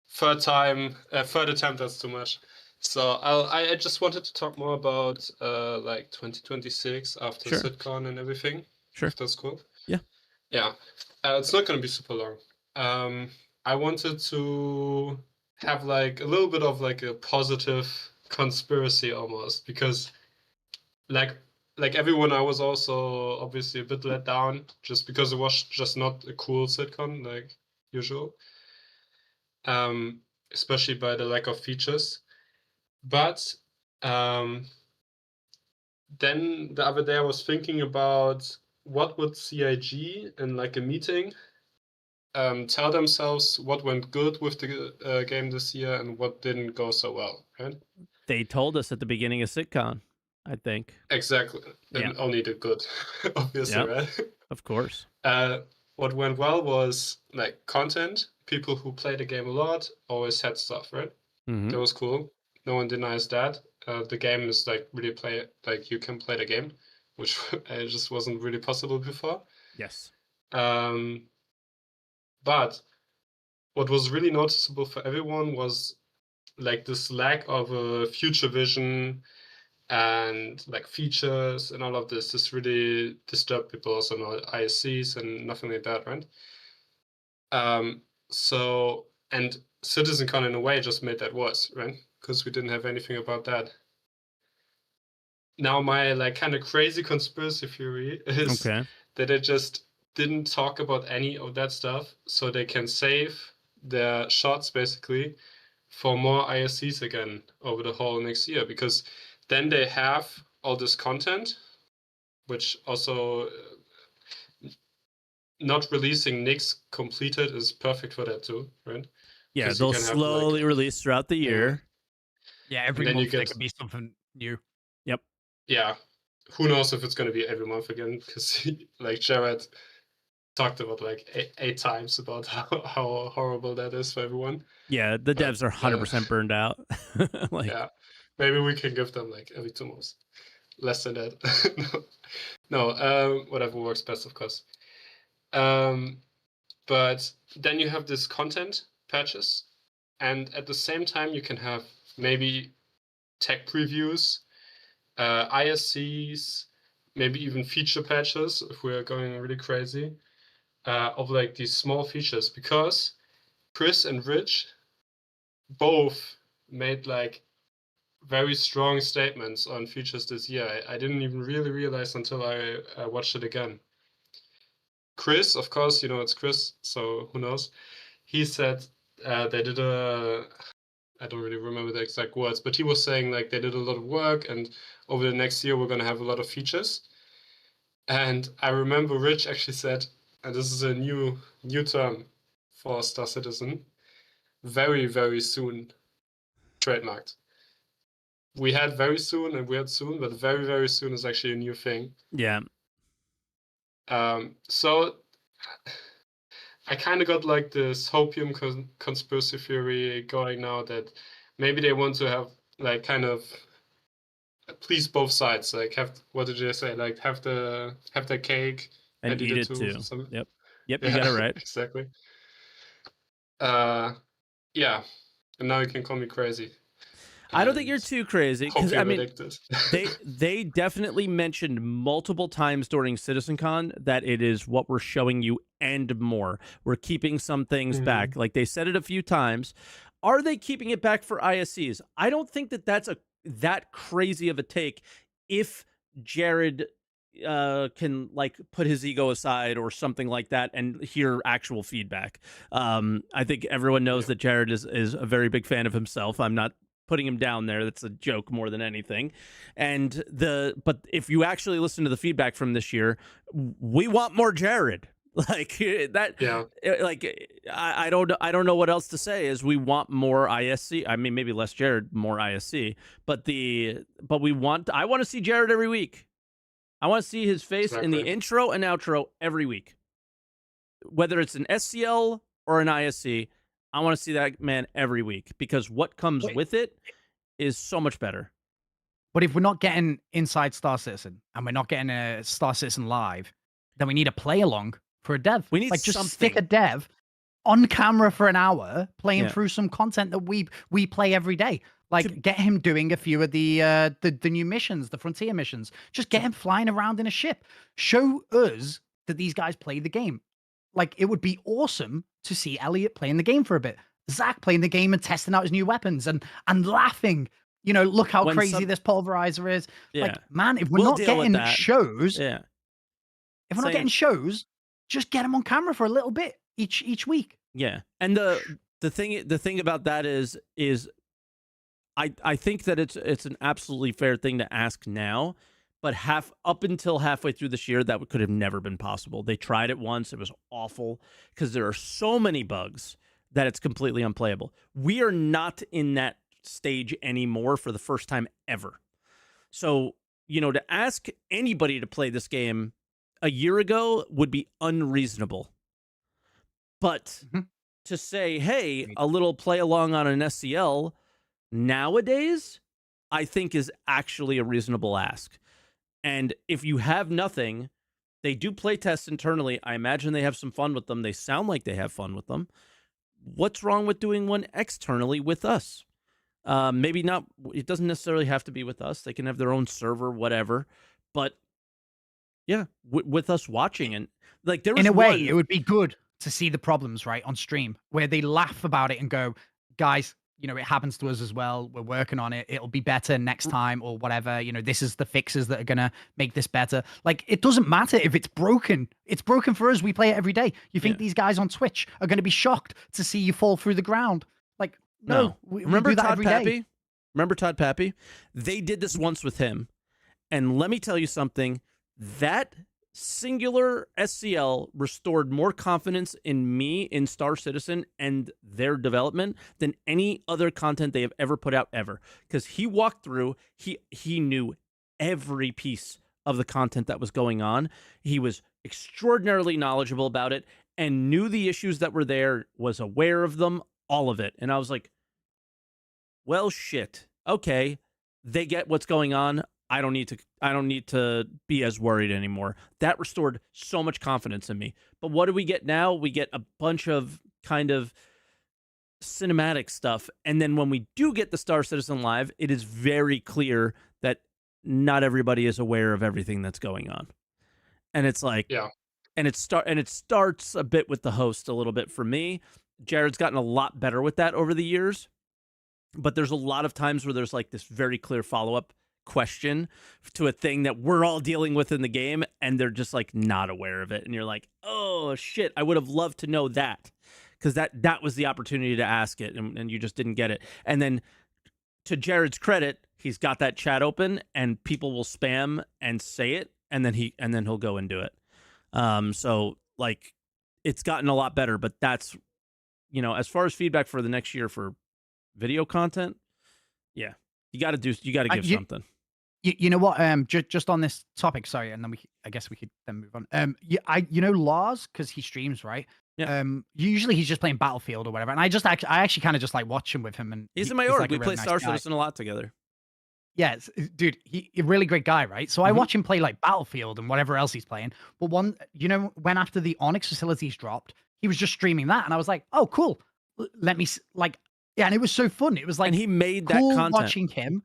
third attempt, that's too much. So I just wanted to talk more about like 2026 after Sure. SitCon and everything. Sure. If that's cool. Yeah. Yeah. It's not gonna be super long. I wanted to have like a little bit of like a positive conspiracy almost because like everyone I was also obviously a bit let down just because it was just not a cool sitcom like usual. Especially by the lack of features. But then the other day I was thinking about what would CIG in like a meeting tell themselves what went good with the game this year and what didn't go so well, right? They told us at the beginning of sitcom, I think. Exactly. Yeah. And only the good, obviously, Yep. right? Of course. What went well was like content. People who play the game a lot always had stuff, right? Mhm. That was cool. No one denies that. The game is like really you can play the game, which it just wasn't really possible before. Yes. But what was really noticeable for everyone was like this lack of a future vision and like features and all of this. This really disturbed people, also no ISCs and nothing like that, right? So and CitizenCon in a way just made that worse, right? Because we didn't have anything about that. Now my like kind of crazy conspiracy theory is Okay. that it just didn't talk about any of that stuff so they can save their shots basically for more ISCs again over the whole next year, because then they have all this content, which also not releasing Nix completed is perfect for that too, right? Yeah, 'Cause you they'll can have, like- slowly release throughout the year. Yeah, every then you month there get- could be something new. Yep. Yeah, who knows if it's going to be every month again, because like Jared talked about like eight times about how horrible that is for everyone. Yeah, the But, devs are 100% burned out. Like, Yeah, maybe we can give them like every 2 months. Less than that. No, whatever works best, of course. But then you have this content patches, and at the same time you can have maybe tech previews, ISCs, maybe even feature patches if we're going really crazy, of like these small features, because Chris and Rich both made like very strong statements on features this year. I didn't even really realize until I watched it again. Chris, of course, it's Chris, so who knows? He said they did I don't really remember the exact words, but he was saying like they did a lot of work, and over the next year we're going to have a lot of features. And I remember Rich actually said, and this is a new term for Star Citizen, very, very soon, trademarked. We had very soon and we had soon, but very, very soon is actually a new thing. yeah. So I kind of got like this hopium conspiracy theory going now that maybe they want to have like kind of please both sides, like have, what did you say, like have the cake And eat it too. something. Yep. Yep, you got it right. Exactly. Yeah, and now you can call me crazy. I don't think you're and too crazy hope because you're I mean addicted. they definitely mentioned multiple times during CitizenCon that it is what we're showing you and more. We're keeping some things back. Like they said it a few times. Are they keeping it back for ISCs? I don't think that that's that crazy of a take if Jared can like put his ego aside or something like that and hear actual feedback. I think everyone knows Yeah. that Jared is a very big fan of himself. I'm not putting him down there. That's a joke more than anything. But if you actually listen to the feedback from this year, we want more Jared. Like that. Yeah. Like I don't know what else to say. Is we want more ISC. I mean, maybe less Jared, more ISC. But I want to see Jared every week. I want to see his face in the Exactly. intro and outro every week. Whether it's an SCL or an ISC, I want to see that man every week because what comes Wait. with it is so much better. But if we're not getting inside Star Citizen and we're not getting a Star Citizen live, then we need a play along for a dev. We need like just something. stick a dev on camera for an hour playing Yeah. through some content that we play every day. Like get him doing a few of the new missions, the frontier missions. Just get him flying around in a ship. Show us that these guys played the game. Like it would be awesome to see Elliot playing the game for a bit. Zach playing the game and testing out his new weapons and laughing. You know, look how crazy this pulverizer is. Yeah. Like, man, if we're We'll not deal with getting that. shows, Yeah. if we're not getting shows, just get them on camera for a little bit each week. Yeah. And the thing about that is I think that it's an absolutely fair thing to ask now, but up until halfway through this year, that could have never been possible. They tried it once. It was awful because there are so many bugs that it's completely unplayable. We are not in that stage anymore for the first time ever. So, to ask anybody to play this game a year ago would be unreasonable. But to say, hey, a little play along on an SCL nowadays, I think is actually a reasonable ask. And if you have nothing, they do play tests internally. I imagine they have some fun with them. They sound like they have fun with them. What's wrong with doing one externally with us? Maybe not. It doesn't necessarily have to be with us. They can have their own server, whatever. But yeah, with us watching and like there was in a way, it would be good to see the problems right on stream where they laugh about it and go, guys, it happens to us as well. We're working on it. It'll be better next time or whatever. This is the fixes that are going to make this better. Like, it doesn't matter if it's broken. It's broken for us. We play it every day. You think these guys on Twitch are going to be shocked to see you fall through the ground? Like, no. Remember we do that Todd every Pappy? day. Remember Todd Pappy? They did this once with him. And let me tell you something. That singular SCL restored more confidence in me in Star Citizen and their development than any other content they have ever put out ever. Because he walked through, he knew every piece of the content that was going on. He was extraordinarily knowledgeable about it and knew the issues that were there, was aware of them, all of it. And I was like, well, shit. Okay, they get what's going on. I don't need to be as worried anymore. That restored so much confidence in me. But what do we get now? We get a bunch of kind of cinematic stuff. And then when we do get the Star Citizen Live, it is very clear that not everybody is aware of everything that's going on. And it's like, and it starts a bit with the host a little bit for me. Jared's gotten a lot better with that over the years. But there's a lot of times where there's like this very clear follow-up question to a thing that we're all dealing with in the game, and they're just like not aware of it. And you're like, oh shit, I would have loved to know that, because that was the opportunity to ask it, and you just didn't get it. And then to Jared's credit, he's got that chat open and people will spam and say it, and then he'll go and do it. So like it's gotten a lot better, but that's, as far as feedback for the next year for video content, yeah, you got to give something. You know what? Just on this topic, sorry, and then I guess we could then move on. Lars, because he streams, right? Yeah. Usually he's just playing Battlefield or whatever, and I actually kind of just like watching with him, and he's in my org. like we a play really Star nice guy. Citizen a lot together. Yeah, dude, he a really great guy, right? So I watch him play like Battlefield and whatever else he's playing. But when after the Onyx facilities dropped, he was just streaming that, and I was like, oh, cool. Let me Yeah, and it was so fun. It was like and he made that cool content. watching him.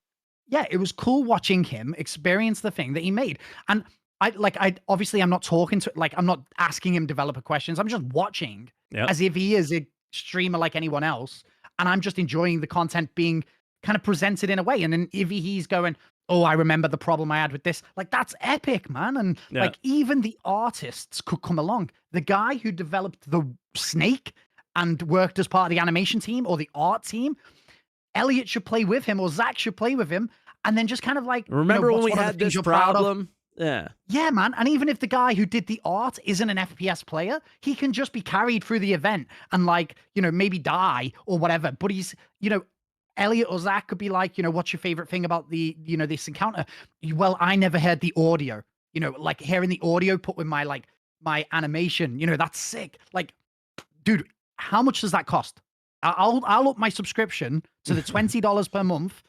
Yeah, it was cool watching him experience the thing that he made. And I obviously I'm not talking to, like, I'm not asking him developer questions. I'm just watching Yep. as if he is a streamer like anyone else. And I'm just enjoying the content being kind of presented in a way. And then if he's going, oh, I remember the problem I had with this. Like, that's epic, man. And Yeah. like, even the artists could come along. The guy who developed the snake and worked as part of the animation team or the art team, Elliot should play with him, or Zach should play with him, and then just kind of like, Remember when what's we one of the had things this you're proud of? problem? Yeah. Yeah, man. And even if the guy who did the art isn't an FPS player, he can just be carried through the event and, like, maybe die or whatever. But he's, Elliot or Zach could be like, what's your favorite thing about this encounter? Well, I never heard the audio, like hearing the audio put with my animation, that's sick. Like, dude, how much does that cost? I'll up my subscription to the $20 per month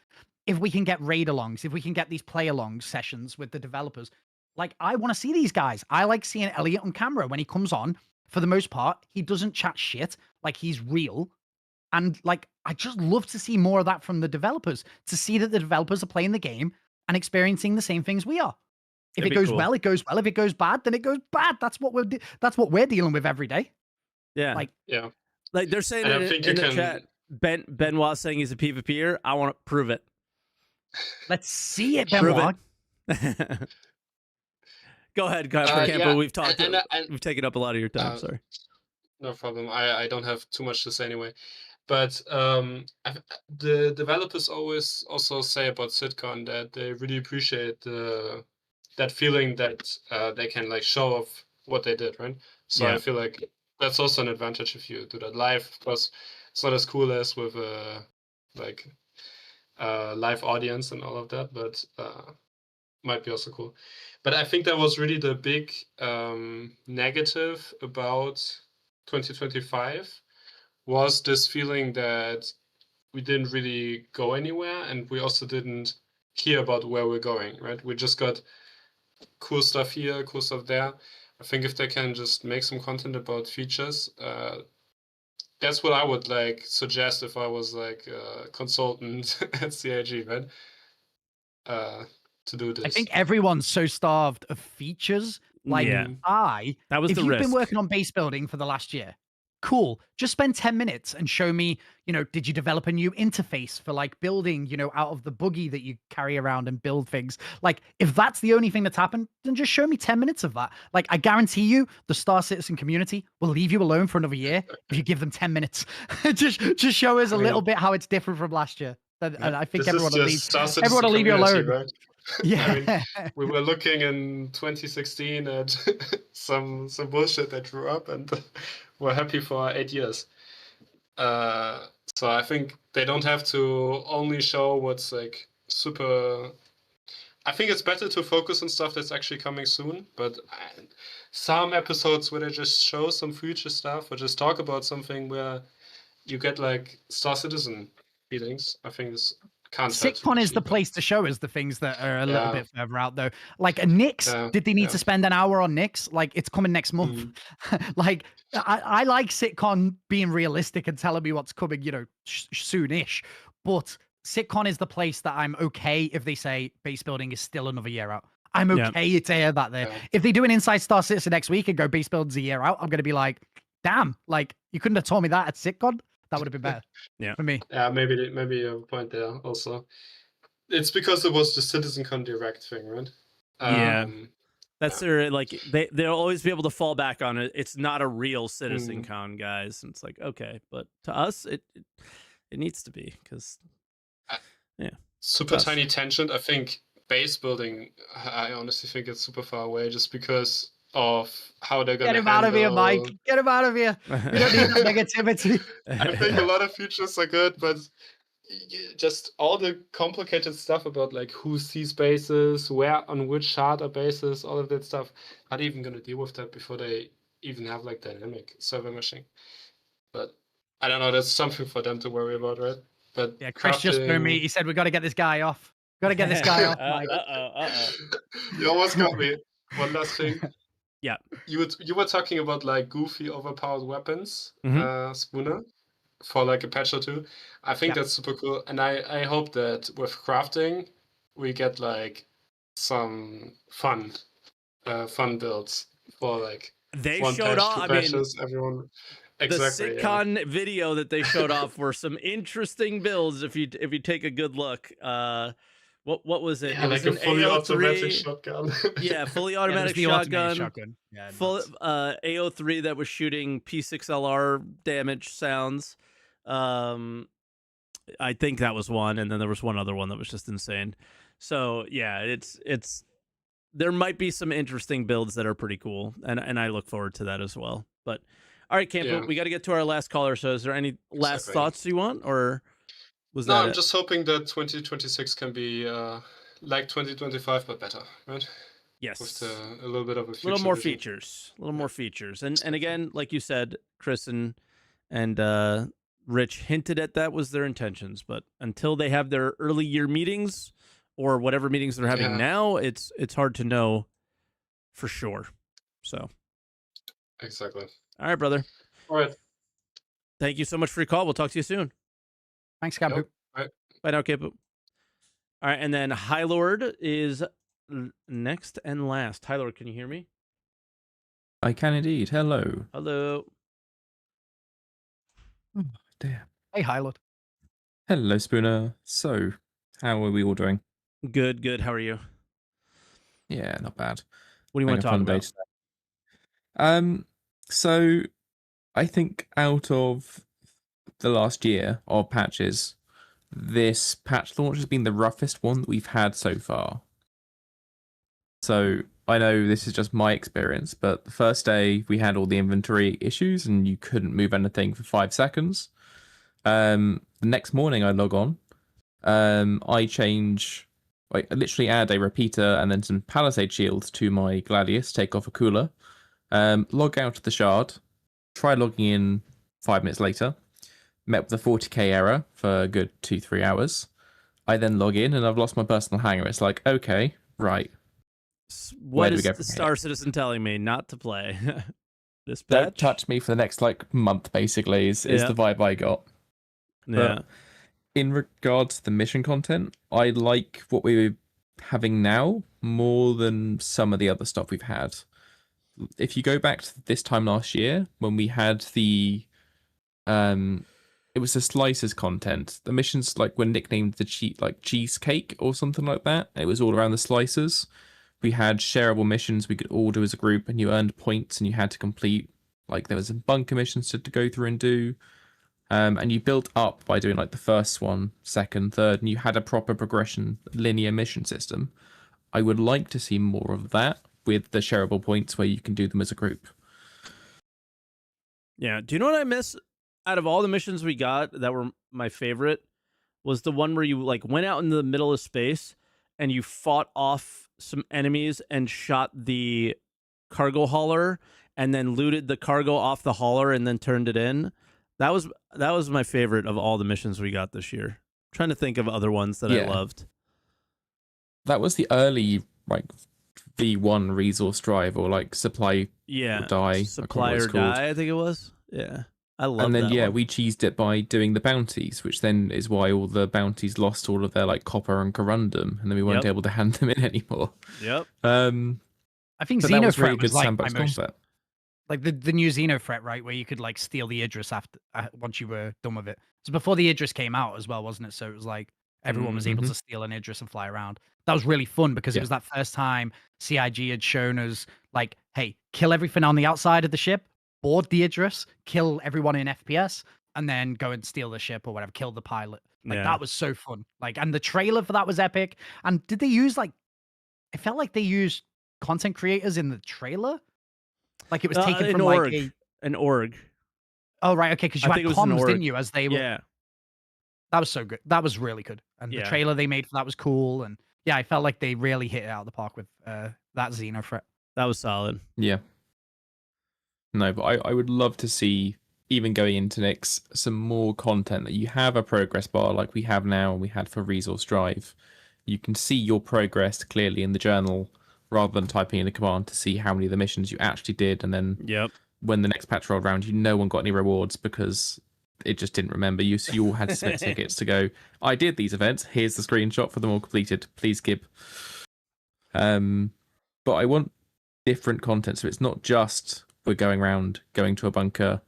if we can get raid alongs, if we can get these play along sessions with the developers. Like, I want to see these guys. I like seeing Elliot on camera when he comes on. For the most part, he doesn't chat shit. Like, he's real. And like, I just love to see more of that from the developers, to see that the developers are playing the game and experiencing the same things we are. If it goes well, it goes well. If it goes bad, then it goes bad. That's what we're dealing with every day. Yeah. Like, Yeah. Like, they're saying And I in think the you can- chat, Benoit saying he's a PvPer. I want to prove it. let's see it, Prove Benoit. it. Go ahead, Campo. yeah, We've talked. and- We've taken up a lot of your time. Sorry. No problem. I don't have too much to say anyway. But the developers always also say about SitCon that they really appreciate that feeling that they can like show off what they did, right? So Yeah. I feel like that's also an advantage if you do that live, because it's not as cool as with like live audience and all of that, but might be also cool. But I think that was really the big negative about 2025, was this feeling that we didn't really go anywhere, and we also didn't hear about where we're going, right? We just got cool stuff here, cool stuff there. I think if they can just make some content about features, that's what I would like suggest if I was like a consultant at CIG, right? To do this. I think everyone's so starved of features. Like, Yeah. That was if the you've risk. been working on base building for the last year, cool. Just spend 10 minutes and show me, did you develop a new interface for like building, out of the boogie that you carry around and build things? Like, if that's the only thing that's happened, then just show me 10 minutes of that. Like, I guarantee you the Star Citizen community will leave you alone for another year if you give them 10 minutes. just show us a little bit how it's different from last year. And I think everyone will leave you alone. Right? Yeah. I mean, we were looking in 2016 at some bullshit that grew up, and we're happy for 8 years. So I think they don't have to only show what's like super. I think it's better to focus on stuff that's actually coming soon. But some episodes where they just show some future stuff or just talk about something where you get like Star Citizen feelings, I think this can't. SitCon is the place to show us the things that are a little bit further out, though. Like a Nyx, did they need to spend an hour on Nyx? Like, it's coming next month. Like, I like SitCon being realistic and telling me what's coming, soonish. But SitCon is the place that I'm okay if they say base building is still another year out. I'm okay to hear that there. If they do an Inside Star Citizen next week and go base building's a year out, I'm going to be like, damn, like, you couldn't have told me that at SitCon. That would have been better. For me. Yeah, maybe you have a point there also. It's because it was the CitizenCon Direct thing, right? That's their, like, they'll always be able to fall back on it. It's not a real CitizenCon, guys. And it's like, okay, but to us, it needs to be, because super tiny tangent. I think base building, I honestly think it's super far away, just because of how they're gonna get him out of here, Mike. Get him out of here. We don't need that negativity. I think a lot of features are good, but just all the complicated stuff about like who sees bases, where on which shard are bases, all of that stuff. Not even gonna deal with that before they even have like dynamic server meshing. But I don't know. That's something for them to worry about, right? But yeah, Chris just phoned me. He said we got to get this guy off. Got to get this guy off, Mike. You almost got me. One last thing. Yeah. You were talking about like goofy, overpowered weapons, Spooner. for like a patch or two. I think Yeah. that's super cool, and I hope that with crafting we get like some fun builds for like They one showed patch, off. two I mean, patches, everyone. the Exactly, yeah. sitcon video that they showed off were some interesting builds. If you take a good look, what was it? Yeah, It was like a an fully automatic AO3. shotgun. Yeah, fully Yeah, it was automatic the automated shotgun. shotgun. Yeah, Full nuts. AO3 that was shooting P6LR damage sounds. I think that was one, and then there was one other one that was just insane. So yeah, it's there might be some interesting builds that are pretty cool, and I look forward to that as well. But all right, Campo, Yeah, we got to get to our last caller. So is there any last exactly. thoughts you want, or was No, that I'm it? just hoping that 2026 can be like 2025 but better, right? Yes, With a little bit of a future little more vision. features, a little Yeah. more features, and again, like you said, Chris and Rich hinted at that was their intentions, but until they have their early year meetings or whatever meetings they're having Yeah, now, it's hard to know for sure. So, exactly. all right, brother. All right. Thank you so much for your call. We'll talk to you soon. Thanks, Campo. Yep. Right. Bye now, Campo. All right, and then High Lord is next and last. High Lord, can you hear me? I can indeed. Hello. Hello. Oh, dear. Hey, Hylot. Hello, Spooner. So, how are we all doing? Good, good. How are you? Yeah, not bad. What do you want to talk Having a fun day about? today. So I think out of the last year of patches, this patch launch has been the roughest one that we've had so far. So I know this is just my experience, but the first day we had all the inventory issues and you couldn't move anything for 5 seconds. The next morning I log on. I literally add a repeater and then some palisade shields to my Gladius, take off a cooler, log out of the shard, try logging in 5 minutes later, met with a 40k error for a good 2-3 hours. I then log in and I've lost my personal hangar. It's like, okay, right. What do we is go the from here? Star Citizen telling me not to play? This Don't patch? touch me for the next month, basically, is Yeah. the vibe I got. Yeah. In regards to the mission content, I like what we're having now more than some of the other stuff we've had. If you go back to this time last year when we had the it was the slices content. The missions were nicknamed the cheesecake or something like that. It was all around the slices. We had shareable missions we could all do as a group, and you earned points and you had to complete, there was some bunker missions to go through and do. And you built up by doing the first one, second, third, and you had a proper progression linear mission system. I would like to see more of that with the shareable points where you can do them as a group. Yeah. Do you know what I miss out of all the missions we got that were my favorite? Was the one where you went out into the middle of space and you fought off some enemies and shot the cargo hauler and then looted the cargo off the hauler and then turned it in. That was my favorite of all the missions we got this year. I'm trying to think of other ones that I loved. That was the early V1 resource drive or supply or die. Supply or die, I think it was. Yeah. I love that. And then one. we cheesed it by doing the bounties, which then is why all the bounties lost all of their copper and corundum, and then we weren't able to hand them in anymore. Yep. I think but that was really Xenothreat good was sandbox my most, combat. the new Xenothreat, right, where you could steal the Idris after once you were done with it. So before the Idris came out as well, wasn't it? So it was everyone was able to steal an Idris and fly around. That was really fun because it was that first time CIG had shown us hey, kill everything on the outside of the ship, board the Idris, kill everyone in FPS, and then go and steal the ship or whatever, kill the pilot. That was so fun. And the trailer for that was epic. And did they use it felt like they used content creators in the trailer? It was taken from an org. Oh right, okay, because you had comms, didn't you? As they were. Yeah. That was so good. That was really good. And the trailer they made for that was cool. And yeah, I felt like they really hit it out of the park with that Xenothreat. That was solid. Yeah. No, but I would love to see, even going into next, some more content that you have a progress bar like we have now and we had for Resource Drive. You can see your progress clearly in the journal rather than typing in a command to see how many of the missions you actually did. And then when the next patch rolled around, no one got any rewards because it just didn't remember you, so you all had to submit tickets to go, I did these events, here's the screenshot for them all completed, please skip. But I want different content, so it's not just we're going around, going to a bunker,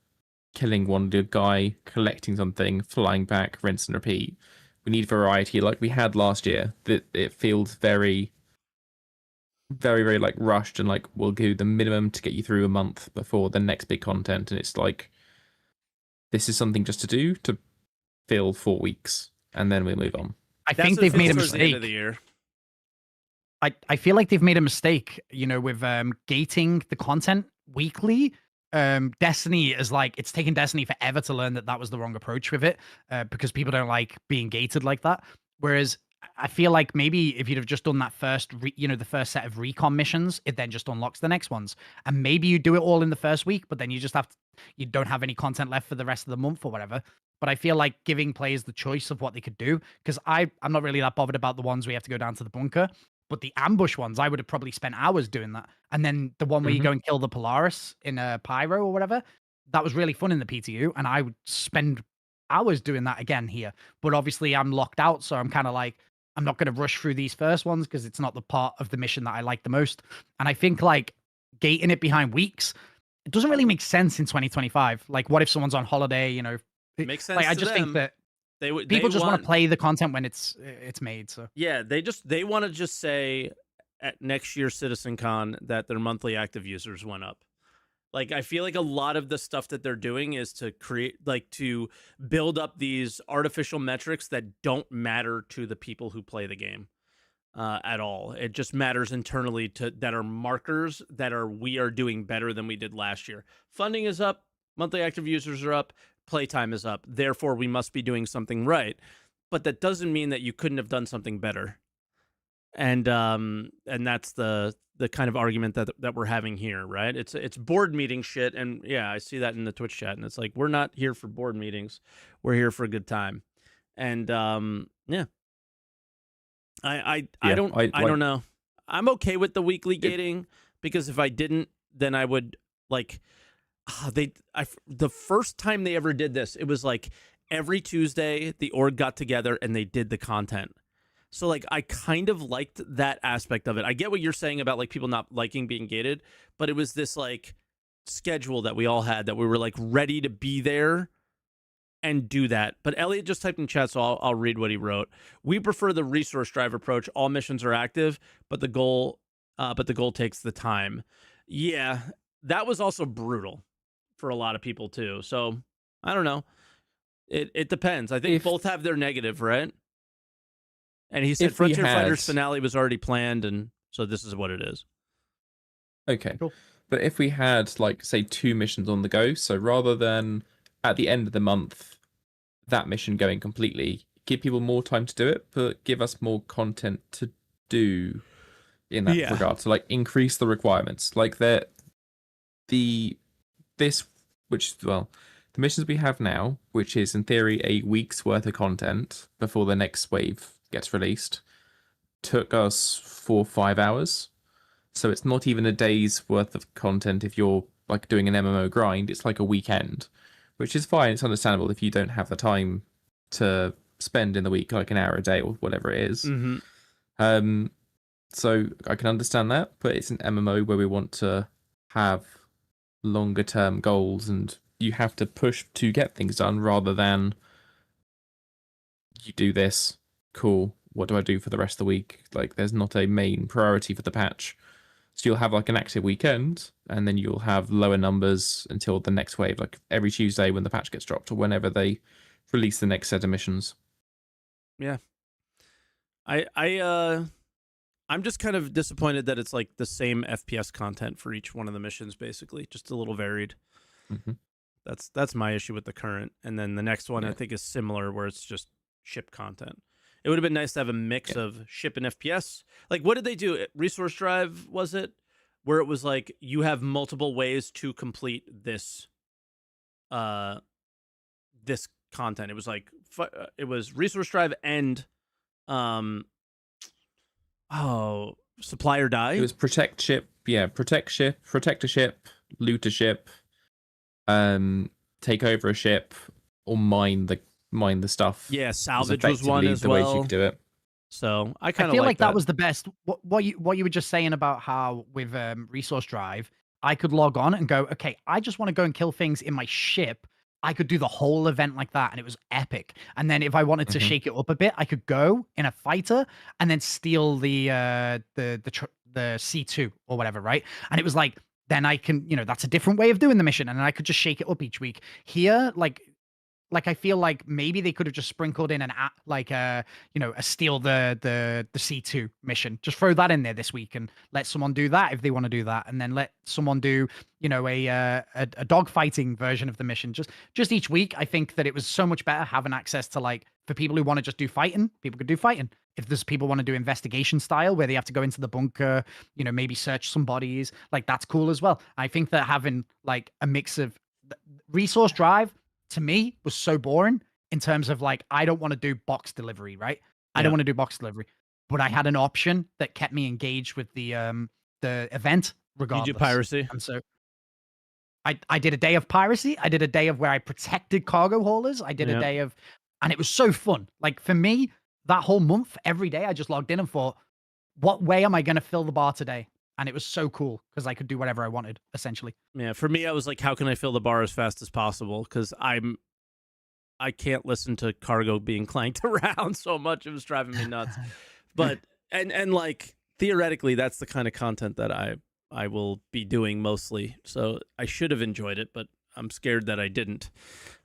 killing one good guy, collecting something, flying back, rinse and repeat. We need variety like we had last year. That it feels very, very, very like rushed, and like we'll do the minimum to get you through a month before the next big content, and it's like this is something just to do to fill 4 weeks, and then we move on. I That's think what they've feels made a towards the end mistake. of the year. I feel like they've made a mistake, you know, with gating the content weekly. Destiny is like, it's taken Destiny forever to learn that that was the wrong approach with it, because people don't like being gated like that. Whereas I feel like maybe if you'd have just done that first, the first set of recon missions, it then just unlocks the next ones. And maybe you do it all in the first week, but then you just have to, you don't have any content left for the rest of the month or whatever. But I feel like giving players the choice of what they could do, because I'm not really that bothered about the ones where you have to go down to the bunker. But the ambush ones, I would have probably spent hours doing that. And then the one where you go and kill the Polaris in a Pyro or whatever, that was really fun in the PTU. And I would spend hours doing that again here. But obviously I'm locked out. So I'm kind of like, I'm not going to rush through these first ones because it's not the part of the mission that I like the most. And I think like gating it behind weeks, it doesn't really make sense in 2025. Like what if someone's on holiday, you know? It makes sense Like I to just them. think that They people just want want to play the content when it's made. So Yeah, they want to just say at next year's CitizenCon that their monthly active users went up. Like I feel like a lot of the stuff that they're doing is to create, like, to build up these artificial metrics that don't matter to the people who play the game at all. It just matters internally to that are markers that are we are doing better than we did last year. Funding is up, monthly active users are up, playtime is up. Therefore, we must be doing something right. But that doesn't mean that you couldn't have done something better. And that's the kind of argument that we're having here, right? It's board meeting shit, and yeah, I see that in the Twitch chat, and it's like we're not here for board meetings, we're here for a good time, and yeah, I don't know. I'm okay with the weekly gating because if I didn't, then I would like the first time they ever did this, it was like every Tuesday the org got together and they did the content. So like I kind of liked that aspect of it. I get what you're saying about like people not liking being gated, but it was this like schedule that we all had that we were like ready to be there and do that. But Elliot just typed in chat, so I'll read what he wrote. We prefer the resource drive approach. All missions are active, but the goal takes the time. Yeah, that was also brutal for a lot of people too. So I don't know. It depends. I think both have their negative, right? And he said Frontier Fighters finale was already planned, and so this is what it is. Okay. Cool. But if we had, like, say, 2 missions on the go, so rather than at the end of the month, that mission going completely, give people more time to do it, but give us more content to do in that regard. So, like, increase the requirements. Like, the missions we have now, which is in theory a week's worth of content before the next wave gets released, took us 4 or 5 hours. So it's not even a day's worth of content if you're like doing an MMO grind. It's like a weekend, which is fine. It's understandable if you don't have the time to spend in the week, like an hour a day or whatever it is. Mm-hmm. So I can understand that, but it's an MMO where we want to have longer term goals, and you have to push to get things done rather than you do this. Cool. What do I do for the rest of the week? Like, there's not a main priority for the patch. So you'll have like an active weekend, and then you'll have lower numbers until the next wave, like every Tuesday when the patch gets dropped or whenever they release the next set of missions. Yeah. I'm just kind of disappointed that it's like the same FPS content for each one of the missions, basically, just a little varied. Mm-hmm. That's my issue with the current. And then the next one I think is similar, where it's just ship content. It would have been nice to have a mix of ship and FPS. Like, what did they do? Resource Drive, was it? Where it was like, you have multiple ways to complete this this content. It was like, it was Resource Drive and, Supply or Die? It was protect ship, protect a ship, loot a ship, take over a ship, or mine the stuff. Yeah, was salvage was one effectively as the ways you well. could do it. So I kind I of feel like like that was the best. What you were just saying about how with resource drive, I could log on and go, okay, I just want to go and kill things in my ship. I could do the whole event like that, and it was epic. And then if I wanted to Mhm. shake it up a bit, I could go in a fighter and then steal the C2 or whatever, right? And it was like, then I can, that's a different way of doing the mission, and then I could just shake it up each week. Here, like I feel like maybe they could have just sprinkled in a steal the C2 mission. Just throw that in there this week and let someone do that if they want to do that, and then let someone do a dog fighting version of the mission. Just each week. I think that it was so much better having access to, like, for people who want to just do fighting, people could do fighting. If there's people want to do investigation style where they have to go into the bunker, maybe search some bodies, like that's cool as well. I think that having like a mix of resource drive to me was so boring in terms of, like, I don't want to do box delivery, right? I don't want to do box delivery, but I had an option that kept me engaged with the event regardless. You do piracy? And so I did a day of piracy. I did a day of where I protected cargo haulers. I did a day of, and it was so fun. Like, for me, that whole month, every day I just logged in and thought, what way am I going to fill the bar today? And it was so cool because I could do whatever I wanted, essentially. Yeah, for me, I was like, how can I fill the bar as fast as possible? Because I can't listen to cargo being clanked around so much. It was driving me nuts. But and like theoretically, that's the kind of content that I will be doing mostly. So I should have enjoyed it, but I'm scared that I didn't.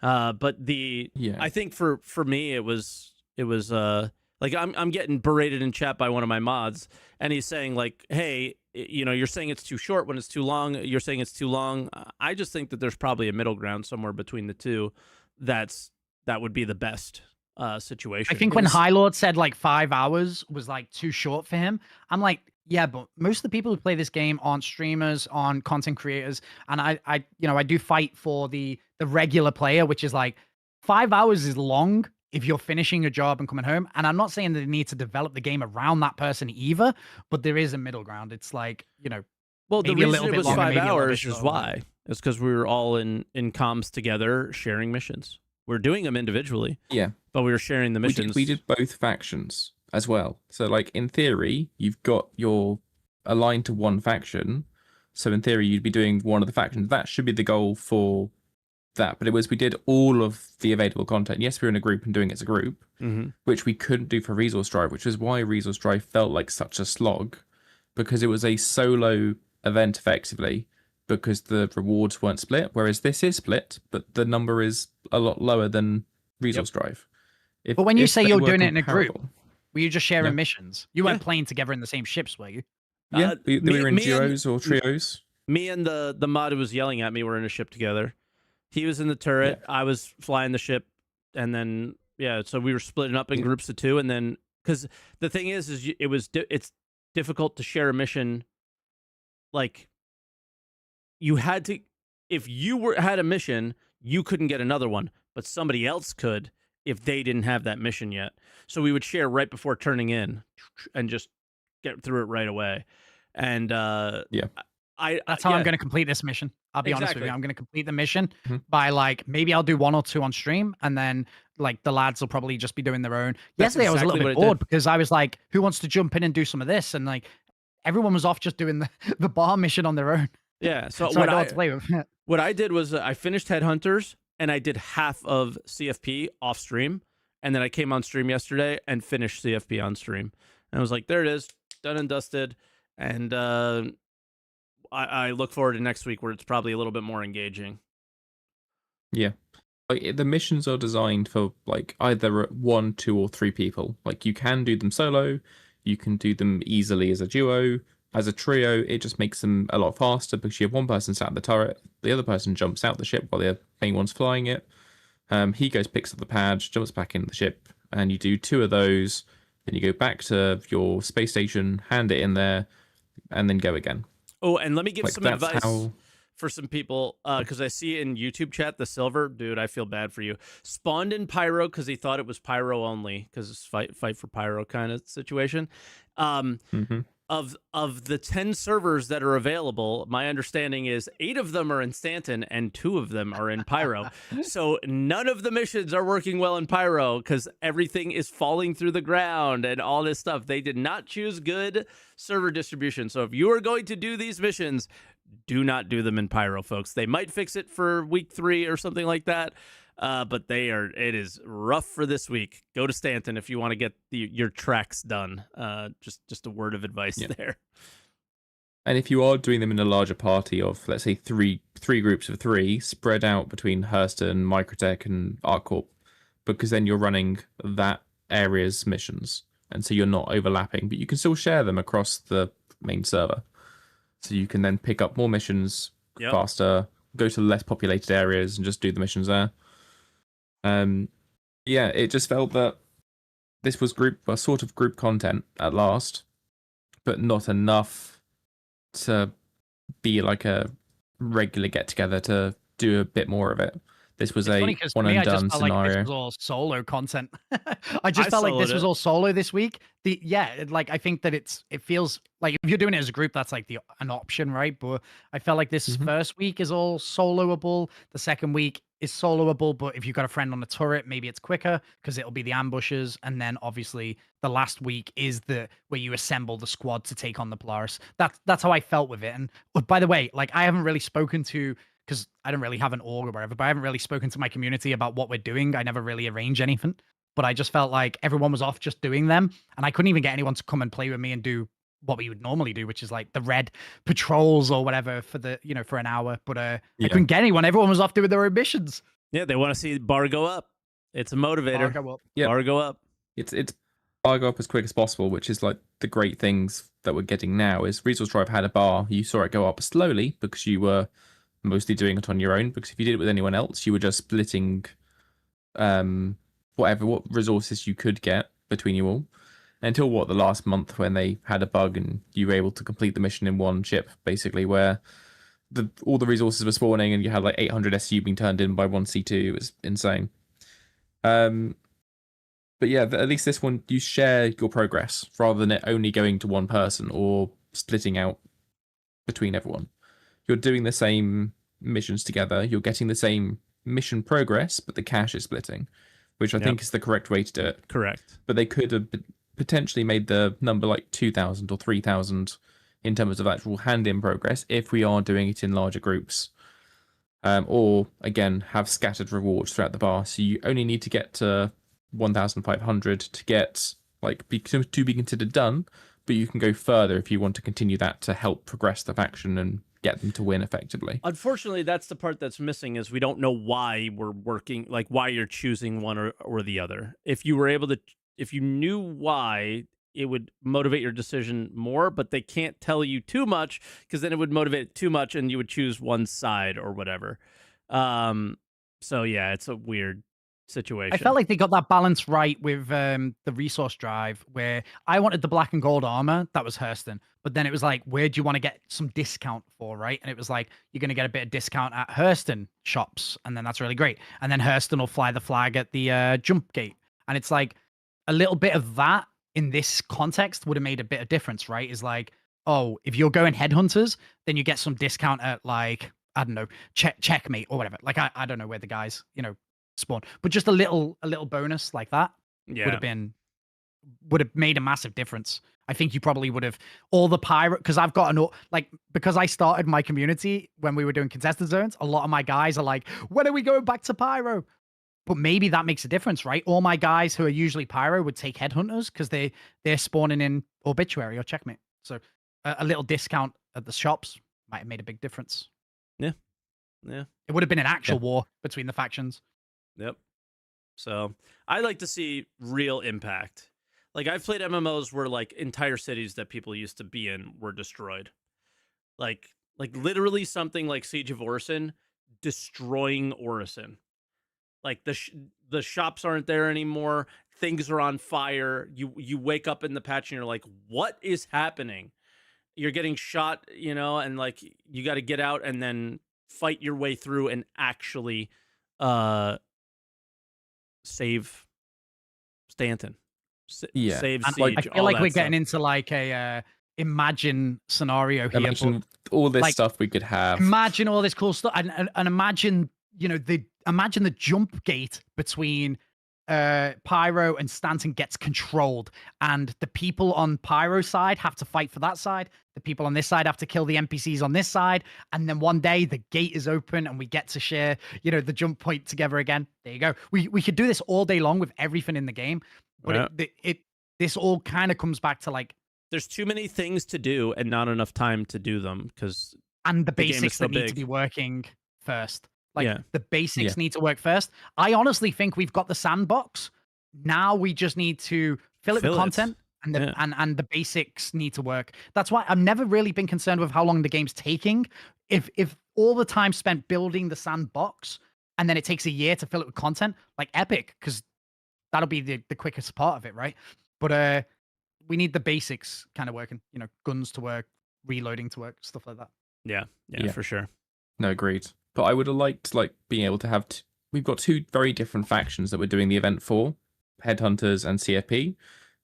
But I think for me, it was like I'm getting berated in chat by one of my mods, and he's saying like, hey, you're saying it's too short when it's too long. You're saying it's too long. I just think that there's probably a middle ground somewhere between the two. That would be the best situation. I think when High Lord said like 5 hours was like too short for him, I'm like, yeah, but most of the people who play this game aren't streamers, aren't content creators, and I do fight for the regular player, which is like 5 hours is long if you're finishing a job and coming home. And I'm not saying that they need to develop the game around that person either, but there is a middle ground. It's like, well, the maybe a reason little it bit was longer, 5 maybe a little bit hours is shorter. why. It's because we were all in comms together, sharing missions. We're doing them individually. Yeah. But we were sharing the missions. We did both factions as well. So, like, in theory, you've got your aligned to one faction. So, in theory, you'd be doing one of the factions. That should be the goal for that. But we did all of the available content. Yes, we were in a group and doing it as a group, which we couldn't do for Resource Drive, which is why Resource Drive felt like such a slog, because it was a solo event effectively, because the rewards weren't split. Whereas this is split, but the number is a lot lower than Resource Drive. But when you say you're doing it in a group, comparable- were you just sharing missions? You weren't playing together in the same ships, were you? Yeah, we were in me duos or trios. Me and the mod who was yelling at me were in a ship together. He was in the turret. I was flying the ship, and then so we were splitting up in groups of two, and then because the thing is it's difficult to share a mission. Like, you had to, if you had a mission, you couldn't get another one, but somebody else could if they didn't have that mission yet. So we would share right before turning in, and just get through it right away. And that's how I'm going to complete this mission. I'll be honest with you. I'm going to complete the mission by, like, maybe I'll do 1 or 2 on stream, and then like the lads will probably just be doing their own. Yesterday I was a little bit bored because I was like, who wants to jump in and do some of this? And like everyone was off just doing the bar mission on their own. Yeah. So I know what to play with. What I did was I finished Headhunters, and I did half of CFP off stream, and then I came on stream yesterday and finished CFP on stream. And I was like, there it is, done and dusted. And I look forward to next week where it's probably a little bit more engaging. Yeah. Like, the missions are designed for like either 1, 2, or 3 people. Like, you can do them solo, you can do them easily as a duo. As a trio, it just makes them a lot faster because you have one person sat at the turret, the other person jumps out the ship while the main one's flying it. He goes, picks up the pad, jumps back into the ship, and you do 2 of those. Then you go back to your space station, hand it in there, and then go again. Oh, and let me give some advice how... for some people, because I see in YouTube chat, the Silver, dude, I feel bad for you. Spawned in Pyro because he thought it was Pyro only, because it's fight for Pyro kind of situation. of the 10 servers that are available, my understanding is 8 of them are in Stanton and 2 of them are in Pyro. So none of the missions are working well in Pyro because everything is falling through the ground and all this stuff. They did not choose good server distribution. So if you are going to do these missions, do not do them in Pyro, folks. They might fix it for week 3 or something like that. But it is rough for this week. Go to Stanton if you want to get your tracks done. Just a word of advice there. And if you are doing them in a larger party of, let's say, three groups of 3, spread out between Hurston, Microtech, and ArcCorp, because then you're running that area's missions, and so you're not overlapping, but you can still share them across the main server. So you can then pick up more missions faster, go to less populated areas, and just do the missions there. It just felt that this was sort of group content at last, but not enough to be like a regular get together to do a bit more of it. This was a one and done scenario. Like this was all solo content. I felt like this was all solo this week. I think that it feels like if you're doing it as a group, that's like an option, right? But I felt like this first week is all soloable. The second week is soloable, but if you've got a friend on the turret, maybe it's quicker because it'll be the ambushes. And then obviously the last week is where you assemble the squad to take on the Polaris. That's how I felt with it. And by the way, like I haven't really spoken to, because I don't really have an org or whatever, but I haven't really spoken to my community about what we're doing. I never really arrange anything, but I just felt like everyone was off just doing them. And I couldn't even get anyone to come and play with me and do what we would normally do, which is like the red patrols or whatever for an hour. But I couldn't get anyone. Everyone was off doing their own missions. Yeah, they want to see bar go up. It's a motivator. Bar go up. Yeah. Bar go up. It's bar go up as quick as possible, which is like the great things that we're getting now is Resource Drive had a bar. You saw it go up slowly because you were mostly doing it on your own, because if you did it with anyone else, you were just splitting what resources you could get between you all until the last month when they had a bug and you were able to complete the mission in one ship, basically, where all the resources were spawning and you had like 800 SU being turned in by one C2. It was insane. But yeah, at least this one, you share your progress rather than it only going to one person or splitting out between everyone. You're doing the same missions together. You're getting the same mission progress, but the cash is splitting, which I think is the correct way to do it. Correct. But they could have potentially made the number like 2,000 or 3,000 in terms of actual hand-in progress if we are doing it in larger groups. Or, again, have scattered rewards throughout the bar. So you only need to get to 1,500 to get, to be considered done, but you can go further if you want to continue that to help progress the faction and get them to win effectively. Unfortunately, that's the part that's missing is we don't know why we're working, like why you're choosing one or the other. If you knew why, it would motivate your decision more, but they can't tell you too much because then it would motivate too much and you would choose one side or whatever. So yeah, it's a weird situation. I felt like they got that balance right with the resource drive where I wanted the black and gold armor. That was Hurston. But then it was like, where do you want to get some discount for, right? And it was like, you're going to get a bit of discount at Hurston shops. And then that's really great. And then Hurston will fly the flag at the jump gate. And it's like a little bit of that in this context would have made a bit of difference, right? Is like, oh, if you're going headhunters, then you get some discount at like, I don't know, checkmate or whatever. Like, I don't know where the guys, spawn, but just a little bonus like that would have made a massive difference. I think you probably would have all the pirate, because I've got because I started my community when we were doing contested zones. A lot of my guys are like, when are we going back to pyro? But maybe that makes a difference, right? All my guys who are usually pyro would take headhunters because they're spawning in obituary or checkmate. So a little discount at the shops might have made a big difference. Yeah. It would have been an actual war between the factions. Yep. So I like to see real impact. Like I've played MMOs where like entire cities that people used to be in were destroyed. Like literally something like Siege of Orison destroying Orison. Like the shops aren't there anymore. Things are on fire. You wake up in the patch and you're like, what is happening? You're getting shot, and like you got to get out and then fight your way through and actually save Stanton. Save Siege. I feel like we're getting into like imagine scenario here. Imagine all this like, stuff we could have. Imagine all this cool stuff, and imagine, you know, imagine the jump gate between Pyro and Stanton gets controlled, and the people on Pyro's side have to fight for that side. The people on this side have to kill the NPCs on this side, and then one day the gate is open and we get to share, you know, the jump point together again. There you go. We could do this all day long with everything in the game, but this all kind of comes back to like, there's too many things to do and not enough time to do them because and the game is basics so that need big. to be working first. Like Yeah. the basics Yeah. need to work first. I honestly think we've got the sandbox. Now we just need to fill it with content, and the and the basics need to work. That's why I've never really been concerned with how long the game's taking. If all the time spent building the sandbox and then it takes a year to fill it with content, like epic, because that'll be the quickest part of it, right? But we need the basics kind of working, you know, guns to work, reloading to work, stuff like that. Yeah, Yeah. for sure. No, agreed. But I would have liked like being able to have. We've got two very different factions that we're doing the event for, Headhunters and CFP.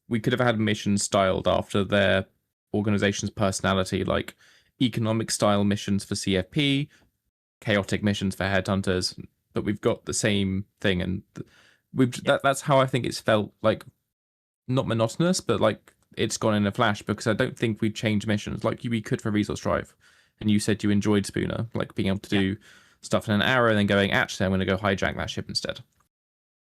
We could have had missions styled after their organization's personality, like economic style missions for CFP, chaotic missions for Headhunters. But we've got the same thing, and that's how I think it's felt like. Not monotonous, but like it's gone in a flash because I don't think we'd change missions like we could for Resource Drive. And you said you enjoyed Spooner, like being able to do stuff in an hour and then going, actually, I'm going to go hijack that ship instead.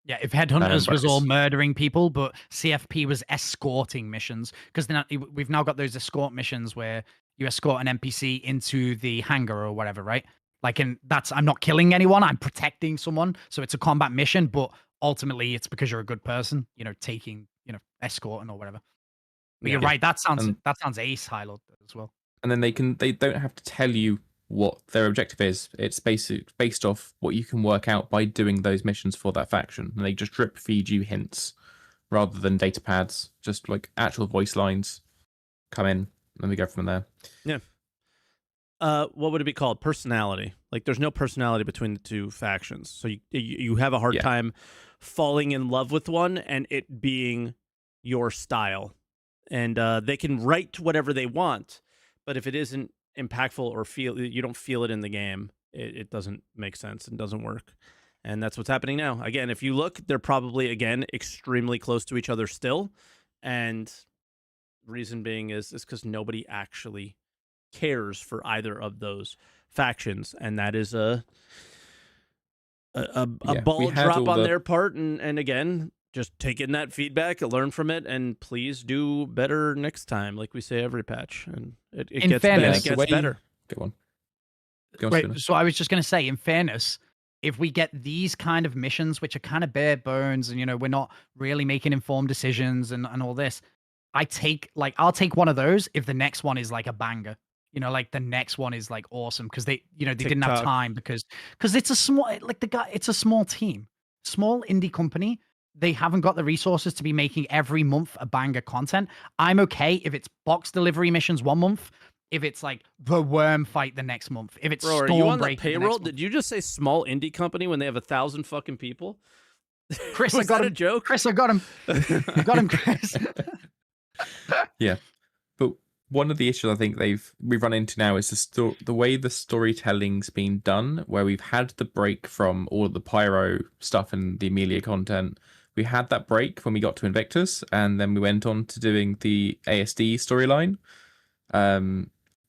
Yeah, if Headhunters was all murdering people, but CFP was escorting missions, because then we've now got those escort missions where you escort an NPC into the hangar or whatever, right? Like, and that's, I'm not killing anyone, I'm protecting someone, so it's a combat mission, but ultimately it's because you're a good person, you know, taking, you know, escorting or whatever. But you're right, that sounds ace Hilo as well. And then they don't have to tell you what their objective is. It's based off what you can work out by doing those missions for that faction. And they just drip feed you hints rather than data pads, just like actual voice lines come in and we go from there. Yeah. What would it be called? Personality. Like there's no personality between the two factions. So you have a hard time falling in love with one and it being your style. And they can write whatever they want, but if it isn't impactful or you don't feel it in the game, it doesn't make sense and doesn't work. And that's what's happening now. Again, if you look, they're probably, again, extremely close to each other still. And reason being is because nobody actually cares for either of those factions. And that is a ball drop on their part. And again, just take in that feedback, learn from it, and please do better next time, like we say every patch. And it gets better. Good one. Wait, so I was just going to say, in fairness, if we get these kind of missions, which are kind of bare bones, and, you know, we're not really making informed decisions and all this, I'll take one of those if the next one is like a banger. You know, like the next one is like awesome because they didn't have time because it's a small team, small indie company. They haven't got the resources to be making every month a banger content. I'm okay if it's box delivery missions one month, if it's like the worm fight the next month, if it's Bro, are you on the payroll? Did you just say small indie company when they have 1,000 fucking people? Chris, I got him. A joke? Chris, I got him. I got him, Chris. Yeah, but one of the issues I think we've run into now is the way the storytelling's been done, where we've had the break from all of the Pyro stuff and the Amelia content. We had that break when we got to Invictus, and then we went on to doing the ASD storyline.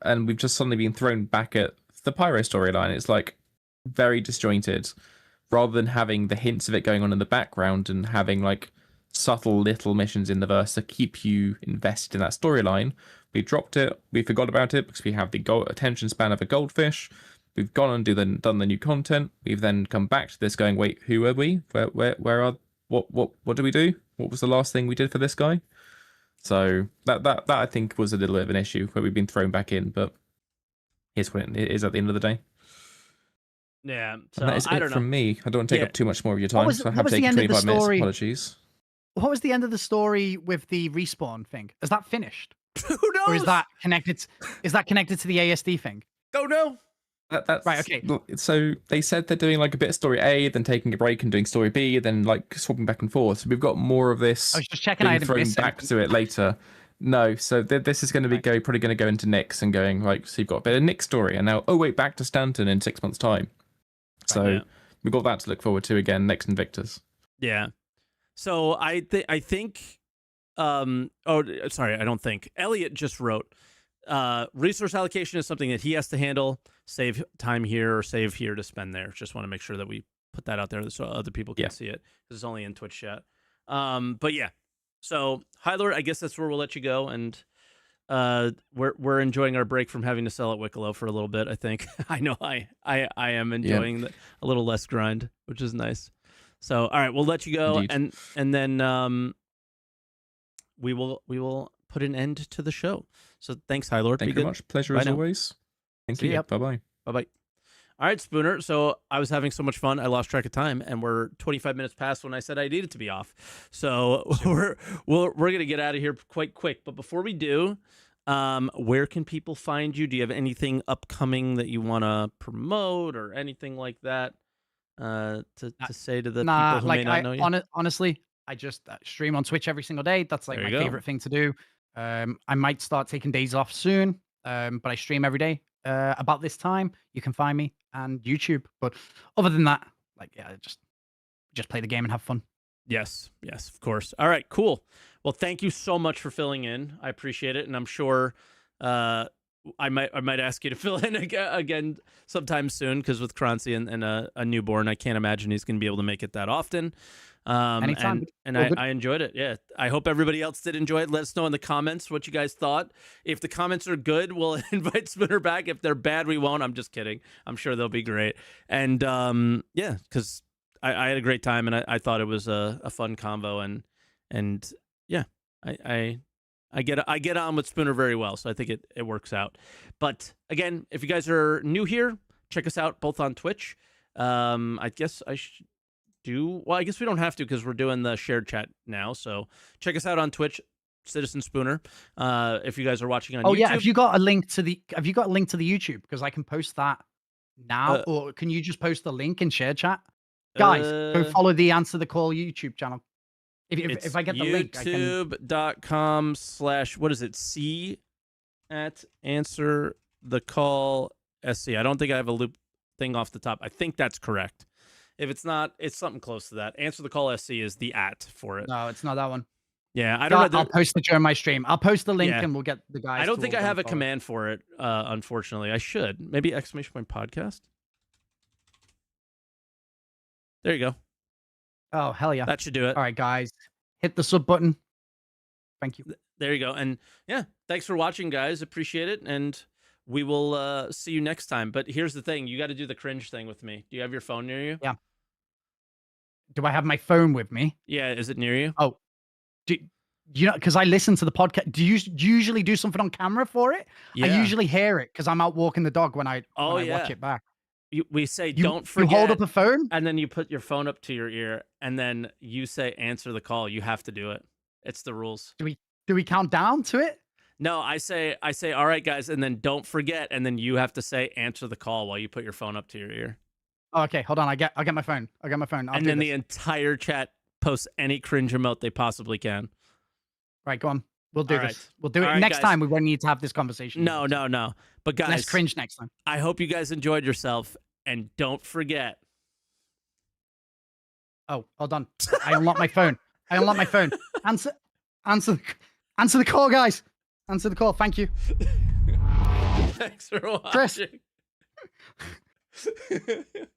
And we've just suddenly been thrown back at the Pyro storyline. It's like very disjointed. Rather than having the hints of it going on in the background and having like subtle little missions in the verse to keep you invested in that storyline, we dropped it. We forgot about it because we have the attention span of a goldfish. We've gone and done the new content. We've then come back to this going, wait, who are we? Where are what do we do? What was the last thing we did for this guy? So that I think was a little bit of an issue where we've been thrown back in, but here's what it is at the end of the day. Yeah, so and that is I don't it know. from me. I don't want to take up too much more of your time, so I have taken 25 minutes. Apologies. What was the end of the story with the respawn thing? Is that finished? Who knows? Or is that connected? Is that connected to the ASD thing? Don't know. That's right. Okay. So they said they're doing like a bit of story A, then taking a break and doing story B, then like swapping back and forth. So we've got more of this. I was just checking. Being thrown back to it later. No, so this is going to be probably going to go into Nick's and going like, so you've got a bit of Nick's story, and now back to Stanton in 6 months' time. So we've got that to look forward to again next Invictus. Yeah. So I think sorry, I don't think. Elliot just wrote resource allocation is something that he has to handle. Save time here or save here to spend there. Just want to make sure that we put that out there so other people can see it, because it's only in Twitch chat. But yeah. So, Hylor, I guess that's where we'll let you go, and we're enjoying our break from having to sell at Wicklow for a little bit. I think I know I am enjoying a little less grind, which is nice. So, all right, we'll let you go, Indeed. and then we will put an end to the show. So, thanks, Hylor. Thank you very much. Pleasure as always. Thank you. Bye bye. Bye bye. All right, Spooner. So I was having so much fun, I lost track of time, and we're 25 minutes past when I said I needed to be off. So we're gonna get out of here quite quick. But before we do, where can people find you? Do you have anything upcoming that you want to promote or anything like that to say to the people who may not know you? Honestly, I just stream on Twitch every single day. That's like my favorite thing to do. I might start taking days off soon, but I stream every day. About this time, you can find me and YouTube. But other than that, just play the game and have fun. Yes, of course. All right, cool. Well, thank you so much for filling in. I appreciate it, and I'm sure I might ask you to fill in again sometime soon, because with Croncy and a newborn, I can't imagine he's going to be able to make it that often. Anytime. And I enjoyed it. Yeah. I hope everybody else did enjoy it. Let us know in the comments what you guys thought. If the comments are good, we'll invite Spooner back. If they're bad, we won't. I'm just kidding. I'm sure they'll be great. And yeah, because I had a great time, and I thought it was a fun convo, and yeah, I get on with Spooner very well, so I think it works out. But again, if you guys are new here, check us out both on Twitch. I guess I should I guess we don't have to, because we're doing the shared chat now. So check us out on Twitch, Citizen Spooner. If you guys are watching on YouTube. Yeah, have you got a link to the YouTube? Because I can post that now, or can you just post the link in shared chat? Guys, go follow the Answer the Call YouTube channel. If I get the link, YouTube.com/ what is it? C@Answer the Call SC. I don't think I have a loop thing off the top. I think that's correct. If it's not, it's something close to that. Answer the Call SC is the @ for it. No, it's not that one. Yeah, I don't know. I'll post it during my stream. I'll post the link and we'll get the guys. I don't think I have a command for it, unfortunately. I should. Maybe ! Podcast. There you go. Oh, hell yeah. That should do it. All right, guys. Hit the sub button. Thank you. There you go. And yeah, thanks for watching, guys. Appreciate it. And we will see you next time. But here's the thing. You got to do the cringe thing with me. Do you have your phone near you? Yeah. Do I have my phone with me? Yeah. Is it near you? Oh, because I listen to the podcast. Do you usually do something on camera for it? Yeah. I usually hear it because I'm out walking the dog when I watch it back. We say, don't forget. You hold up a phone? And then you put your phone up to your ear, and then you say, answer the call. You have to do it. It's the rules. Do we count down to it? No, I say, all right, guys, and then don't forget, and then you have to say, answer the call while you put your phone up to your ear. Oh, okay, hold on. I'll get my phone. And then the entire chat posts any cringe emote they possibly can. Right, go on. We'll do this. We'll do it next time. We won't need to have this conversation. No. But guys, less cringe next time. I hope you guys enjoyed yourself, and don't forget. Oh, hold on. I unlocked my phone. Answer the call, guys. Answer the call. Thank you. Thanks for watching. Chris.